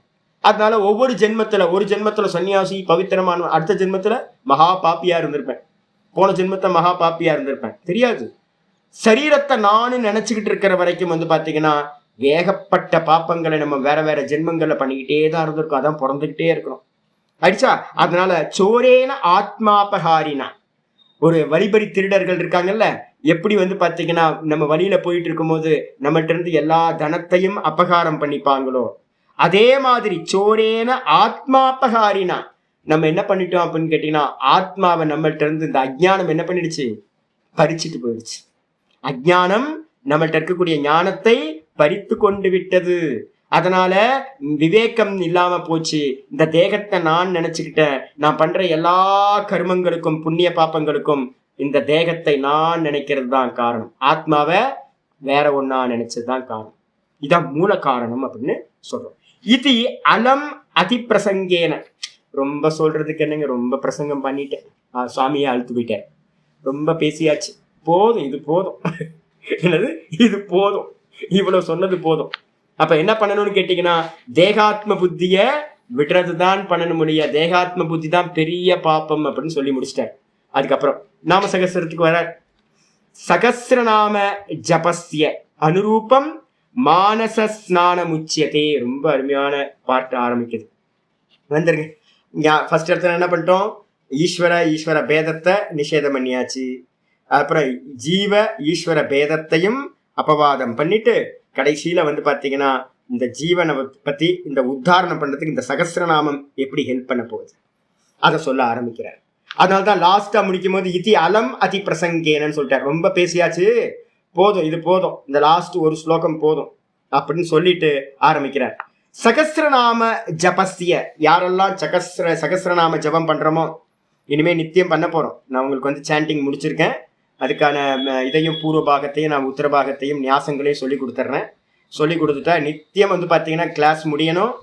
அதனால ஒவ்வொரு ஜென்மத்துல, ஒரு ஜென்மத்துல சன்னியாசி பவித்திரமான, அடுத்த ஜென்மத்துல மகா பாப்பியா இருந்திருப்பேன், போன ஜென்மத்தை மகா பாப்பியா இருந்திருப்பேன், தெரியாது. சரீரத்தை நானும் நினைச்சுக்கிட்டு இருக்கிற வரைக்கும் வந்து பாத்தீங்கன்னா ஏகப்பட்ட பாப்பங்களை நம்ம வேற வேற ஜென்மங்கள்ல பண்ணிக்கிட்டே தான் இருந்திருக்கோம். அதான் பிறந்துகிட்டே இருக்கிறோம். அடிச்சா. அதனால சோரேன ஆத்மாபகாரினா, ஒரு வழிபறி திருடர்கள் இருக்காங்கல்ல, எப்படி வந்து பாத்தீங்கன்னா நம்ம வழியில போயிட்டு இருக்கும் போது நம்மகிட்ட இருந்து எல்லா தனத்தையும் அபகாரம் பண்ணிப்பாங்களோ, அதே மாதிரி சோரேன ஆத்மாபகாரினா நம்ம என்ன பண்ணிட்டோம் அப்படின்னு கேட்டீங்கன்னா ஆத்மாவை நம்மள்ட்ட இருந்து இந்த அஜ்ஞானம் என்ன பண்ணிடுச்சு, பறிச்சுட்டு போயிடுச்சு. அஜ்ஞானம் நம்மள்ட்ட இருக்கக்கூடிய ஞானத்தை பறித்து கொண்டு விட்டது. அதனால விவேகம் இல்லாம போச்சு. இந்த தேகத்தை நான் நினைச்சுக்கிட்டேன். நான் பண்ற எல்லா கர்மங்களுக்கும் புண்ணிய பாப்பங்களுக்கும் இந்த தேகத்தை நான் நினைக்கிறது தான் காரணம். ஆத்மாவை வேற ஒன்னா நினைச்சதுதான் காரணம். இதான் மூல காரணம் அப்படின்னு சொல்றோம். இது அலம் அதி பிரசங்கேன. ரொம்ப சொல்றதுக்கு என்னங்க, ரொம்ப பிரசங்கம் பண்ணிட்டேன், சுவாமியை அழுத்து போயிட்டேன், ரொம்ப பேசியாச்சு, போதும், இது போதும். என்னது, இது போதும், இவ்வளவு சொன்னது போதும். அப்ப என்ன பண்ணணும்னு கேட்டீங்கன்னா தேகாத்ம புத்திய விடுறதுதான் பண்ணணும் முடியாது. தேகாத்ம புத்தி தான் பெரிய பாப்பம் அப்படின்னு சொல்லி முடிச்சிட்டார். அதுக்கப்புறம் நாம சகஸ்திரத்துக்கு வர, சகஸ்ரநாம ஜபஸ்ய அனுரூபம் மானச ஸ்நானம் உச்சியதே. ரொம்ப அருமையான பாட்டு ஆரம்பிக்குது. வந்துருங்க. ஃபர்ஸ்ட் இடத்துல என்ன பண்ணிட்டோம், ஈஸ்வர பேதத்தை நிஷேதம் பண்ணியாச்சு. அப்புறம் ஜீவ ஈஸ்வர பேதத்தையும் அபவாதம் பண்ணிட்டு கடைசியில வந்து பாத்தீங்கன்னா இந்த ஜீவனை பத்தி இந்த உத்தாரணம் பண்றதுக்கு இந்த சகஸ்ரநாமம் எப்படி ஹெல்ப் பண்ண போகுது அதை சொல்ல ஆரம்பிக்கிறார். அதனால்தான் லாஸ்டா முடிக்கும் போது இதி அலம் அதி பிரசங்கேனன்னு சொல்லிட்டார். ரொம்ப பேசியாச்சு, போதும், இது போதும், இந்த லாஸ்ட் ஒரு ஸ்லோகம் போதும் அப்படின்னு சொல்லிட்டு ஆரம்பிக்கிறார். சகஸ்ரநாம ஜபஸ்ய, யாரெல்லாம் சகஸ்ரநாம ஜபம் பண்றோமோ இனிமே நித்தியம் பண்ண போறோம். நான் உங்களுக்கு வந்து சாண்டிங் முடிச்சிருக்கேன். அதுக்கான இதையும் பூர்வ பாகத்தையும் நான் உத்தர பாகத்தையும் நியாசங்களையும் சொல்லி கொடுத்துட்றேன். சொல்லி கொடுத்துட்டா நித்தியம் வந்து பார்த்தீங்கன்னா கிளாஸ் முடியணும்.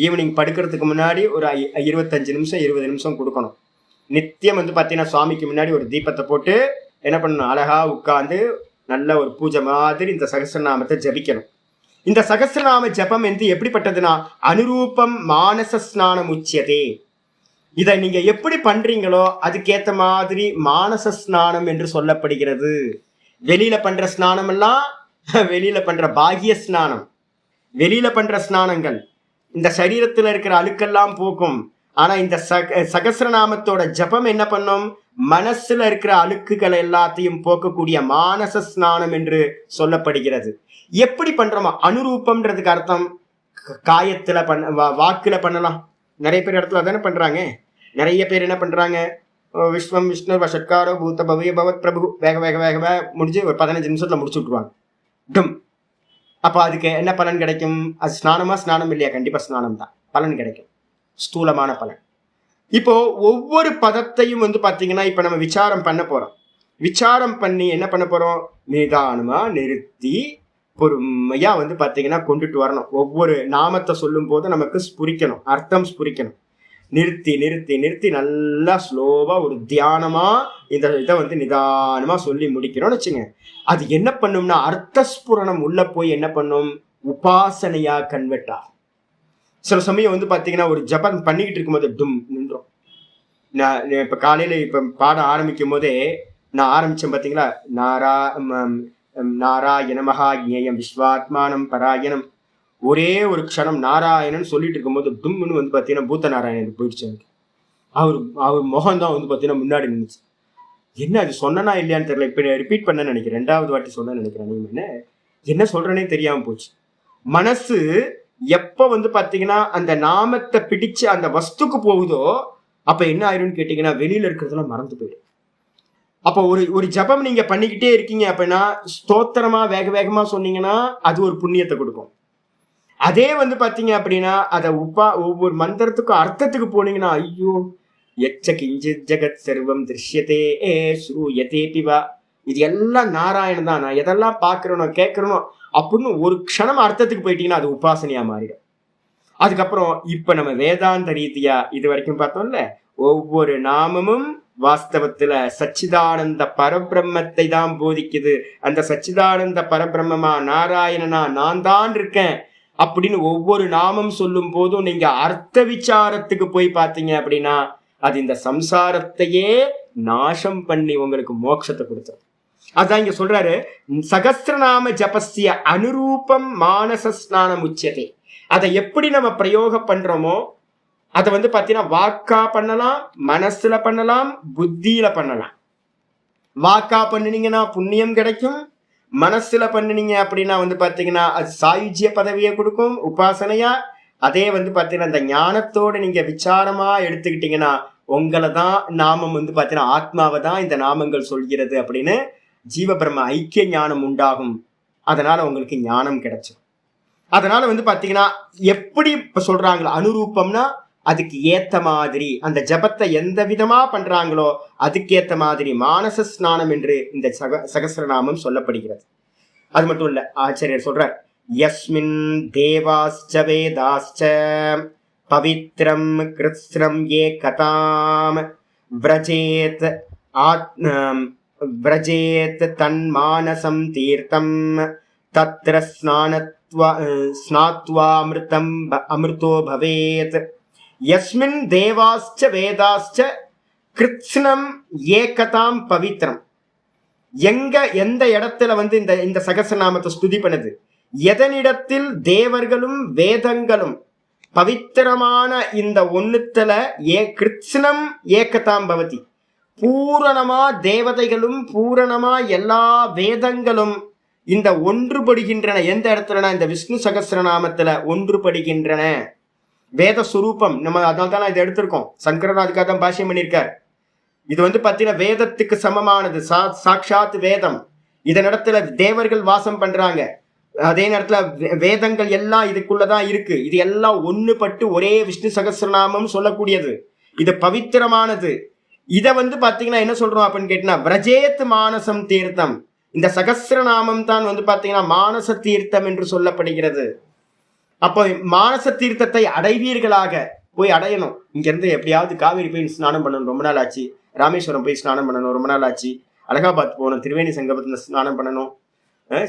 ஈவினிங் படுக்கிறதுக்கு முன்னாடி ஒரு 25 நிமிஷம் 20 நிமிஷம் கொடுக்கணும். நித்தியம் வந்து பார்த்தீங்கன்னா சுவாமிக்கு முன்னாடி ஒரு தீபத்தை போட்டு என்ன பண்ணணும், அழகா உட்காந்து நல்ல ஒரு பூஜை மாதிரி இந்த சகஸ்ரநாமத்தை ஜபிக்கணும். இந்த சகஸ்ரநாம ஜபம் வந்து எப்படிப்பட்டதுன்னா அனுரூபம் மானச ஸ்நானம் உச்சியதே. இதை நீங்க எப்படி பண்றீங்களோ அதுக்கேத்த மாதிரி மானச ஸ்நானம் என்று சொல்லப்படுகிறது. வெளியில பண்ற ஸ்நானம் எல்லாம் வெளியில பண்ற பாகிய ஸ்நானம், வெளியில பண்ற ஸ்நானங்கள் இந்த சரீரத்துல இருக்கிற அழுக்கெல்லாம் போக்கும். ஆனா இந்த சகஸ்ரநாமத்தோட ஜபம் என்ன பண்ணும், மனசுல இருக்கிற அழுக்குகளை எல்லாத்தையும் போக்கக்கூடிய மானச ஸ்நானம் என்று சொல்லப்படுகிறது. எப்படி பண்றோமா, அனுரூபம்ன்றதுக்கு அர்த்தம் காயத்துல வாக்குல பண்ணலாம். நிறைய பேர் இடத்துல அதானே பண்றாங்க. நிறைய பேர் என்ன பண்றாங்க, விஸ்வம் விஷ்ணு வஷட்காரோ பூத்த பவ்ய பவத் பிரபு வேக வேக வேகவே முடிஞ்சு ஒரு 15 நிமிஷத்துல முடிச்சு விட்டுருவாங்க. டும். அப்ப அதுக்கு என்ன பலன் கிடைக்கும், அது ஸ்நானமா ஸ்நானம் இல்லையா, கண்டிப்பா ஸ்நானம் தான், பலன் கிடைக்கும், ஸ்தூலமான பலன். இப்போ ஒவ்வொரு பதத்தையும் வந்து பாத்தீங்கன்னா இப்ப நம்ம விசாரம் பண்ண போறோம். விசாரம் பண்ணி என்ன பண்ண போறோம், நிதானமா நிறுத்தி பொறுமையா வந்து பாத்தீங்கன்னா கொண்டுட்டு வரணும். ஒவ்வொரு நாமத்தை சொல்லும் போது நமக்கு ஸ்புரிக்கணும், அர்த்தம் ஸ்புரிக்கணும். நிறுத்தி நிறுத்தி நிறுத்தி நல்லா ஸ்லோவா ஒரு தியானமா இந்த இதை வந்து நிதானமா சொல்லி முடிக்கிறோம்னு வச்சுங்க. அது என்ன பண்ணும்னா அர்த்தஸ்புரணம் உள்ள போய் என்ன பண்ணும், உபாசனையா கன்வெர்ட் ஆகும். சில சமயம் வந்து பாத்தீங்கன்னா ஒரு ஜபம் பண்ணிக்கிட்டு இருக்கும்போது டும் நின்றோம். நான் இப்ப காலையில இப்ப பாடம் ஆரம்பிக்கும் போதே நான் ஆரம்பிச்சேன் பாத்தீங்களா, நாராயணமஹா ஜேயம் விஸ்வாத்மானம் பராயணம். ஒரே ஒரு க்ஷணம் நாராயணன் சொல்லிட்டு இருக்கும்போது டும்னு வந்து பார்த்தீங்கன்னா பூத்த நாராயணன் போயிடுச்சு. எனக்கு அவர் முகம்தான் வந்து பார்த்தீங்கன்னா முன்னாடி நின்றுச்சு. என்ன அது சொன்னா இல்லையான்னு தெரியல. இப்போ ரிப்பீட் பண்ண நினைக்கிறேன், 2வது வாட்டி சொன்ன நினைக்கிறேன். நீங்க என்ன சொல்றேனே தெரியாம போச்சு. மனசு எப்ப வந்து பார்த்தீங்கன்னா அந்த நாமத்தை பிடிச்சு அந்த வஸ்துக்கு போகுதோ அப்ப என்ன ஆயிரும்னு கேட்டீங்கன்னா வெளியில இருக்கிறதெல்லாம் மறந்து போயிடும். அப்போ ஒரு ஜபம் நீங்க பண்ணிக்கிட்டே இருக்கீங்க அப்படின்னா ஸ்தோத்திரமா வேக வேகமா சொன்னீங்கன்னா அது ஒரு புண்ணியத்தை கொடுக்கும். அதே வந்து பாத்தீங்க அப்படின்னா அதை ஒவ்வொரு மந்திரத்துக்கும் அர்த்தத்துக்கு போனீங்கன்னா ஐயோ எச்ச கிஞ்சித் ஜெகத் சர்வம் திருஷ்யத்தே ஸ்ரூயதே பிவா, இது எல்லாம் நாராயணன் தான், நான் எதெல்லாம் பாக்குறனோ கேட்கறனோ அப்படின்னு ஒரு க்ஷணம் அர்த்தத்துக்கு போயிட்டீங்கன்னா அது உபாசனையா மாறிடும். அதுக்கப்புறம் இப்ப நம்ம வேதாந்த ரீதியா இது வரைக்கும் பார்த்தோம்ல, ஒவ்வொரு நாமமும் வாஸ்தவத்துல சச்சிதானந்த பரபிரம்மத்தை தான் போதிக்குது. அந்த சச்சிதானந்த பரபிரம்மமா நாராயணனா நான் தான் இருக்கேன் அப்படின்னு ஒவ்வொரு நாமம் சொல்லும் போதும் நீங்க அர்த்த விசாரத்துக்கு போய் பார்த்தீங்க அப்படின்னா அது இந்த சம்சாரத்தையே நாசம் பண்ணி உங்களுக்கு மோட்சத்தை கொடுத்தது. அதான் இங்க சொல்றாரு, சகஸ்ரநாம ஜபஸ்ய அனுரூபம் மானச ஸ்நானம் உச்சதே. அதை எப்படி நம்ம பிரயோகம் பண்றோமோ அதை பாத்தீங்கன்னா வாக்கா பண்ணலாம், மனசுல பண்ணலாம், புத்தியில பண்ணலாம். வாக்கா பண்ணினீங்கன்னா புண்ணியம் கிடைக்கும், மனசுல பண்ணினீங்க அப்படின்னா பாத்தீங்கன்னா அது சாயுஜ்ய பதவியை கொடுக்கும் உபாசனையா. அதே பாத்தீங்கன்னா இந்த ஞானத்தோட நீங்க விசாரமா எடுத்துக்கிட்டீங்கன்னா உங்களை தான் நாமம் பாத்தீங்கன்னா ஆத்மாவை தான் இந்த நாமங்கள் சொல்கிறது அப்படின்னு ஜீவ பிரம்ம ஐக்கிய ஞானம் உண்டாகும். அதனால உங்களுக்கு ஞானம் கிடைக்கும். அதனால பாத்தீங்கன்னா எப்படி இப்ப சொல்றாங்களோ அனுரூபம்னா அதுக்கு ஏத்த மாதிரி அந்த ஜபத்தை எந்த விதமா பண்றாங்களோ அதுக்கேத்த மாதிரி மானச ஸ்நானம் என்று இந்த சகஸ்ரநாமம் சொல்லப்படுகிறது. அது மட்டும் இல்ல, ஆச்சாரியர் சொல்றார், யஸ்மின் தேவாஸ்ச வேதாஸ்ச பவித்ரம் கிருத்ஸ்னம் ஏகதாம் விரஜேத் விரஜேத் தன்மானசம் தீர்த்தம் தத்ர ஸ்நாத்வாமிருதம் அமிர்தோ பவேத். யஸ்மின் தேவாஸ்ச வேதாஸ்ச கிருத்ஸ்னம் ஏகதாம் பவித்ரம். எந்த இடத்துல இந்த சகஸ்ரநாமத்தை ஸ்துதி பண்ணுது, எதனிடத்தில் தேவர்களும் வேதங்களும் பவித்திரமான இந்த ஒண்ணுத்துல கிருத்ஸ்னம் ஏகதாம் பவதி, பூரணமா தேவதைகளும் பூரணமா எல்லா வேதங்களும் இந்த ஒன்றுபடுகின்றன. எந்த இடத்துலனா இந்த விஷ்ணு சகஸ்ரநாமத்துல ஒன்றுபடுகின்றன. வேத சுரூபம் நம்ம அதனால தான் இதை எடுத்திருக்கோம். சங்கரன் அதுக்காக தான் பாஷ்யம் பண்ணியிருக்கார். இது பாத்தீங்கன்னா வேதத்துக்கு சமமானது, சாட்சாத் வேதம். இதனிடத்துல தேவர்கள் வாசம் பண்றாங்க, அதே நேரத்துல வேதங்கள் எல்லாம் இதுக்குள்ளதான் இருக்கு. இது எல்லாம் ஒண்ணுபட்டு ஒரே விஷ்ணு சகஸ்ரநாமம் சொல்லக்கூடியது. இது பவித்திரமானது. இதை பாத்தீங்கன்னா என்ன சொல்றோம் அப்படின்னு கேட்டீங்கன்னா விரஜேத் மானசம் தீர்த்தம். இந்த சகஸ்ரநாமம் தான் பாத்தீங்கன்னா மானச தீர்த்தம் என்று சொல்லப்படுகிறது. அப்போ மானச தீர்த்தத்தை அடைவீர்களாக போய் அடையணும். இங்க இருந்து எப்படியாவது காவிரி போய் ஸ்நானம் பண்ணணும், ரொம்ப நாள் ஆச்சு. ராமேஸ்வரம் போய் ஸ்நானம் பண்ணணும், ரொம்ப நாள் ஆச்சு. அலகாபாத் போகணும், திரிவேணி சங்கமத்துல ஸ்நானம் பண்ணணும்.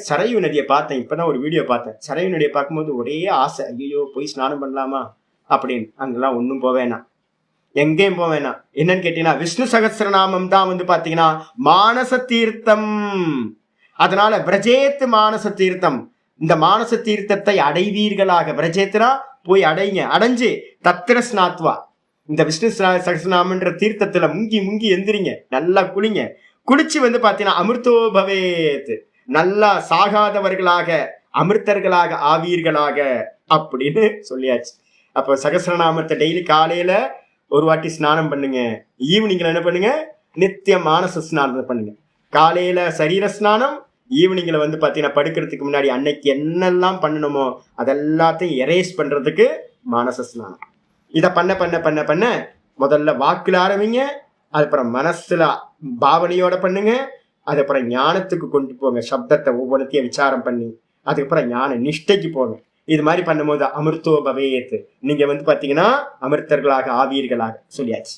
சரையு நதியை பார்த்தேன், இப்பதான் ஒரு வீடியோ பார்த்தேன். சரையு நதியை பார்க்கும்போது ஒரே ஆசை, ஐயோ போய் ஸ்நானம் பண்ணலாமா அப்படின்னு. அங்கெல்லாம் ஒன்றும் போவேனா, எங்கேயும் போவேனா. என்னன்னு கேட்டீங்கன்னா விஷ்ணு சகஸ்ரநாமம் தான் பாத்தீங்கன்னா மானச தீர்த்தம். அதனால விரஜேத் மானச தீர்த்தம், இந்த மானச தீர்த்தத்தை அடைவீர்களாக. விரஜேத்ரா போய் அடைங்க, அடைஞ்சு தத்திர ஸ்நாத்வா இந்த விஷ்ணு சகஸ்ரநாமன்ற தீர்த்தத்துல முங்கி முங்கி எந்திரிங்க, நல்லா குளிங்க. குளிச்சு பாத்தீங்கன்னா அமிர்தோ பவேத், நல்லா சாகாதவர்களாக அமிர்தர்களாக ஆவீர்களாக அப்படின்னு சொல்லியாச்சு. அப்போ சகஸ்ரநாமத்தை டெய்லி காலையில ஒரு வாட்டி ஸ்நானம் பண்ணுங்க, ஈவினிங்ல என்ன பண்ணுங்க, நித்திய மானச ஸ்நானம் பண்ணுங்க. காலையில சரீர ஸ்நானம், ஈவினிங்ல பாத்தீங்கன்னா படுக்கிறதுக்கு முன்னாடி அன்னைக்கு என்னெல்லாம் பண்ணணுமோ அதெல்லாத்தையும் எரேஸ் பண்றதுக்கு மானச ஸ்நானம். இதை பண்ண பண்ண பண்ண பண்ண முதல்ல வாக்குல ஆரம்பிங்க, அதுக்கப்புறம் மனசுல பாவனையோட பண்ணுங்க, அதுக்கப்புறம் ஞானத்துக்கு கொண்டு போங்க. சப்தத்தை ஒவ்வொன்றத்தையும் விசாரம் பண்ணி அதுக்கப்புறம் ஞான நிஷ்டைக்கு போங்க. இது மாதிரி பண்ணும்போது அமிர்தோ பவேத், நீங்க பாத்தீங்கன்னா அமிர்தர்களாக ஆவீர்களாக சொல்லியாச்சு.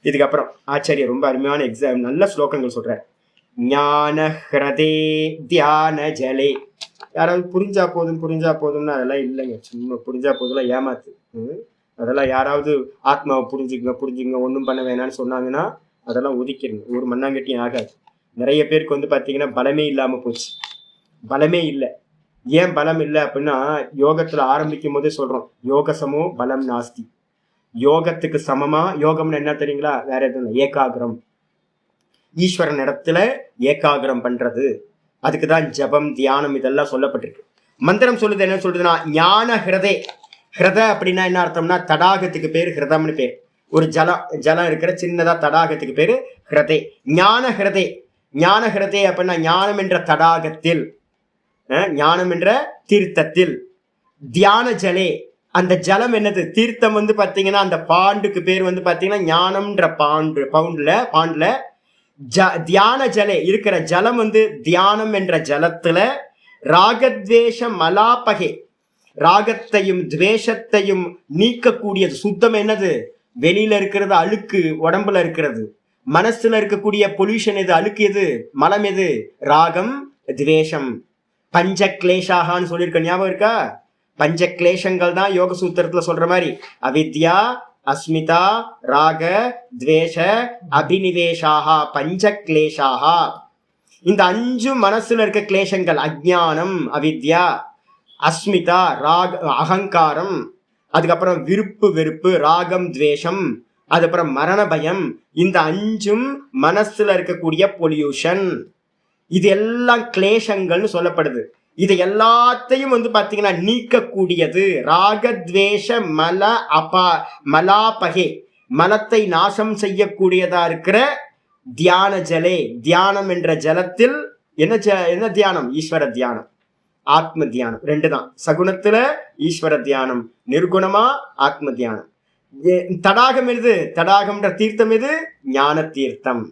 இதுக்கப்புறம் ஆச்சாரியர் ரொம்ப அருமையான நல்ல ஸ்லோகங்கள் சொல்றாரு. ஞான ஹ்ரதே தியான ஜலே. யாராவது புரிஞ்சா போதும்னா அதெல்லாம் இல்லைங்க, சும்மா புரிஞ்சா போதும்லாம் ஏமாத்து. அதெல்லாம் யாராவது ஆத்மாவை புரிஞ்சுங்க ஒன்றும் பண்ண வேணான்னு சொன்னாங்கன்னா அதெல்லாம் ஒதுக்கிடுங்க, ஒரு மண்ணாங்கட்டியும் ஆகாது. நிறைய பேருக்கு பாத்தீங்கன்னா பலமே இல்லாம போச்சு. பலமே இல்லை. ஏன் பலம் இல்லை அப்படின்னா யோகத்துல ஆரம்பிக்கும் போதே சொல்றோம், யோகசமோ பலம் நாஸ்தி. யோகத்துக்கு சமமா, யோகம்னு என்ன தெரியுங்களா, வேற எதுவும் இல்லை, ஏகாகிரம். ஈஸ்வரன் இடத்துல ஏகாகிரம் பண்றது, அதுக்குதான் ஜபம் தியானம் இதெல்லாம் சொல்லப்பட்டிருக்கு. மந்திரம் சொல்லுது, என்ன சொல்றதுன்னா ஞான ஹிரதே. ஹிரத அப்படின்னா என்ன அர்த்தம்னா தடாகத்துக்கு பேரு ஹிரதம்னு பேர். ஒரு ஜலம் இருக்கிற சின்னதா தடாகத்துக்கு பேரு ஹிரதே. ஞான ஹிரதே. ஞான ஹிரதே அப்படின்னா ஞானம் என்ற தடாகத்தில், ஞானம் என்ற தீர்த்தத்தில். தியான ஜலே, அந்த ஜலம் என்னது, தீர்த்தம் பாத்தீங்கன்னா அந்த பாண்டுக்கு பேர் பாத்தீங்கன்னா ஞானம்ன்ற பாண்டுல தியான ஜலே இருக்கிற ஜலம் தியானம் என்ற ஜலத்துல ராகத்வேஷ மலாபகே, ராகத்தையும் துவேஷத்தையும் நீக்கக்கூடியது. சுத்தம் என்னது, வெளியில இருக்கிறது அழுக்கு, உடம்புல இருக்கிறது. மனசுல இருக்கக்கூடிய பொல்யூஷன் எது, அழுக்கு எது, மலம் எது? ராகம் துவேஷம். பஞ்ச கிளேஷாகான்னு சொல்லியிருக்க ஞாபகம் இருக்கா? பஞ்ச கிளேஷங்கள் தான் யோக சூத்திரத்துல சொல்ற மாதிரி. அவித்யா, அஸ்மிதா, ராக, துவேஷ, அபினிவேஷாகா பஞ்ச கிளேஷாகா. இந்த 5 மனசுல இருக்க கிளேஷங்கள். அஜ்ஞானம் அவித்யா, அஸ்மிதா ராக அகங்காரம், அதுக்கப்புறம் விருப்பு வெறுப்பு ராகம் துவேஷம், அதுக்கப்புறம் மரண பயம். இந்த 5ம் மனசுல இருக்கக்கூடிய பொல்யூஷன். இது எல்லாம் கிளேஷங்கள்னு சொல்லப்படுது. இது எல்லாத்தையும் பாத்தீங்கன்னா நீக்கக்கூடியது ராகத்வேஷ மல மலாபகே, மலத்தை நாசம் செய்யக்கூடியதா இருக்கிற தியான ஜலே. தியானம் என்ற ஜலத்தில் என்ன தியானம்? ஈஸ்வர தியானம், ஆத்ம தியானம். 2 தான். சகுணத்துல ஈஸ்வர தியானம், நிர்குணமா ஆத்ம தியானம். தடாகம் எது? தடாகம்ன்ற தீர்த்தம் எது? ஞான தீர்த்தம்.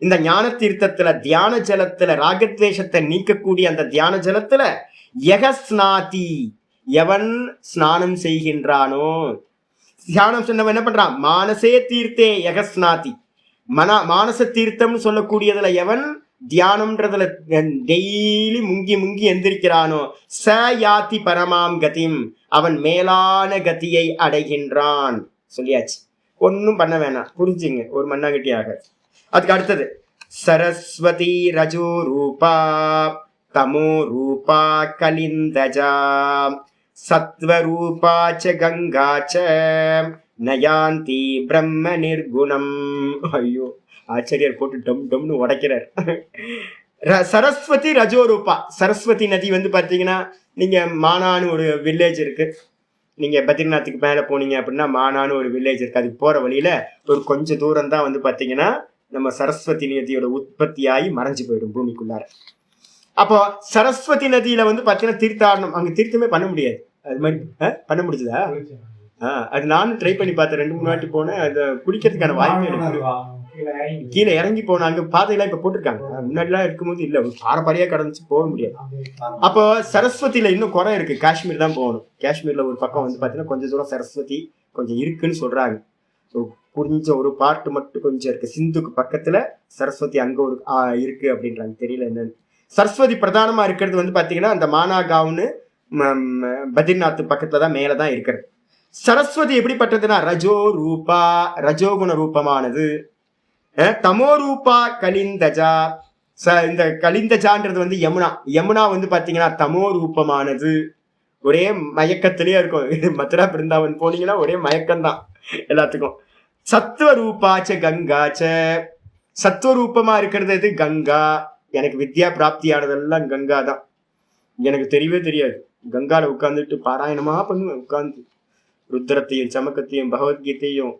இந்த ஞான தீர்த்தத்துல தியான ஜலத்துல ராகத்வேஷத்தை நீக்கக்கூடிய அந்த தியான ஜலத்துல யகஸ்நாதி, எவன் ஸ்நானம் செய்கின்றானோ. தியானம் சொன்னவன் என்ன பண்றான்? மானசே தீர்த்தே யகஸ்நாதி. மானச தீர்த்தம்னு சொல்லக்கூடியதுல எவன் தியானம்ன்றதுல டெய்லி முங்கி முங்கி எந்திரிக்கிறானோ ச யாதி பரமாம் கதிம், அவன் மேலான கதியை அடைகின்றான். சொல்லியாச்சு, ஒன்னும் பண்ண வேணாம், புரிஞ்சுங்க, ஒரு மண்ணாங்கட்டி ஆக. அதுக்கு அடுத்தது சரஸ்வதி ரஜோ ரூபா தமோ ரூபா கலிந்தஜா சத்வரூபா ச கங்கா ச நயாந்தி பிரம்ம நிர்குணம். ஐயோ, ஆச்சரியர் போட்டு டம் டம்னு உடைக்கிறார். சரஸ்வதி ரஜோரூபா. சரஸ்வதி நதி பாத்தீங்கன்னா, நீங்க மானான்னு ஒரு வில்லேஜ் இருக்கு, நீங்க பத்ரிநாத்துக்கு மேல போனீங்க அப்படின்னா மானான்னு ஒரு வில்லேஜ் இருக்கு. அதுக்கு போற வழியில ஒரு கொஞ்சம் தூரம் தான் பாத்தீங்கன்னா நம்ம சரஸ்வதி நதியோட உற்பத்தியாகி மறைஞ்சு போயிடும் பூமிக்குள்ளார. அப்போ சரஸ்வதி நதியில பாத்தீங்கன்னா தீர்த்தாடனம், அங்க தீர்த்தமே பண்ண முடியாது. அது மாதிரி பண்ண முடிஞ்சதா? அது நானும் ட்ரை பண்ணி பார்த்தேன், 2-3 வாட்டி போனேன். அதை குடிக்கிறதுக்கான வாய்ப்பு கீழே இறங்கி போன அங்க பாதையெல்லாம் இப்ப போட்டிருக்காங்க. முன்னாடிலாம் இருக்கும்போது இல்ல, ஒரு பாரம்பரியா கடந்துச்சு போக முடியாது. அப்போ சரஸ்வதியில இன்னும் குறை இருக்கு, காஷ்மீர் தான் போகணும். காஷ்மீர்ல ஒரு பக்கம் பாத்தீங்கன்னா கொஞ்சம் தூரம் சரஸ்வதி கொஞ்சம் இருக்குன்னு சொல்றாங்க. கொஞ்சம் ஒரு பார்ட் மட்டும் கொஞ்சம் இருக்கு, சிந்துக்கு பக்கத்துல சரஸ்வதி அங்க ஒரு இருக்கு அப்படின்றாங்க, தெரியல என்னன்னு. சரஸ்வதி பிரதானமா இருக்கிறது பாத்தீங்கன்னா அந்த மானாகாவ்னு பத்ரிநாத் பக்கத்துல தான் மேலதான் இருக்கிறது. சரஸ்வதி எப்படிப்பட்டதுன்னா ரஜோ ரூபா, ரஜோகுண ரூபமானது. தமோ ரூபா கலிந்தஜா. இந்த கலிந்தஜான்றது யமுனா. யமுனா பாத்தீங்கன்னா தமோ ரூபமானது. ஒரே மயக்கத்திலேயே இருக்கும். மதுரா பிருந்தாவன் போனீங்கன்னா ஒரே மயக்கம்தான் எல்லாத்துக்கும். சத்துவ ரூபாச்ச கங்காச்ச. சத்துவரூபமா இருக்கிறது எது? கங்கா. எனக்கு வித்யா பிராப்தியானதெல்லாம் கங்கா தான். எனக்கு தெரியவே தெரியாது. கங்கால உட்கார்ந்துட்டு பாராயணமா பண்ணுவேன். உட்கார்ந்து ருத்ரத்தையும் சமக்கத்தையும் பகவத்கீதையும்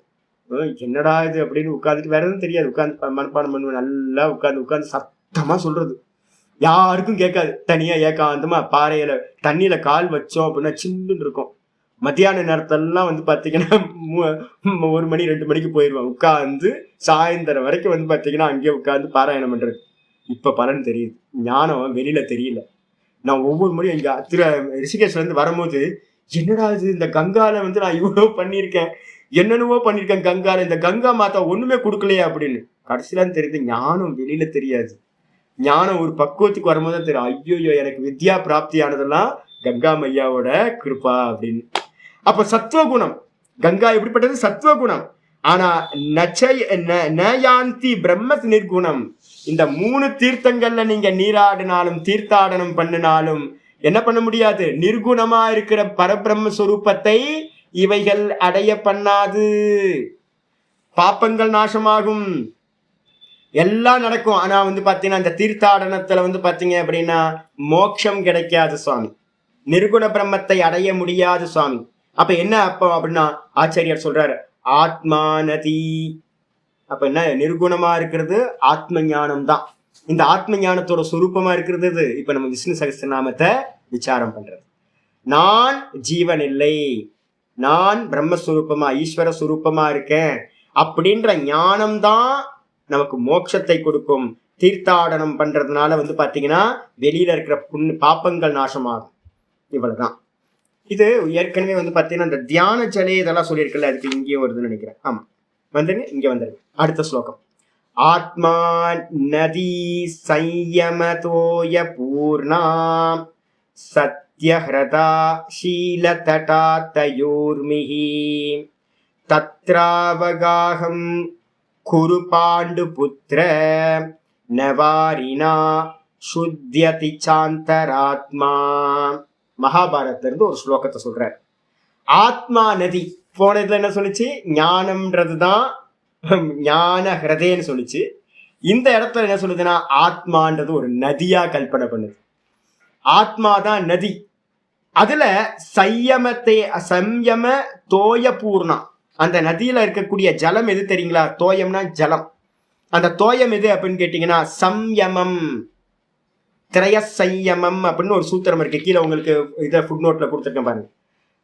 என்னடா இது அப்படின்னு உட்காந்துட்டு வேற எதுவும் தெரியாது. உட்காந்து மனப்பாடம் பண்ணுவேன். நல்லா உட்காந்து சத்தமா சொல்றது, யாருக்கும் கேட்காது. தனியா ஏகாந்தமா பாறையில தண்ணியில கால் வச்சோம் அப்படின்னா சில்லுன்னு இருக்கும். மத்தியான நேரத்தெல்லாம் பாத்தீங்கன்னா 1 மணி 2 மணிக்கு போயிடுவேன். உட்காந்து சாயந்தரம் வரைக்கும் பாத்தீங்கன்னா அங்கேயே உட்காந்து பாராயணம் பண்றது. இப்ப பலன் தெரியுது, ஞானம் வெளியில தெரியல. நான் ஒவ்வொரு முறையும் இங்க ரிஷிகேஷ்ல இருந்து வரும்போது என்னடா இது, இந்த கங்கால நான் இவ்வளவு பண்ணியிருக்கேன், என்னென்னவோ பண்ணியிருக்கேன் கங்கால, இந்த கங்கா மாதா ஒண்ணுமே கொடுக்கலையா அப்படின்னு. கடைசியில தெரியுது ஞானம் வெளியில தெரியாது. ஞானம் ஒரு பக்குவத்துக்கு வரும்போது தான் தெரியும், ஐயோ எனக்கு வித்யா பிராப்தி ஆனதெல்லாம் கங்கா மையாவோட கிருபா அப்படின்னு. அப்ப சத்துவகுணம், கங்கா எப்படிப்பட்டது? சத்துவகுணம். ஆனா நயாந்தி பிரம்ம நிர்குணம். இந்த 3 தீர்த்தங்கள்ல நீங்க நீராடினாலும் தீர்த்தாடனம் பண்ணினாலும் என்ன பண்ண முடியாது? நிர்குணமா இருக்கிற பரபிரம்ம சொரூபத்தை இவைகள் அடைய பண்ணாது. பாப்பங்கள் நாசமாகும், எல்லாம் நடக்கும். ஆனா பாத்தீங்கன்னா இந்த தீர்த்தாடனத்துல பாத்தீங்க அப்படின்னா மோட்சம் கிடைக்காது சுவாமி. நிர்குண பிரம்மத்தை அடைய முடியாது சுவாமி. அப்ப என்ன அப்போ அப்படின்னா ஆச்சாரியார் சொல்றாரு ஆத்மா நதி. அப்ப என்ன? நிர்குணமா இருக்கிறது ஆத்ம ஞானம் தான். இந்த ஆத்ம ஞானத்தோட சுரூபமா இருக்கிறது இப்ப நம்ம விஷ்ணு சகஸ்ரநாமத்தை விசாரம் பண்றது. நான் ஜீவன் இல்லை, நான் பிரம்மஸ்வரூபமா ஈஸ்வர சுரூபமா இருக்கேன் அப்படின்ற ஞானம் தான் நமக்கு மோட்சத்தை கொடுக்கும். தீர்த்தாடனம் பண்றதுனால பாத்தீங்கன்னா வெளியில இருக்கிற பாப்பங்கள் நாசமாகும். இவ்வளவுதான். இது ஏற்கனவே பாத்தீங்கன்னா இந்த தியான ஜலே இதெல்லாம் சொல்லியிருக்கல, அதுக்கு இங்கேயும் வருதுன்னு நினைக்கிறேன். ஆமா, இங்க வந்துருங்க. அடுத்த ஸ்லோகம். ஆத்மா நதி சம்யமதோய பூர்ணா சத்யஹ்ரதா ஷீலதடா தயோர்மிஹி தத்ராவகாஹம் குரு பாண்டு புத்ர நவாரினா சுத்யதி சாந்தராத்மா. மகாபாரதத்துல இருந்து ஒரு ஸ்லோகத்தை சொல்றார். ஆத்மா நதி போன இதுல என்ன சொல்லிச்சு? ஞானம்ன்றதுதான் ஞான ஹிருதயன்னு சொல்லிச்சு. இந்த இடத்துல என்ன சொல்லுதுன்னா ஆத்மான்றது ஒரு நதியா கல்பனை பண்ணுது. ஆத்மாதான் நதி. அதுல சம்யம தோய பூர்ணா, அந்த நதியில இருக்கக்கூடிய ஜலம் எது தெரியுங்களா? தோயம்னா ஜலம். அந்த தோயம் எது அப்படின்னு கேட்டீங்கன்னா சம்யமம், திரய சம்யமம் அப்படின்னு ஒரு சூத்திரம் இருக்கு. கீழே உங்களுக்கு இதை ஃபுட் நோட்ல கொடுத்துருக்கேன் பாருங்க.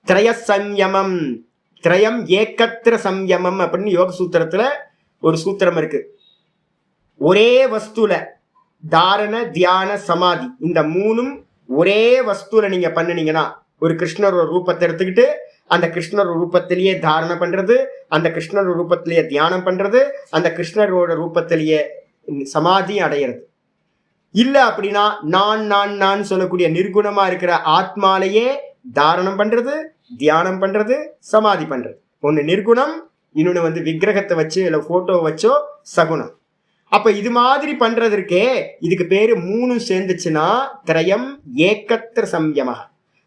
திரய சம்யமம், திரயம் ஏக்கத்திர சம்யமம் அப்படின்னு யோக சூத்திரத்துல ஒரு சூத்திரம் இருக்கு. ஒரே வஸ்துல தாரண தியான சமாதி இந்த மூணும் ஒரே வஸ்துல நீங்க பண்ணினீங்கன்னா, ஒரு கிருஷ்ணர் ஒரு ரூபத்தை எடுத்துக்கிட்டு அந்த கிருஷ்ணர் ரூபத்திலேயே தாரண பண்றது, அந்த கிருஷ்ணர் ரூபத்திலேயே தியானம் பண்றது, அந்த கிருஷ்ணரோட ரூபத்திலேயே சமாதி அடையிறது. இல்ல அப்படின்னா நான் நான் நான் சொல்லக்கூடிய நிர்குணமா இருக்கிற ஆத்மாலேயே தாரணம் பண்றது, தியானம் பண்றது, சமாதி பண்றது. ஒண்ணு நிர்குணம், இன்னொன்னு வந்து விக்கிரகத்தை வச்சு இல்ல போட்டோ வச்சோ சகுனம். அப்ப இது மாதிரி பண்றதற்கே இதுக்கு பேரு மூணு சேர்ந்துச்சுன்னா திரயம் ஏக்கத்திர சம்யம.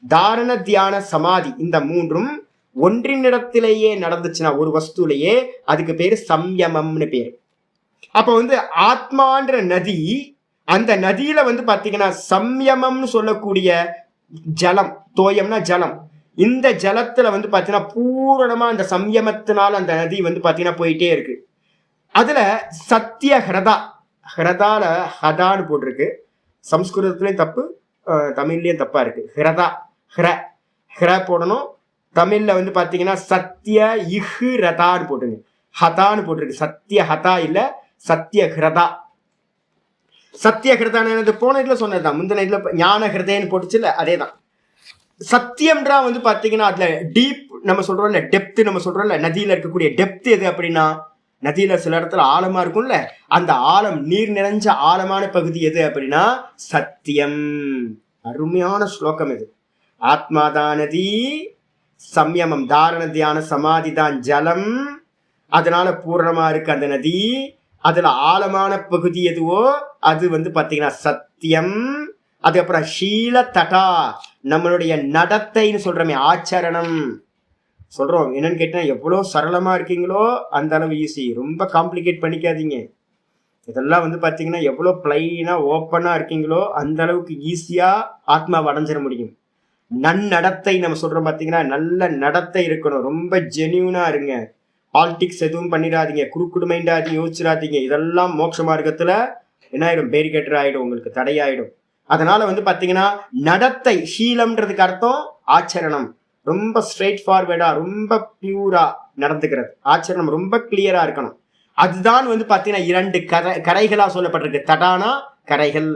தாரண தியான சமாதி இந்த மூன்றும் ஒன்றினிடத்திலேயே நடந்துச்சுன்னா ஒரு வஸ்துலேயே அதுக்கு பேரு சம்யமம்னு பேரு. அப்ப வந்து ஆத்மான்ற நதி, அந்த நதியில வந்து பாத்தீங்கன்னா சம்யமம்னு சொல்லக்கூடிய ஜலம், தோயம்னா ஜலம், இந்த ஜலத்துல வந்து பாத்தீங்கன்னா பூரணமா அந்த சம்யமத்தினால அந்த நதி வந்து பாத்தீங்கன்னா போயிட்டே இருக்கு. அதுல சத்திய ஹிரதா, ஹிரதால ஹதான்னு போட்டிருக்கு. சம்ஸ்கிருதத்துலயும் தப்பு, தமிழ்லயும் தப்பா இருக்கு. ஹிரதா, ஹிர போடணும். தமிழ்ல வந்து பாத்தீங்கன்னா சத்திய இஹு ரதான்னு போட்டுங்க. ஹதான்னு போட்டிருக்கு. சத்திய ஹதா இல்ல, சத்திய ஹிரதா. சத்திய ஹிருதான போன இதுல சொன்னதுதான். முந்தின இதுல ஞான ஹிருதயன்னு போட்டுச்சு இல்ல, அதேதான். சத்தியம்ன்றா வந்து பாத்தீங்கன்னா அதுல டீப் நம்ம சொல்றோம்ல, டெப்த் நம்ம சொல்றோம்ல, நதியில இருக்கக்கூடிய டெப்த் எது அப்படின்னா, நதியில சில இடத்துல ஆழமா இருக்கும்ல, அந்த ஆழம், நீர் நிறைஞ்ச ஆழமான பகுதி எது அப்படின்னா சத்தியம். அருமையான ஸ்லோகம் இது. ஆத்மாதான் நதி, சம்யமம் தாரண தியான சமாதி தான் ஜலம், அதனால பூர்ணமா இருக்கு அந்த நதி. அதுல ஆழமான பகுதி எதுவோ அது வந்து பாத்தீங்கன்னா சத்தியம். அதுக்கப்புறம் ஷீல தடா, நம்மளுடைய நடத்தைன்னு சொல்றோமே, ஆச்சரணம் சொல்றோம். என்னன்னு கேட்டா எவ்வளவு சரளமா இருக்கீங்களோ அந்த அளவு ஈஸி. ரொம்ப காம்ப்ளிகேட் பண்ணிக்காதீங்க. இதெல்லாம் வந்து பாத்தீங்கன்னா எவ்வளவு பிளைனா ஓப்பனா இருக்கீங்களோ அந்த அளவுக்கு ஈஸியா ஆத்மாவை அடைஞ்சிட முடியும். நன்னடத்தை நம்ம சொல்றோம் பாத்தீங்கன்னா, நல்ல நடத்தை இருக்கணும். ரொம்ப ஜெனியூனா இருங்க. பாலிடிக்ஸ் எதுவும் பண்ணிடாதீங்க, குறுக்குடு மைண்டாதி யோசிச்சிடாதீங்க. இதெல்லாம் மோட்ச மார்க்கத்துல என்ன ஆயிடும்? பேரிகேட்டர் ஆயிடும், உங்களுக்கு தடையாயிடும். அதனால வந்து பாத்தீங்கன்னா நடத்தை, ஷீலம்ன்றதுக்கு அர்த்தம் ஆச்சரணம். ரொம்ப ஸ்ட்ரெயிட் ஃபார்வேர்டா, ரொம்ப பியூரா நடந்துக்கிறது. ஆச்சரணம் ரொம்ப கிளியரா இருக்கணும். அதுதான் வந்து பாத்தீங்கன்னா இரண்டு கரைகளா சொல்லப்பட்டிருக்கு. தடானா கரைகள்,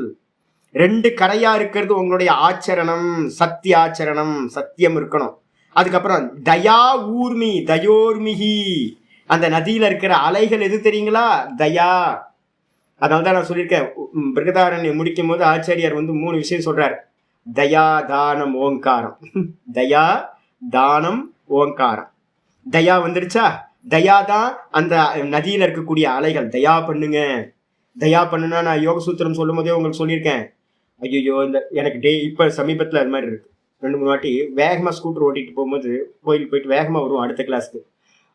ரெண்டு கரையா இருக்கிறது உங்களுடைய ஆச்சரணம், சத்திய ஆச்சரணம், சத்தியம் இருக்கணும். அதுக்கப்புறம் தயா ஊர்மி, தயோர்மிகி, அந்த நதியில இருக்கிற அலைகள் எது தெரியுங்களா? தயா. அதனால்தான் நான் சொல்லியிருக்கேன், பிருகதாரண்யம் முடிக்கும் போது ஆச்சாரியார் வந்து 3 விஷயம் சொல்றாரு. தயா, தானம், ஓங்காரம். தயா, தானம், ஓங்காரம். தயா வந்துடுச்சா? தயா தான் அந்த நதியில இருக்கக்கூடிய அலைகள். தயா பண்ணுங்க. தயா பண்ணுனா நான் யோக சூத்திரம் சொல்லும் போதே உங்களுக்கு சொல்லியிருக்கேன். ஐயோ, இந்த எனக்கு இப்ப சமீபத்துல அது மாதிரி இருக்கு. 2-3 வாட்டி வேகமா ஸ்கூட்டர் ஓட்டிட்டு போகும்போது கோயிலுக்கு போயிட்டு வேகமா வருவோம் அடுத்த கிளாஸ்க்கு.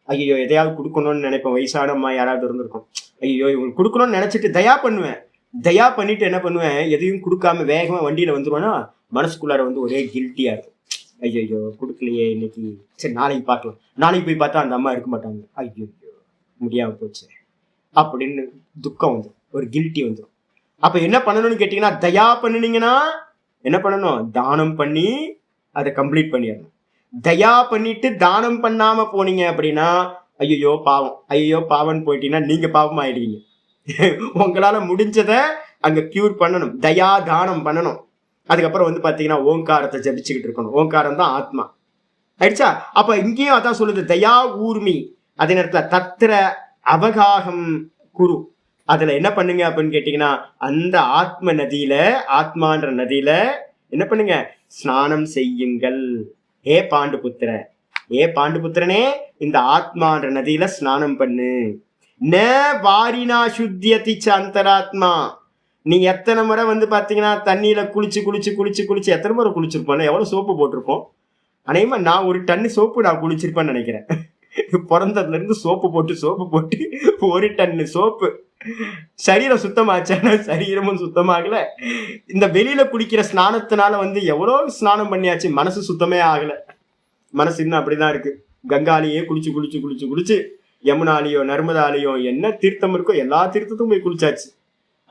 ஐயோ எதையாவது கொடுக்கணும்னு நினைப்பேன். வயசான அம்மா யாராவது இருந்திருக்கும். ஐயோ இவங்களுக்கு கொடுக்கணும்னு நினைச்சிட்டு தயா பண்ணுவேன். தயா பண்ணிட்டு என்ன பண்ணுவேன், எதையும் கொடுக்காம வேகமா வண்டியில வந்துருவேன்னா மனசுக்குள்ளார வந்து ஒரே கில்ட்டியா இருக்கும். ஐயோ கொடுக்கலையே இன்னைக்கு, சரி நாளைக்கு பார்க்கலாம். நாளைக்கு போய் பார்த்தா அந்த அம்மா இருக்க மாட்டாங்க. ஐயோ முடியாம போச்சு அப்படின்னு துக்கம் வந்துடும், ஒரு கில்ட்டி வந்துடும். அப்ப என்ன பண்ணணும்னு கேட்டீங்கன்னா, தயா பண்ணினீங்கன்னா என்ன பண்ணணும்? தானம் பண்ணி அதை கம்ப்ளீட் பண்ணிடணும். தயா பண்ணிட்டு தானம் பண்ணாம போனீங்க அப்படின்னா ஐயோ பாவம், ஐயோ பாவம்னு போயிட்டீங்கன்னா நீங்க பாவம் ஆயிடுவீங்க. உங்களால முடிஞ்சதை அங்க கியூர் பண்ணணும். தயா தானம் பண்ணணும். அதுக்கப்புறம் வந்து பாத்தீங்கன்னா ஓங்காரத்தை ஜபிச்சுக்கிட்டு இருக்கணும். ஓங்காரம் தான் ஆத்மா. ஆயிடுச்சா? அப்ப இங்கேயும் அதான் சொல்லுது, தயா ஊர்மி. அதே நேரத்துல தத்திர அவகாகம் குரு, அதுல என்ன பண்ணுங்க அப்படின்னு கேட்டீங்கன்னா, அந்த ஆத்ம நதியில, ஆத்மான்ற நதியில என்ன பண்ணுங்க, ஸ்நானம் செய்யுங்கள். ஏ பாண்டுபுத்திர, ஏ பாண்டுபுத்திரனே, இந்த ஆத்மான்ற நதியில ஸ்நானம் பண்ணு. ந வாரினா சுத்தியதி அந்தராத்மா. நீ எத்தனை முறை வந்து பாத்தீங்கன்னா தண்ணியில குளிச்சு குளிச்சு குளிச்சு குளிச்சு எத்தனை முறை குளிச்சிருப்போம், எவ்வளவு சோப்பு போட்டிருப்போம். அநேகமா நான் ஒரு டன்னு சோப்பு நான் குளிச்சிருப்பேன்னு நினைக்கிறேன். பிறந்ததுல இருந்து சோப்பு போட்டு ஒரு டன்னு சோப்பு. சரீரம் சுத்தமாச்சான சரீரமும் சுத்தமாகல. இந்த வெளியில குளிக்கிற ஸ்நானத்தினால வந்து எவ்வளவு ஸ்நானம் பண்ணியாச்சு, மனசு சுத்தமே ஆகல. மனசு இன்னும் அப்படிதான் இருக்கு. கங்காலேயே குளிச்சு குளிச்சு குளிச்சு குளிச்சு, யமுனாலேயோ நர்மதாலேயோ என்ன தீர்த்தம் இருக்கோ எல்லா தீர்த்தத்தும் போய் குளிச்சாச்சு.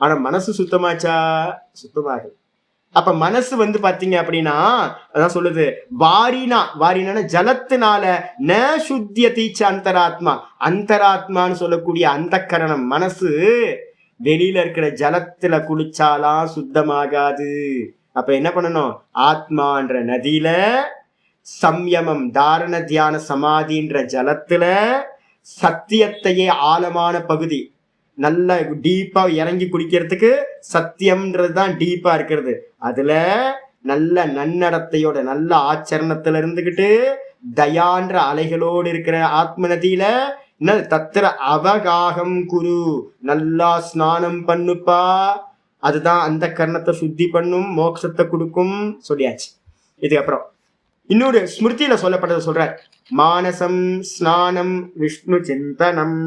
ஆனா மனசு சுத்தமாச்சா? சுத்தமாகல. அப்ப மனசு வந்து பாத்தீங்க அப்படின்னா அதான் சொல்லுது, வாரினா ஜலத்தினால ந சுத்தியதி அந்தராத்மா. அந்தராத்மான்னு சொல்லக்கூடிய அந்த கரணம் மனசு வெளியில இருக்கிற ஜலத்துல குளிச்சாலாம் சுத்தமாகாது. அப்ப என்ன பண்ணணும், ஆத்மான்ற நதியில சம்யமம், தாரண தியான சமாதின்ற ஜலத்துல சத்தியத்தையே ஆழமான பகுதி, நல்ல டீப்பா இறங்கி குடிக்கிறதுக்கு சத்தியம்ன்றதுதான் டீப்பா இருக்கிறது. அதுல நல்ல நன்னடத்தையோட நல்ல ஆச்சரணத்துல இருந்துகிட்டு தயான்ற அலைகளோடு இருக்கிற ஆத்ம நதியில தத்திர அவகாகம் குரு, நல்லா ஸ்நானம் பண்ணுப்பா. அதுதான் அந்த கர்ணத்தை சுத்தி பண்ணும், மோட்சத்தை கொடுக்கும் சொல்லியாச்சு. இதுக்கப்புறம் இன்னொரு ஸ்மிருதியில சொல்லப்பட்டது சொல்ற, மானசம் ஸ்நானம் விஷ்ணு சிந்தனம்.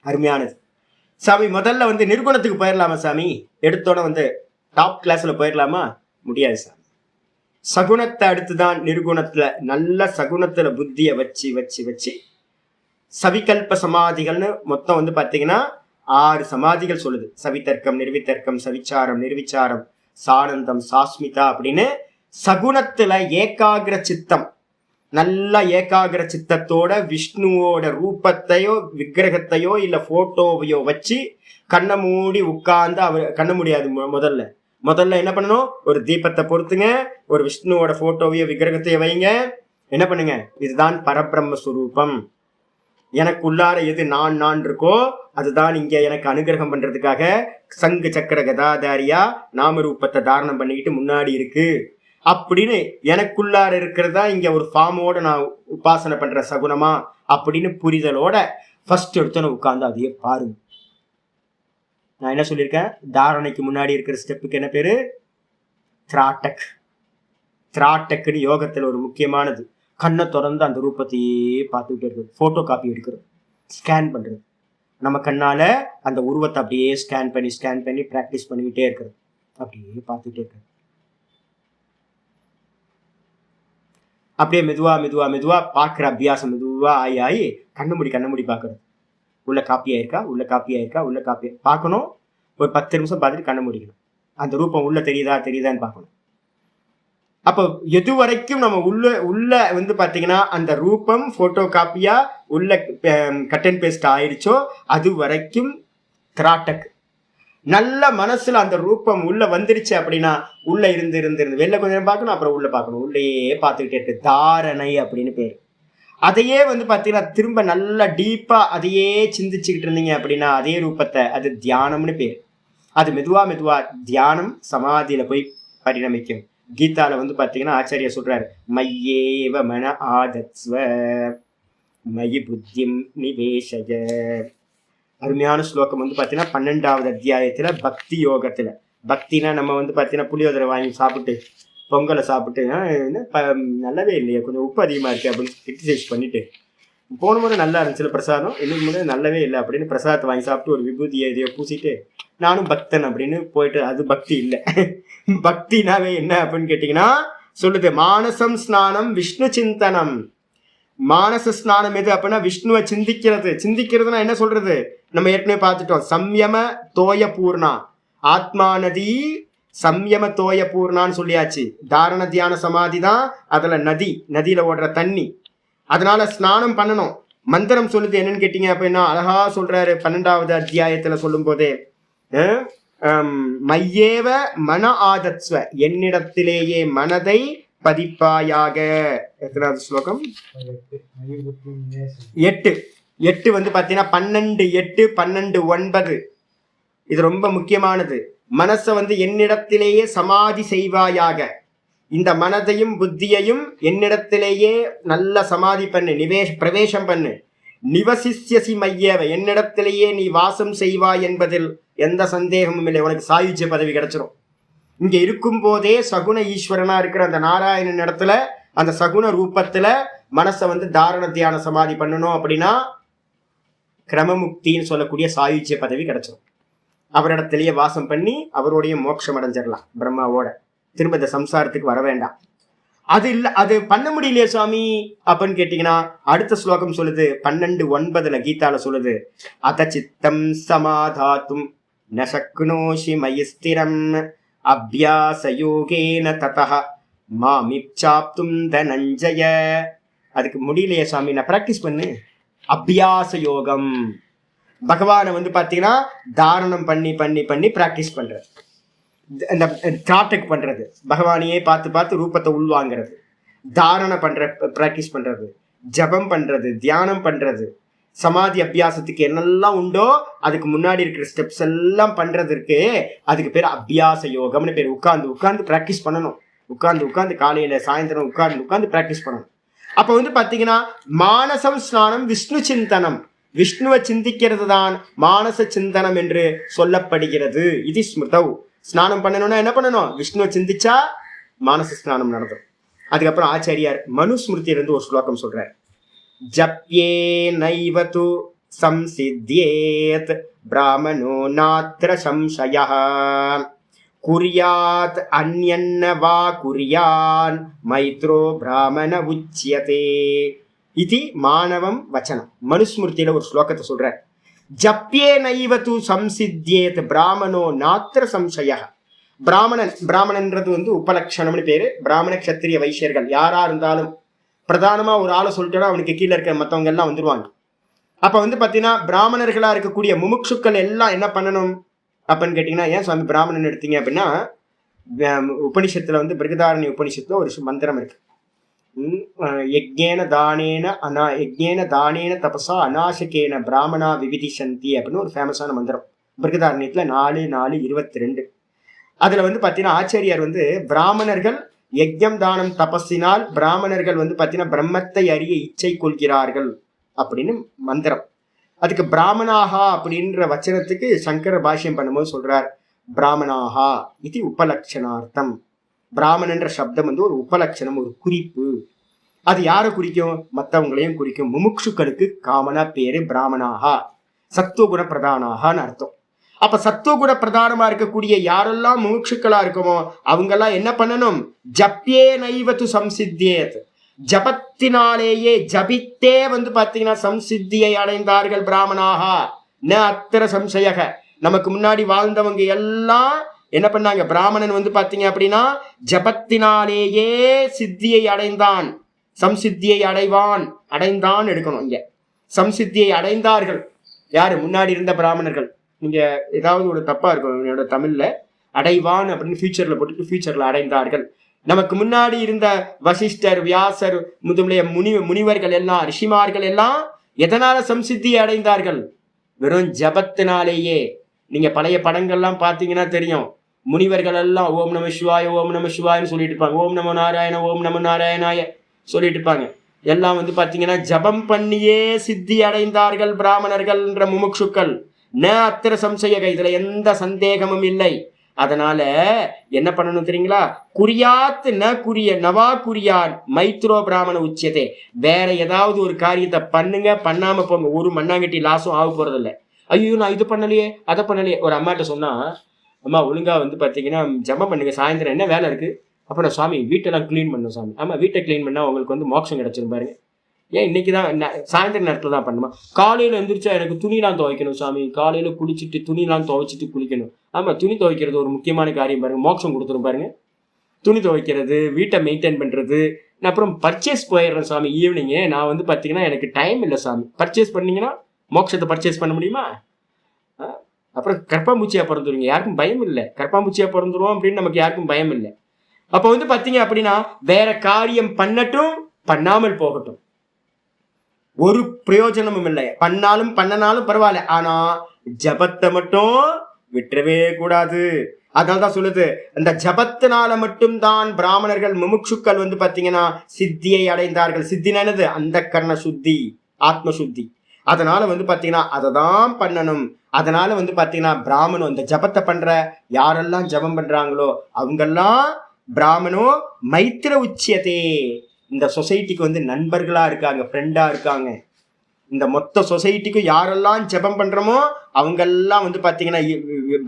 அருமையானது சாமி. முதல்ல வந்து நிர்குணத்துக்கு போயிடலாமா சாமி? எடுத்தோட வந்து டாப் கிளாஸ்ல போயிடலாமா? முடியாது சாமி. சகுனத்தை அடுத்துதான் நிர்குணத்துல, நல்ல சகுனத்துல புத்திய வச்சு வச்சு வச்சு சவிகல்ப சமாதிகள்னு மொத்தம் வந்து பாத்தீங்கன்னா 6 சமாதிகள் சொல்லுது. சவிதர்க்கம், நிர்வித்தர்க்கம், சவிச்சாரம், நிர்விச்சாரம், சானந்தம், சாஸ்மிதா அப்படின்னு சகுனத்துல ஏகாகிர சித்தம், நல்ல ஏகாகிர சித்தத்தோட விஷ்ணுவோட ரூபத்தையோ விக்கிரகத்தையோ இல்ல போட்டோவையோ வச்சு கண்ணை மூடி உட்கார்ந்து, அவர் கண்ண முடியாது. முதல்ல என்ன பண்ணணும், ஒரு தீபத்தை பொறுத்துங்க, ஒரு விஷ்ணுவோட போட்டோவையோ விக்கிரகத்தையோ வைங்க. என்ன பண்ணுங்க, இதுதான் பரபிரம்ம சுரூபம். எனக்கு உள்ளார எது நான் இருக்கோ அதுதான் இங்க எனக்கு அனுகிரகம் பண்றதுக்காக சங்கு சக்கர கதாதாரியா நாமரூபத்தை தாரணம் பண்ணிக்கிட்டு முன்னாடி இருக்கு அப்படின்னு எனக்குள்ளார இருக்கிறதா இங்க ஒரு ஃபார்மோட நான் உபாசனை பண்ற சகுனமா அப்படின்னு புரிதலோட ஃபர்ஸ்ட் எடுத்தோன்னு உட்கார்ந்து அதையே பாருங்க. நான் என்ன சொல்லியிருக்கேன், தாரணைக்கு முன்னாடி இருக்கிற ஸ்டெப்புக்கு என்ன பேரு, திராட்டக். திராட்டக்குன்னு யோகத்துல ஒரு முக்கியமானது. கண்ணை திறந்து அந்த ரூபத்தையே பார்த்துக்கிட்டே இருக்கிறது, போட்டோ காப்பி எடுக்கிறது, ஸ்கேன் பண்றது. நம்ம கண்ணால அந்த உருவத்தை அப்படியே ஸ்கேன் பண்ணி பிராக்டிஸ் பண்ணிக்கிட்டே இருக்கிறது, அப்படியே பார்த்துக்கிட்டே இருக்கிறது. அப்படியே மெதுவா பார்க்குற அபியாசம் மெதுவா ஆகி கண்ணு மூடி பார்க்கறது. உள்ள காப்பி ஆயிருக்கா பார்க்கணும். ஒரு 10 நிமிஷம் பார்த்துட்டு கண்ணை மூடிக்கணும். அந்த ரூபம் உள்ள தெரியுதான்னு பார்க்கணும். அப்போ எது வரைக்கும் நம்ம உள்ள வந்து பாத்தீங்கன்னா அந்த ரூபம் போட்டோ காப்பியா உள்ள கட் அண்ட் பேஸ்ட் ஆயிடுச்சோ அது வரைக்கும் திராட்டக். நல்ல மனசுல அந்த ரூபம் உள்ள வந்துருச்சு அப்படின்னா உள்ள இருந்து வெளில கொஞ்சம் நேரம் பார்க்கணும், அப்புறம் உள்ள பார்க்கணும், உள்ளேயே பார்த்துக்கிட்டே இருக்கு. தாரணை அப்படின்னு பேரு. அதையே வந்து பாத்தீங்கன்னா திரும்ப நல்லா டீப்பா அதையே சிந்திச்சுக்கிட்டு இருந்தீங்க அப்படின்னா அதே ரூபத்தை, அது தியானம்னு பேரு. அது மெதுவா தியானம் சமாதியில போய் பரிணமிக்கும். கீதால வந்து பாத்தீங்கன்னா ஆச்சாரியா சொல்றாரு, மையேவ மன ஆதத்ஸ்வ மயி புத்திம் நிவேஷய. அருமையான ஸ்லோகம் வந்து பாத்தீங்கன்னா 12வது அத்தியாயத்துல பக்தி யோகத்துல. பக்தினா நம்ம வந்து பாத்தீங்கன்னா புளியோதரை வாங்கி சாப்பிட்டு பொங்கலை சாப்பிட்டு நல்லாவே இல்லையா, கொஞ்சம் உப்பு அதிகமா இருக்கு அப்படின்னு கிரிட்டிசைஸ் பண்ணிட்டு, போன முறை நல்லா இருந்துச்சு பிரசாதம், இன்னைக்கு முறை நல்லாவே இல்லை அப்படின்னு பிரசாதத்தை வாங்கி சாப்பிட்டு ஒரு விபூதியை இதையோ பூசிட்டு நானும் பக்தன் அப்படின்னு போயிட்டு, அது பக்தி இல்லை. பக்தினாவே என்ன அப்படின்னு கேட்டீங்கன்னா சொல்லுது, மானசம் ஸ்நானம் விஷ்ணு சிந்தனம். மானச ஸ்நானம் எது அப்படின்னா விஷ்ணுவை சிந்திக்கிறதுனா என்ன சொல்றது, நம்ம ஏற்கனவே பார்த்துட்டோம். சம்யம தோய பூர்ணா, ஆத்மா நதி சம்யம தோய பூர்ணான்னு சொல்லியாச்சு. தாரண தியான சமாதி தான் அதுல நதியில ஓடுற தண்ணி. அதனால ஸ்நானம் பண்ணணும். மந்திரம் சொல்லுது என்னன்னு கேட்டீங்க அப்படின்னா அழகா சொல்றாரு 12வது அத்தியாயத்துல சொல்லும் போதே, மையேவ மன ஆதத்ஸ்வ, என்னிடத்திலேயே மனதை பதிப்பாயாக. எத்தனாவது ஸ்லோகம், 8. 8 வந்து பார்த்தீங்கன்னா 12 8 12 9. இது ரொம்ப முக்கியமானது. மனசை வந்து என்னிடத்திலேயே சமாதி செய்வாயாக. இந்த மனதையும் புத்தியையும் என்னிடத்திலேயே நல்ல சமாதி பண்ணு, பிரவேசம் பண்ணு. நிவசிஷ்யசி மையவ, என்னிடத்திலேயே நீ வாசம் செய்வாய் என்பதில் எந்த சந்தேகமும் இல்லை. உனக்கு சாயுஜ்ய பதவி கிடைச்சிரும். இங்க இருக்கும் போதே சகுன ஈஸ்வரனா இருக்கிற அந்த நாராயணன் இடத்துல, அந்த சகுன ரூபத்துல மனசை வந்து தாரண தியான சமாதி பண்ணணும் அப்படின்னா கிரமமுக்தின்னு சொல்லக்கூடிய சாயுஜ்ய பதவி கிடைச்சிடும். அவரிடத்திலேயே வாசம் பண்ணி அவருடைய மோட்சம் அடைஞ்சிடலாம் பிரம்மாவோட. திரும்ப இந்த சம்சாரத்துக்கு வர வேண்டாம். அது இல்லை, அது பண்ண முடியலையே சுவாமி அப்படின்னு கேட்டீங்கன்னா அடுத்த ஸ்லோகம் சொல்லுது, 12:9 கீதால சொல்லுது, அத சித்தம் சமாதாத்தும் ந சக்னோஷி மயிஸ்திரம் அபியாசயோகேன ததஹ மாமிப்சாப்தும் தனஞ்சய. அதுக்கு முடியலையே சுவாமி, நான் பிராக்டிஸ் பண்ணு. அபியாச யோகம், பகவானை வந்து பார்த்தீங்கன்னா தாரணம் பண்ணி பண்ணி பண்ணி பிராக்டிஸ் பண்றது, இந்த காட்டுக்கு பண்றது, பகவானையே பார்த்து பார்த்து ரூபத்தை உள்வாங்கிறது, தாரணை பண்ற பிராக்டிஸ் பண்றது, ஜபம் பண்றது, தியானம் பண்றது, சமாதி அபியாசத்துக்கு என்னெல்லாம் உண்டோ அதுக்கு முன்னாடி இருக்கிற ஸ்டெப்ஸ் எல்லாம் பண்றதுக்கு அதுக்கு பேர் அபியாச யோகம்னு பேர். உட்கார்ந்து உட்கார்ந்து பிராக்டிஸ் பண்ணணும். உட்கார்ந்து உட்கார்ந்து காலையில சாயந்தரம் உட்கார்ந்து உட்கார்ந்து பிராக்டிஸ் பண்ணணும். அப்ப வந்து பாத்தீங்கன்னா மானசம் ஸ்நானம் விஷ்ணு சிந்தனம், விஷ்ணுவை சிந்திக்கிறது தான் மானச சிந்தனம் என்று சொல்லப்படுகிறது. இது ஸ்மிருதவ். ஸ்நானம் பண்ணணும்னா என்ன பண்ணணும்? விஷ்ணுவை சிந்திச்சா மானச ஸ்நானம் நடந்துடும். அதுக்கப்புறம் ஆச்சாரியார் மனுஸ்மிருதியிலிருந்து ஒரு ஸ்லோகம் சொல்றார். ஜப்யே நைவது சம்சித்யேத் பிராமணோ நாத்ர சம்சயः குர்யாத் அன்யன்ன வா குர்யான் மைத்ரோ பிராமண உச்யதே. இது மாணவம் வச்சனம். மனுஸ்மிருதியில ஒரு ஸ்லோகத்தை சொல்றார். ஜப்யே நைவது சம்சித்யேத் பிராமணோ நாத்ர சம்சயः. பிராமணன், பிராமணன்றது வந்து உபலட்சணம்னு பேரு. பிராமண கத்திரிய வைசியர்கள் யாரா இருந்தாலும் பிரதானமா ஒரு ஆளை சொல்லிட்டோன்னா அவனுக்கு கீழே இருக்க மற்றவங்க எல்லாம் வந்துருவாங்க. அப்ப வந்து பாத்தீங்கன்னா பிராமணர்களா இருக்கக்கூடிய முமுட்சுக்கள் எல்லாம் என்ன பண்ணணும் அப்படின்னு கேட்டீங்கன்னா, ஏன் சுவாமி பிராமணன் எடுத்தீங்க அப்படின்னா, உபனிஷத்துல வந்து பிருகதாரண்ய உபனிஷத்துல ஒரு மந்திரம் இருக்கு. யஜ்ஞேன தானேன தபசா அநாசகேன பிராமணா விவிதிஷந்தி அப்படின்னு ஒரு ஃபேமஸான மந்திரம். பிருகதாரண்யத்துல 4:4:22. அதுல வந்து பாத்தீங்கன்னா ஆச்சாரியார் வந்து பிராமணர்கள் யஜ்ஞம் தானம் தபஸினால் பிராமணர்கள் வந்து பாத்தீங்கன்னா பிரம்மத்தை அறிய இச்சை கொள்கிறார்கள் அப்படின்னு மந்திரம். அதுக்கு பிராமணாகா அப்படின்ற வச்சனத்துக்கு சங்கர பாஷ்யம் பண்ணும்போது சொல்றார், பிராமணாகா இது உபலட்சணார்த்தம். பிராமணன்ற சப்தம் வந்து ஒரு உபலட்சணம், ஒரு குறிப்பு. அது யாரை குறிக்கும்? மற்றவங்களையும் குறிக்கும். முமுட்சுக்களுக்கு காமனா பேரு பிராமணாகா, சத்துவகுண பிரதானாகான்னு அர்த்தம். அப்ப சத்துவகுண பிரதானமா இருக்கக்கூடிய யாரெல்லாம் முமுட்சுக்களா இருக்குமோ அவங்கெல்லாம் என்ன பண்ணணும்? ஜப்யே நைவது சம்சித்யேத், ஜபத்தினாலேயே ஜபித்தே வந்து பாத்தீங்கன்னா சம்சித்தியை அடைந்தார்கள் பிராமணாகா ந அத்திர சம்சயக. நமக்கு முன்னாடி வாழ்ந்தவங்க எல்லாம் என்ன பண்ணாங்க? பிராமணன் வந்து பாத்தீங்க அப்படின்னா ஜபத்தினாலேயே சித்தியை அடைந்தான், சம்சித்தியை அடைந்தான் எடுக்கணும். இங்க சம்சித்தியை அடைந்தார்கள். யாரு? முன்னாடி இருந்த பிராமணர்கள். நீங்க ஏதாவது ஒரு தப்பா இருக்கும் என்னோட தமிழ்ல, அடைவான் அப்படின்னு ஃபியூச்சர்ல போட்டுட்டு ஃபியூச்சர்ல அடைந்தார்கள். நமக்கு முன்னாடி இருந்த வசிஷ்டர், வியாசர் முதலிய முனிவர்கள் எல்லாம், ரிஷிமார்கள் எல்லாம் எதனால சம்சித்தியை அடைந்தார்கள்? வெறும் ஜபத்தினாலேயே. நீங்க பழைய படங்கள்லாம் பார்த்தீங்கன்னா தெரியும், முனிவர்கள் எல்லாம் ஓம் நம சிவாய ஓம் நம சிவாயன்னு சொல்லிட்டு இருப்பாங்க, ஓம் நமோ நாராயண ஓம் நமோ நாராயணாய சொல்லிட்டு இருப்பாங்க. எல்லாம் வந்து பாத்தீங்கன்னா ஜபம் பண்ணியே சித்தி அடைந்தார்கள் பிராமணர்கள்ன்ற முமுட்சுக்கள். ந அத்திர சம்சயக, இதுல எந்த சந்தேகமும் இல்லை. அதனால என்ன பண்ணணும் தெரியுங்களா? குறியாத் ந குறிய நவா குறியான் மைத்ரோ பிராமண உச்சியதே. வேற ஏதாவது ஒரு காரியத்தை பண்ணுங்க, பண்ணாம போங்க, ஒரு மண்ணாங்கட்டி லாஸும் ஆக போறது இல்லை. ஐயோ நான் இது பண்ணலையே அதை பண்ணலையே. ஒரு அம்மாட்ட சொன்னா, அம்மா ஒழுங்கா வந்து பாத்தீங்கன்னா ஜபம் பண்ணுங்க, சாயந்தரம் என்ன வேலை இருக்கு? அப்புறம் சுவாமி வீட்டெல்லாம் கிளீன் பண்ணும் சாமி. ஆமா, வீட்டை கிளீன் பண்ணா உங்களுக்கு வந்து மோட்சம் கிடைச்சிரும் பாருங்க. ஏன் இன்னைக்கு தான் சாயந்தரம் நேரத்தில் தான் பண்ணுமா? காலையில் எழுந்திரிச்சா எனக்கு துணிலாம் துவைக்கணும் சாமி, காலையில் குளிச்சுட்டு துணிலாம் துவைச்சிட்டு குளிக்கணும். ஆமாம், துணி துவைக்கிறது ஒரு முக்கியமான காரியம் பாருங்க, மோட்சம் கொடுத்துரும் பாருங்க. துணி துவைக்கிறது, வீட்டை மெயின்டைன் பண்ணுறது. நான் அப்புறம் பர்ச்சேஸ் போயிடுறேன் சாமி ஈவினிங்கு, நான் வந்து பார்த்தீங்கன்னா எனக்கு டைம் இல்லை சாமி. பர்ச்சேஸ் பண்ணிங்கன்னா மோட்சத்தை பர்ச்சேஸ் பண்ண முடியுமா? அப்புறம் கற்பாம்பூச்சியாக பிறந்துருங்க, யாருக்கும் பயம் இல்லை. கற்பாம்பூச்சியாக பிறந்துருவோம் அப்படின்னு நமக்கு யாருக்கும் பயம் இல்லை. அப்போ வந்து பார்த்தீங்க அப்படின்னா வேற காரியம் பண்ணட்டும், பண்ணாமல் போகட்டும். ஒரு பிரயோஜனமும் இல்லை. பண்ணாலும் பண்ணனாலும் பரவாயில்ல, ஆனா ஜபத்தை மட்டும் விட்டுறவே கூடாது. அதனால்தான் சொல்லுது, அந்த ஜபத்தினால மட்டும்தான் பிராமணர்கள் முமுட்சுக்கள் பாத்தீங்கன்னா சித்தியை அடைந்தார்கள். சித்தினது அந்த கர்ண சுத்தி, ஆத்ம சுத்தி. அதனால பாத்தீங்கன்னா அதை தான் பண்ணணும். அதனால பாத்தீங்கன்னா பிராமணம் இந்த ஜபத்தை பண்ற யாரெல்லாம் ஜபம் பண்றாங்களோ அவங்கெல்லாம் பிராமணோ மைத்திர உச்சியதே, இந்த சொசைட்டிக்கு நண்பர்களா இருக்காங்க, ஃப்ரெண்டா இருக்காங்க. இந்த மொத்த சொசைட்டிக்கும் யாரெல்லாம் ஜபம் பண்றோமோ அவங்கெல்லாம் பாத்தீங்கன்னா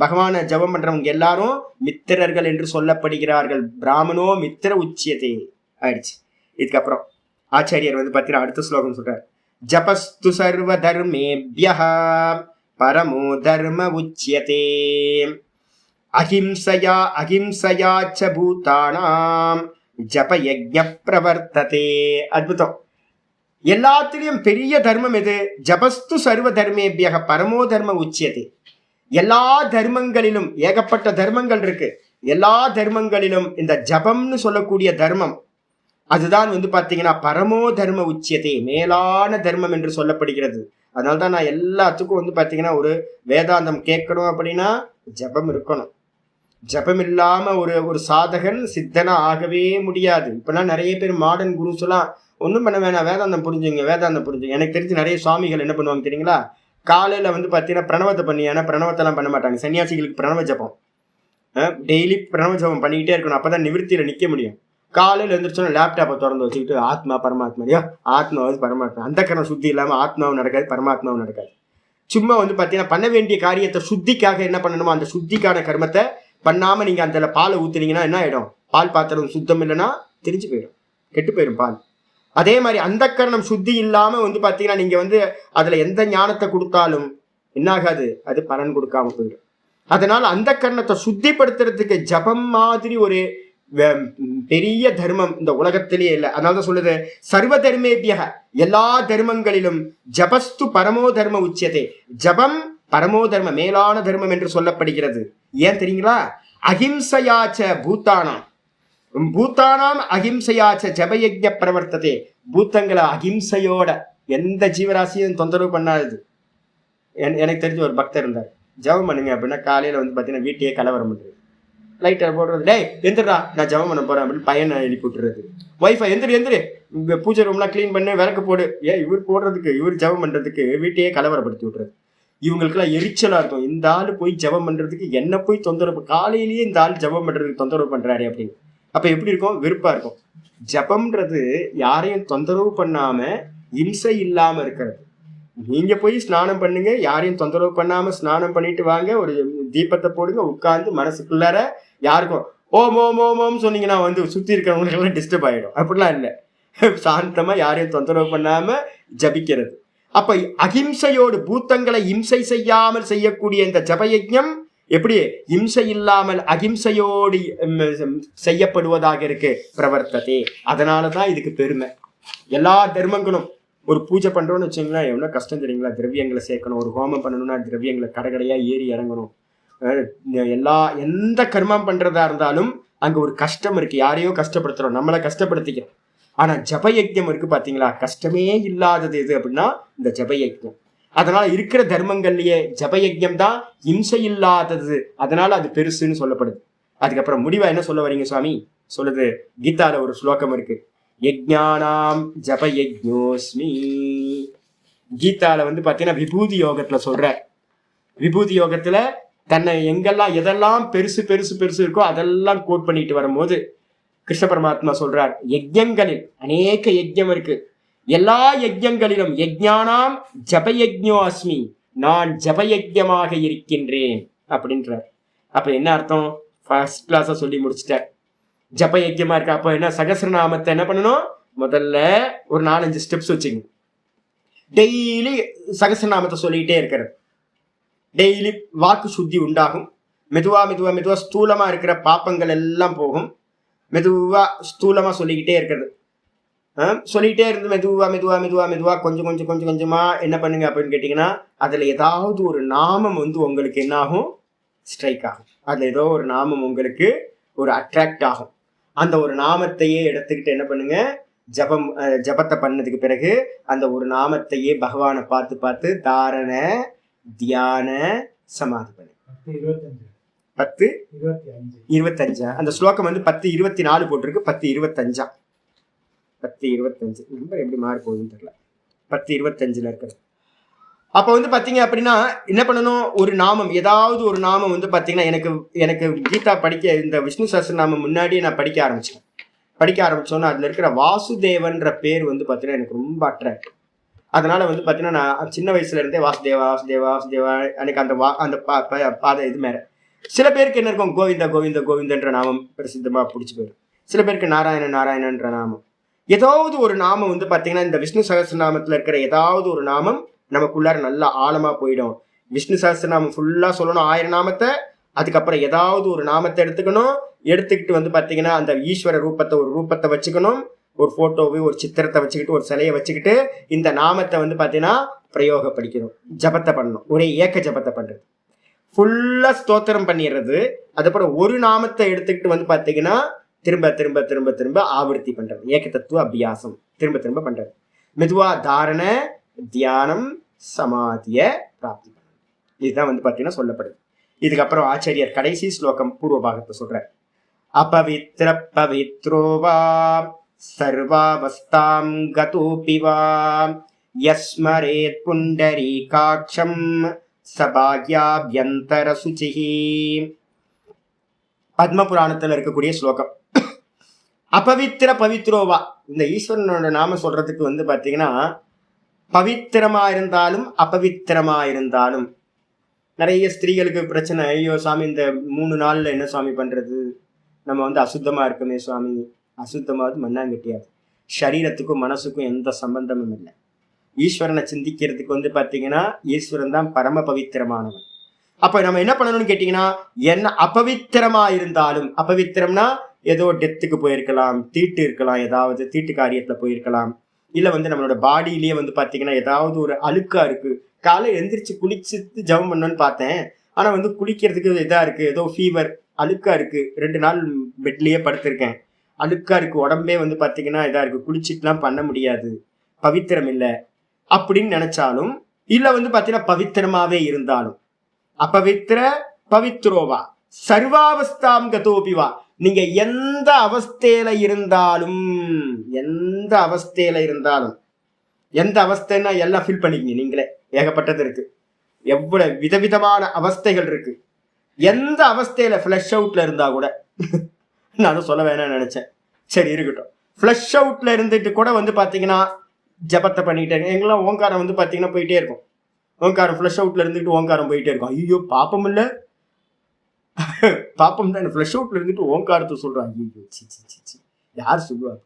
பகவான ஜபம் பண்றவங்க எல்லாரும் மித்திரர்கள் என்று சொல்லப்படுகிறார்கள். பிராமணோ மித்திர உச்சியதே ஆயிடுச்சு. இதுக்கப்புறம் ஆச்சாரியர் பாத்தீங்கன்னா அடுத்த ஸ்லோகம் சொல்றார், ஜபஸ்து சர்வ தர்மேப்யஹ பரமோ தர்ம உச்சியதே அஹிம்சயா அஹிம்சயா ச பூதானாம் ஜப யஜ்ஞ பிரவர்த்ததே. அத்புதம். எல்லாத்திலையும் பெரிய தர்மம் எது? ஜபஸ்து சர்வ தர்மேபியக பரமோ தர்ம உச்சியதே. எல்லா தர்மங்களிலும் ஏகப்பட்ட தர்மங்கள் இருக்கு. எல்லா தர்மங்களிலும் இந்த ஜபம்னு சொல்லக்கூடிய தர்மம் அதுதான் பாத்தீங்கன்னா பரமோ தர்ம உச்சியதே, மேலான தர்மம் என்று சொல்லப்படுகிறது. அதனால்தான் நான் எல்லாத்துக்கும் பாத்தீங்கன்னா ஒரு வேதாந்தம் கேட்கணும் அப்படின்னா ஜபம் இருக்கணும். ஜபம் இல்லாம ஒரு சாதகன் சித்தனா ஆகவே முடியாது. இப்பெல்லாம் நிறைய பேர் மாடர்ன் குருஸ் எல்லாம் ஒன்றும் பண்ண வேணாம், வேதாந்தம் புரிஞ்சுங்க, வேதாந்தம் புரிஞ்சுங்க. எனக்கு தெரிஞ்சு நிறைய சுவாமிகள் என்ன பண்ணுவாங்க தெரியுங்களா, காலையில பாத்தீங்கன்னா பிரணவத்தை பண்ணி, ஏன்னா பிரணவத்தெல்லாம் பண்ண மாட்டாங்க. சன்னியாசிகளுக்கு பிரணவ ஜபம் டெய்லி பிரணவ ஜபம் பண்ணிக்கிட்டே இருக்கணும், அப்பதான் நிவர்த்தியில நிக்க முடியும். காலையில எழுந்திரிச்சோன்னா லேப்டாப்பை திறந்து வச்சுக்கிட்டு ஆத்மா பரமாத்மா, ஆத்மாவது பரமாத்மா, அந்த கரணம் சுத்தி இல்லாம ஆத்மாவும் நடக்காது, பரமாத்மாவும் நடக்காது. சும்மா பாத்தீங்கன்னா பண்ண வேண்டிய காரியத்தை சுத்திக்காக என்ன பண்ணணுமோ அந்த சுத்திக்கான கர்மத்தை பண்ணாம நீங்க அந்த பாலை ஊத்துனீங்கன்னா என்ன ஆயிடும், பால் பாத்திரம் சுத்தம் இல்லைன்னா தெரிஞ்சு போயிடும், கெட்டு போயிடும் பால். அதே மாதிரி அந்த கரணம் சுத்தி இல்லாம பாத்தீங்கன்னா நீங்க அதுல எந்த ஞானத்தை கொடுத்தாலும் என்ன ஆகாது, அது பலன் கொடுக்காம போயிடும். அதனால அந்த கரணத்தை சுத்திப்படுத்துறதுக்கு ஜபம் மாதிரி ஒரு பெரிய தர்மம் இந்த உலகத்திலேயே இல்லை. அதனால சொல்லுது சர்வ தர்மேபியக, எல்லா தர்மங்களிலும் ஜபஸ்து பரமோ தர்ம உச்சியதே, ஜபம் பரமோ தர்ம மேலான தர்மம் என்று சொல்லப்படுகிறது. ஏன் தெரியுங்களா, அஹிம்சையாச்ச பூத்தானாம், பூத்தானாம் அஹிம்சையாச்ச ஜபயஜ்ஞ பிரவர்த்ததே. பூத்தங்களை அஹிம்சையோட எந்த ஜீவராசியும் தொந்தரவு பண்ணாது. எனக்கு தெரிஞ்ச ஒரு பக்தர் இருந்தார், ஜபம் பண்ணுங்க அப்படின்னா காலையில பாத்தீங்கன்னா வீட்டையே கலவரம் பண்றது, லைட்டர் போடுறது, டேய் எந்திரா நான் ஜபம் பண்ண போறேன் அப்படின்னு பையனை எழுப்பி விட்டுறது, ஒய்ஃபை எந்திரு பூஜை ரூம்லாம் கிளீன் பண்ணு, விளக்கு போடு, இவர் போடுறதுக்கு இவர் ஜபம் பண்றதுக்கு வீட்டையே கலவரப்படுத்தி விட்டுறது. இவங்களுக்குலாம் எரிச்சலா இருக்கும், இந்த ஆள் போய் ஜபம் பண்றதுக்கு என்ன போய் தொந்தரவு, காலையிலேயே இந்த ஆள் ஜபம் பண்றதுக்கு தொந்தரவு பண்றாரு அப்படின்னு. அப்ப எப்படி இருக்கும், வெறுப்பா இருக்கும். ஜபம்ன்றது யாரையும் தொந்தரவு பண்ணாம இம்சை இல்லாம இருக்கிறது. நீங்க போய் ஸ்நானம் பண்ணுங்க, யாரையும் தொந்தரவு பண்ணாம ஸ்நானம் பண்ணிட்டு வாங்க, ஒரு தீபத்தை போடுங்க, உட்கார்ந்து மனசுக்குள்ளார யாருக்கும் ஓம் ஓம் ஓம் ஓம் சொன்னீங்கன்னா சுத்தி இருக்கிறவங்களுக்கு எல்லாம் டிஸ்டர்ப் ஆயிடும். அப்படிலாம் இல்லை, சாந்தமா யாரையும் தொந்தரவு பண்ணாம ஜபிக்கிறது. அப்ப அகிம்சையோடு பூத்தங்களை இம்சை செய்யாமல் செய்யக்கூடிய இந்த ஜபயஜ்ஞம் எப்படி இம்சை இல்லாமல் அகிம்சையோடு செய்யப்படுவதாக இருக்கு, பிரவர்த்ததே. அதனாலதான் இதுக்கு பெருமை. எல்லா தர்மங்களும் ஒரு பூஜை பண்றோம்னு வச்சுங்களேன், எவ்வளவு கஷ்டம் தெரியுங்களா, திரவியங்களை சேர்க்கணும். ஒரு ஹோமம் பண்ணணும்னா திரவியங்களை கடைக்கடையா ஏறி இறங்கணும். எந்த கர்மம் பண்றதா இருந்தாலும் அங்க ஒரு கஷ்டம் இருக்கு, யாரையோ கஷ்டப்படுத்துறோம், நம்மளை கஷ்டப்படுத்திக்கிறோம். ஆனா ஜபயஜ்ஞம் இருக்கு பாத்தீங்களா, கஷ்டமே இல்லாதது எது அப்படின்னா இந்த ஜபயஜ்ஞம். அதனால இருக்கிற தர்மங்கள்லயே ஜபயஜ்ஞம் தான் இம்சை இல்லாதது, அதனால அது பெருசுன்னு சொல்லப்படுது. அதுக்கப்புறம் முடிவா என்ன சொல்ல வரீங்க சுவாமி, சொல்லுது கீதால ஒரு ஸ்லோகம் இருக்கு, யஜ்ஞானாம் ஜபயஜ்ஞோஸ்மி. கீதால பாத்தீங்கன்னா விபூதி யோகத்துல சொல்ற, விபூதி யோகத்துல தன்னை எங்கெல்லாம் எதெல்லாம் பெருசு பெருசு பெருசு இருக்கோ அதெல்லாம் கோட் பண்ணிட்டு வரும்போது கிருஷ்ண பரமாத்மா சொல்றார், யஜ்ஞங்களில் அநேக யஜ்ஞம் இருக்கு, எல்லா யஜ்ஞங்களிலும் யஜ்ஞானாம் ஜபயஜ்ஞோ அஸ்மி, நான் ஜபயஜ்ஞமாக இருக்கின்றேன் அப்படின்றார். அப்ப என்ன அர்த்தம், ஃபர்ஸ்ட் கிளாஸா சொல்லி முடிச்சுட்டார். ஜபயஜ்ஞமா இருக்கா, அப்ப என்ன சகஸ்ரநாமத்தை என்ன பண்ணணும், முதல்ல ஒரு 4-5 ஸ்டெப்ஸ் வச்சுங்க. டெய்லி சகஸ்ரநாமத்தை சொல்லிக்கிட்டே இருக்கிறது, டெய்லி வாக்கு சுத்தி உண்டாகும். மெதுவா மெதுவா மெதுவா ஸ்தூலமா இருக்கிற பாப்பங்கள் எல்லாம் போகும். மெதுவா ஸ்தூலமா சொல்லிக்கிட்டே இருக்கிறது, சொல்லிக்கிட்டே இருந்து மெதுவா மெதுவா மெதுவா மெதுவா கொஞ்சம் கொஞ்சம் கொஞ்சம் கொஞ்சமா என்ன பண்ணுங்க அப்படின்னு கேட்டீங்கன்னா, அதுல ஏதாவது ஒரு நாமம் உங்களுக்கு என்ன ஆகும், ஸ்ட்ரைக் ஆகும். அதுல ஏதோ ஒரு நாமம் உங்களுக்கு ஒரு அட்ராக்ட் ஆகும். அந்த ஒரு நாமத்தையே எடுத்துக்கிட்டு என்ன பண்ணுங்க, ஜபத்தை பண்ணதுக்கு பிறகு அந்த ஒரு நாமத்தையே பகவானை பார்த்து பார்த்து தாரண தியான சமாதி பண்ணு. 10:25 அந்த ஸ்லோகம் வந்து 10:24 போட்டிருக்கு. 10:25 10:25 நம்பர் எப்படி மாறி போகுதுன்னு தெரியல. 10:25 இருக்கிறது. அப்ப வந்து பாத்தீங்க அப்படின்னா என்ன பண்ணணும், ஒரு நாமம் ஏதாவது ஒரு நாமம் வந்து பாத்தீங்கன்னா எனக்கு கீதா படிக்க இந்த விஷ்ணு சஹஸ்ரநாமம் முன்னாடியே நான் படிக்க ஆரம்பிச்சோன்னா அதுல இருக்கிற வாசுதேவன்ற பேர் வந்து பாத்தீங்கன்னா எனக்கு ரொம்ப அட்ராக்ட். அதனால வந்து பாத்தீங்கன்னா நான் சின்ன வயசுல இருந்தே வாசுதேவா வாசுதேவா வாசுதேவா எனக்கு அந்த பாதை இது மேல. சில பேருக்கு என்ன இருக்கும், கோவிந்தா கோவிந்த கோவிந்தன்ற நாமம் பிரசித்தமா பிடிச்சி போயிடும். சில பேருக்கு நாராயணன்ற நாமம். ஏதாவது ஒரு நாமம் வந்து பாத்தீங்கன்னா இந்த விஷ்ணு சஹஸ்ரநாமத்துல இருக்கிற ஏதாவது ஒரு நாமம் நமக்குள்ளார நல்லா ஆழமா போயிடும். விஷ்ணு சஹஸ்ரநாமம் ஃபுல்லா சொல்லணும் 1000 நாமத்தை, அதுக்கப்புறம் ஏதாவது ஒரு நாமத்தை எடுத்துக்கிட்டு வந்து பாத்தீங்கன்னா அந்த ஈஸ்வர ஒரு ரூபத்தை வச்சுக்கணும், ஒரு போட்டோவை ஒரு சித்திரத்தை வச்சுக்கிட்டு ஒரு சிலையை வச்சுக்கிட்டு இந்த நாமத்தை வந்து பாத்தீங்கன்னா பிரயோகப்படுத்தணும், ஜபத்தை பண்ணணும். ஒரே ஏக்க ஜபத்தை பண்றது, ஃபுல்லா ஸ்தோத்திரம் பண்ணிடுறது. அதுக்கப்புறம் ஒரு நாமத்தை எடுத்துக்கிட்டு வந்து பாத்தீங்கன்னா திரும்ப திரும்ப திரும்ப திரும்ப ஆவர்த்தி பண்றது, ஏக தத்துவ அபியாசம் திரும்ப திரும்ப பண்றது. மெதுவா தாரண தியானம் சமாதிய பிராப்தி பண்ணணும். இதுதான் வந்து பாத்தீங்கன்னா சொல்லப்படுது. இதுக்கப்புறம் ஆச்சாரியர் கடைசி ஸ்லோகம் பூர்வ பாகத்தை சொல்றார். அபவித்ர பவித்ரோவா சர்வாவஸ்தாம் கதோபிவா யஸ்மரேத் புண்டரீகாட்சம் சபாக்யாப்யந்தர சுசிஹி. பத்ம புராணத்துல இருக்கக்கூடிய ஸ்லோகம். அபவித்திர பவித்ரோவா, இந்த ஈஸ்வரனோட நாம சொல்றதுக்கு வந்து பாத்தீங்கன்னா பவித்திரமா இருந்தாலும் அபவித்திரமா இருந்தாலும். நிறைய ஸ்திரீகளுக்கு பிரச்சனை, ஐயோ சாமி இந்த 3 நாள்ல என்ன சுவாமி பண்றது, நம்ம வந்து அசுத்தமா இருக்குமே சுவாமி. அசுத்தமாவது மண்ணாங்கட்டியாது. சரீரத்துக்கும் மனசுக்கும் எந்த சம்பந்தமும் இல்லை. ஈஸ்வரனை சிந்திக்கிறதுக்கு வந்து பாத்தீங்கன்னா ஈஸ்வரன் தான் பரம பவித்திரமானவன். அப்ப நம்ம என்ன பண்ணணும்னு கேட்டீங்கன்னா, என்ன அபவித்திரமா இருந்தாலும், அபவித்திரம்னா ஏதோ டெத்துக்கு போயிருக்கலாம், தீட்டு இருக்கலாம், ஏதாவது தீட்டு காரியத்துல போயிருக்கலாம், இல்ல வந்து நம்மளோட பாடியிலேயே வந்து பாத்தீங்கன்னா ஏதாவது ஒரு அழுக்கா இருக்கு. காலை எந்திரிச்சு குளிச்சுட்டு ஜபம் பண்ணணும்னு பார்த்தேன், ஆனா வந்து குளிக்கிறதுக்கு இதா இருக்கு, ஏதோ ஃபீவர், அழுக்கா இருக்கு, 2 நாள் பெட்லயே படுத்திருக்கேன், அழுக்கா இருக்கு, உடம்பே வந்து பாத்தீங்கன்னா இதா இருக்கு, குளிச்சுட்டுலாம் பண்ண முடியாது, பவித்திரம் இல்லை அப்படின்னு நினைச்சாலும், இல்ல வந்து பாத்தீங்கன்னா பவித்திரமாவே இருந்தாலும், அபவித்திர பவித்ரோவா சர்வாவஸ்தாம் கதோபிவா, நீங்க எந்த அவஸ்தையில இருந்தாலும், எந்த அவஸ்தைன்னா எல்லாம் ஃபீல் பண்ணிக்கங்க நீங்களே, ஏகப்பட்டது இருக்கு, எவ்வளவு விதவிதமான அவஸ்தைகள் இருக்கு. எந்த அவஸ்தையில ஃபிளஷ் அவுட்ல இருந்தா கூட நான் அதை சொல்ல வேணாம்னு நினைச்சேன், சரி இருக்கட்டும். ஃபிளஷ் அவுட்ல இருந்துட்டு கூட வந்து பாத்தீங்கன்னா ஜபத்தை பண்ணிட்டே எங்கெல்லாம் ஓங்காரம் வந்து பாத்தீங்கன்னா போயிட்டே இருக்கும். ஓங்காரம் ஃபிளஷ் அவுட்ல இருந்துட்டு ஓங்காரம் போயிட்டே இருக்கும். ஐயோ பாப்பம் இல்ல, பாப்பம் தான். ஃபிளஷ் அவுட்ல இருந்துட்டு ஓங்காரத்தை சொல்றாங்க. ஐயோ சி சி சி, யார் சொல்லுவாங்க?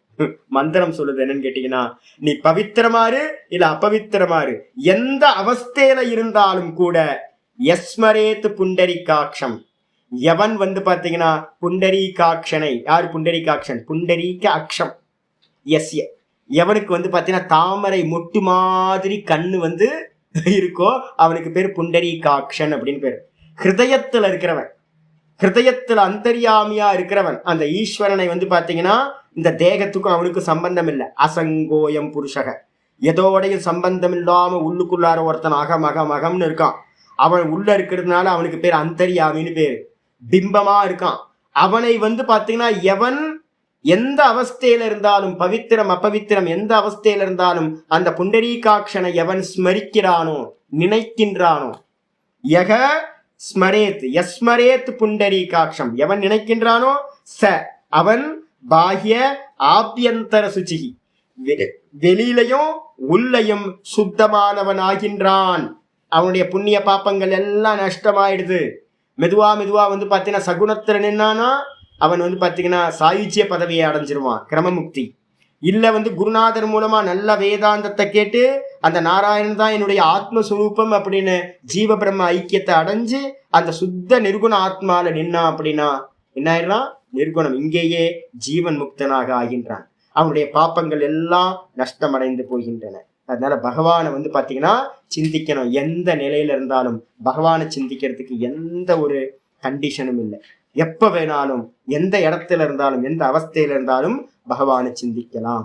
மந்திரம் சொல்லுது என்னன்னு கேட்டீங்கன்னா, நீ பவித்திரமாறு இல்ல அபவித்திரமாறு, எந்த அவஸ்தையில இருந்தாலும் கூட யஸ்மரேத் புண்டரீகாட்சம், எவன் வந்து பாத்தீங்கன்னா புண்டரீகாட்சனை, யார் புண்டரீகாட்சன்? புண்டரீக அக்ஷம் எஸ்ய, எவனுக்கு வந்து பாத்தீங்கன்னா தாமரை மொட்டு மாதிரி கண்ணு வந்து இருக்கோ அவனுக்கு பேர் புண்டரீகாட்சன் அப்படின்னு பேரு. ஹிருதயத்துல இருக்கிறவன், ஹிருதயத்துல அந்தர்யாமியா இருக்கிறவன் அந்த ஈஸ்வரனை வந்து பாத்தீங்கன்னா இந்த தேகத்துக்கும் அவனுக்கு சம்பந்தம் இல்லை. அசங்கோயம் புருஷக, எதோடையும் சம்பந்தம் இல்லாம உள்ளுக்குள்ளார ஒருத்தன் அகம் அகம் அகம்னு இருக்கான். அவன் உள்ள இருக்கிறதுனால அவனுக்கு பேர் அந்தர்யாமின்னு பேரு, பிம்பமா இருக்கான். அவனை வந்து பாத்தீங்கன்னா எவன் எந்த அவஸ்தையில இருந்தாலும், பவித்திரம் அபவித்திரம் எந்த அவஸ்தையில இருந்தாலும் அந்த புண்டரீகாட்சனை எவன் ஸ்மரிக்கிறானோ, நினைக்கின்றானோ, யக ஸ்மரேத் யஸ்மரேத் புண்டரீகாட்சம், எவன் நினைக்கின்றானோ ச அவன் பாஹ்ய ஆபியந்தர சுச்சிகி, வெளியிலையும் உள்ளையும் சுத்தமானவன் ஆகின்றான். அவனுடைய புண்ணிய பாப்பங்கள் எல்லாம் நஷ்டமாயிடுது. மெதுவா மெதுவா வந்து பாத்தீங்கன்னா சகுனத்துல நின்னானா அவன் வந்து பாத்தீங்கன்னா சாயுச்சிய பதவியை அடைஞ்சிருவான், கிரமமுக்தி. இல்ல வந்து குருநாதர் மூலமா நல்ல வேதாந்தத்தை கேட்டு அந்த நாராயணன் தான் என்னுடைய ஆத்மஸ்வரூபம் அப்படின்னு ஜீவ பிரம்ம ஐக்கியத்தை அடைஞ்சு அந்த சுத்த நிர்குண ஆத்மால நின்னா அப்படின்னா என்ன ஆயிடலாம்? நிர்குணம், இங்கேயே ஜீவன் முக்தனாக ஆகின்றான். அவனுடைய பாப்பங்கள் எல்லாம் நஷ்டமடைந்து போகின்றன. அதனால பகவானை வந்து பாத்தீங்கன்னா சிந்திக்கணும். எந்த நிலையில இருந்தாலும் பகவானை சிந்திக்கிறதுக்கு எந்த ஒரு கண்டிஷனும் இல்லை. எப்ப வேணாலும் எந்த இடத்துல இருந்தாலும் எந்த அவஸ்தையில இருந்தாலும் பகவானை சிந்திக்கலாம்.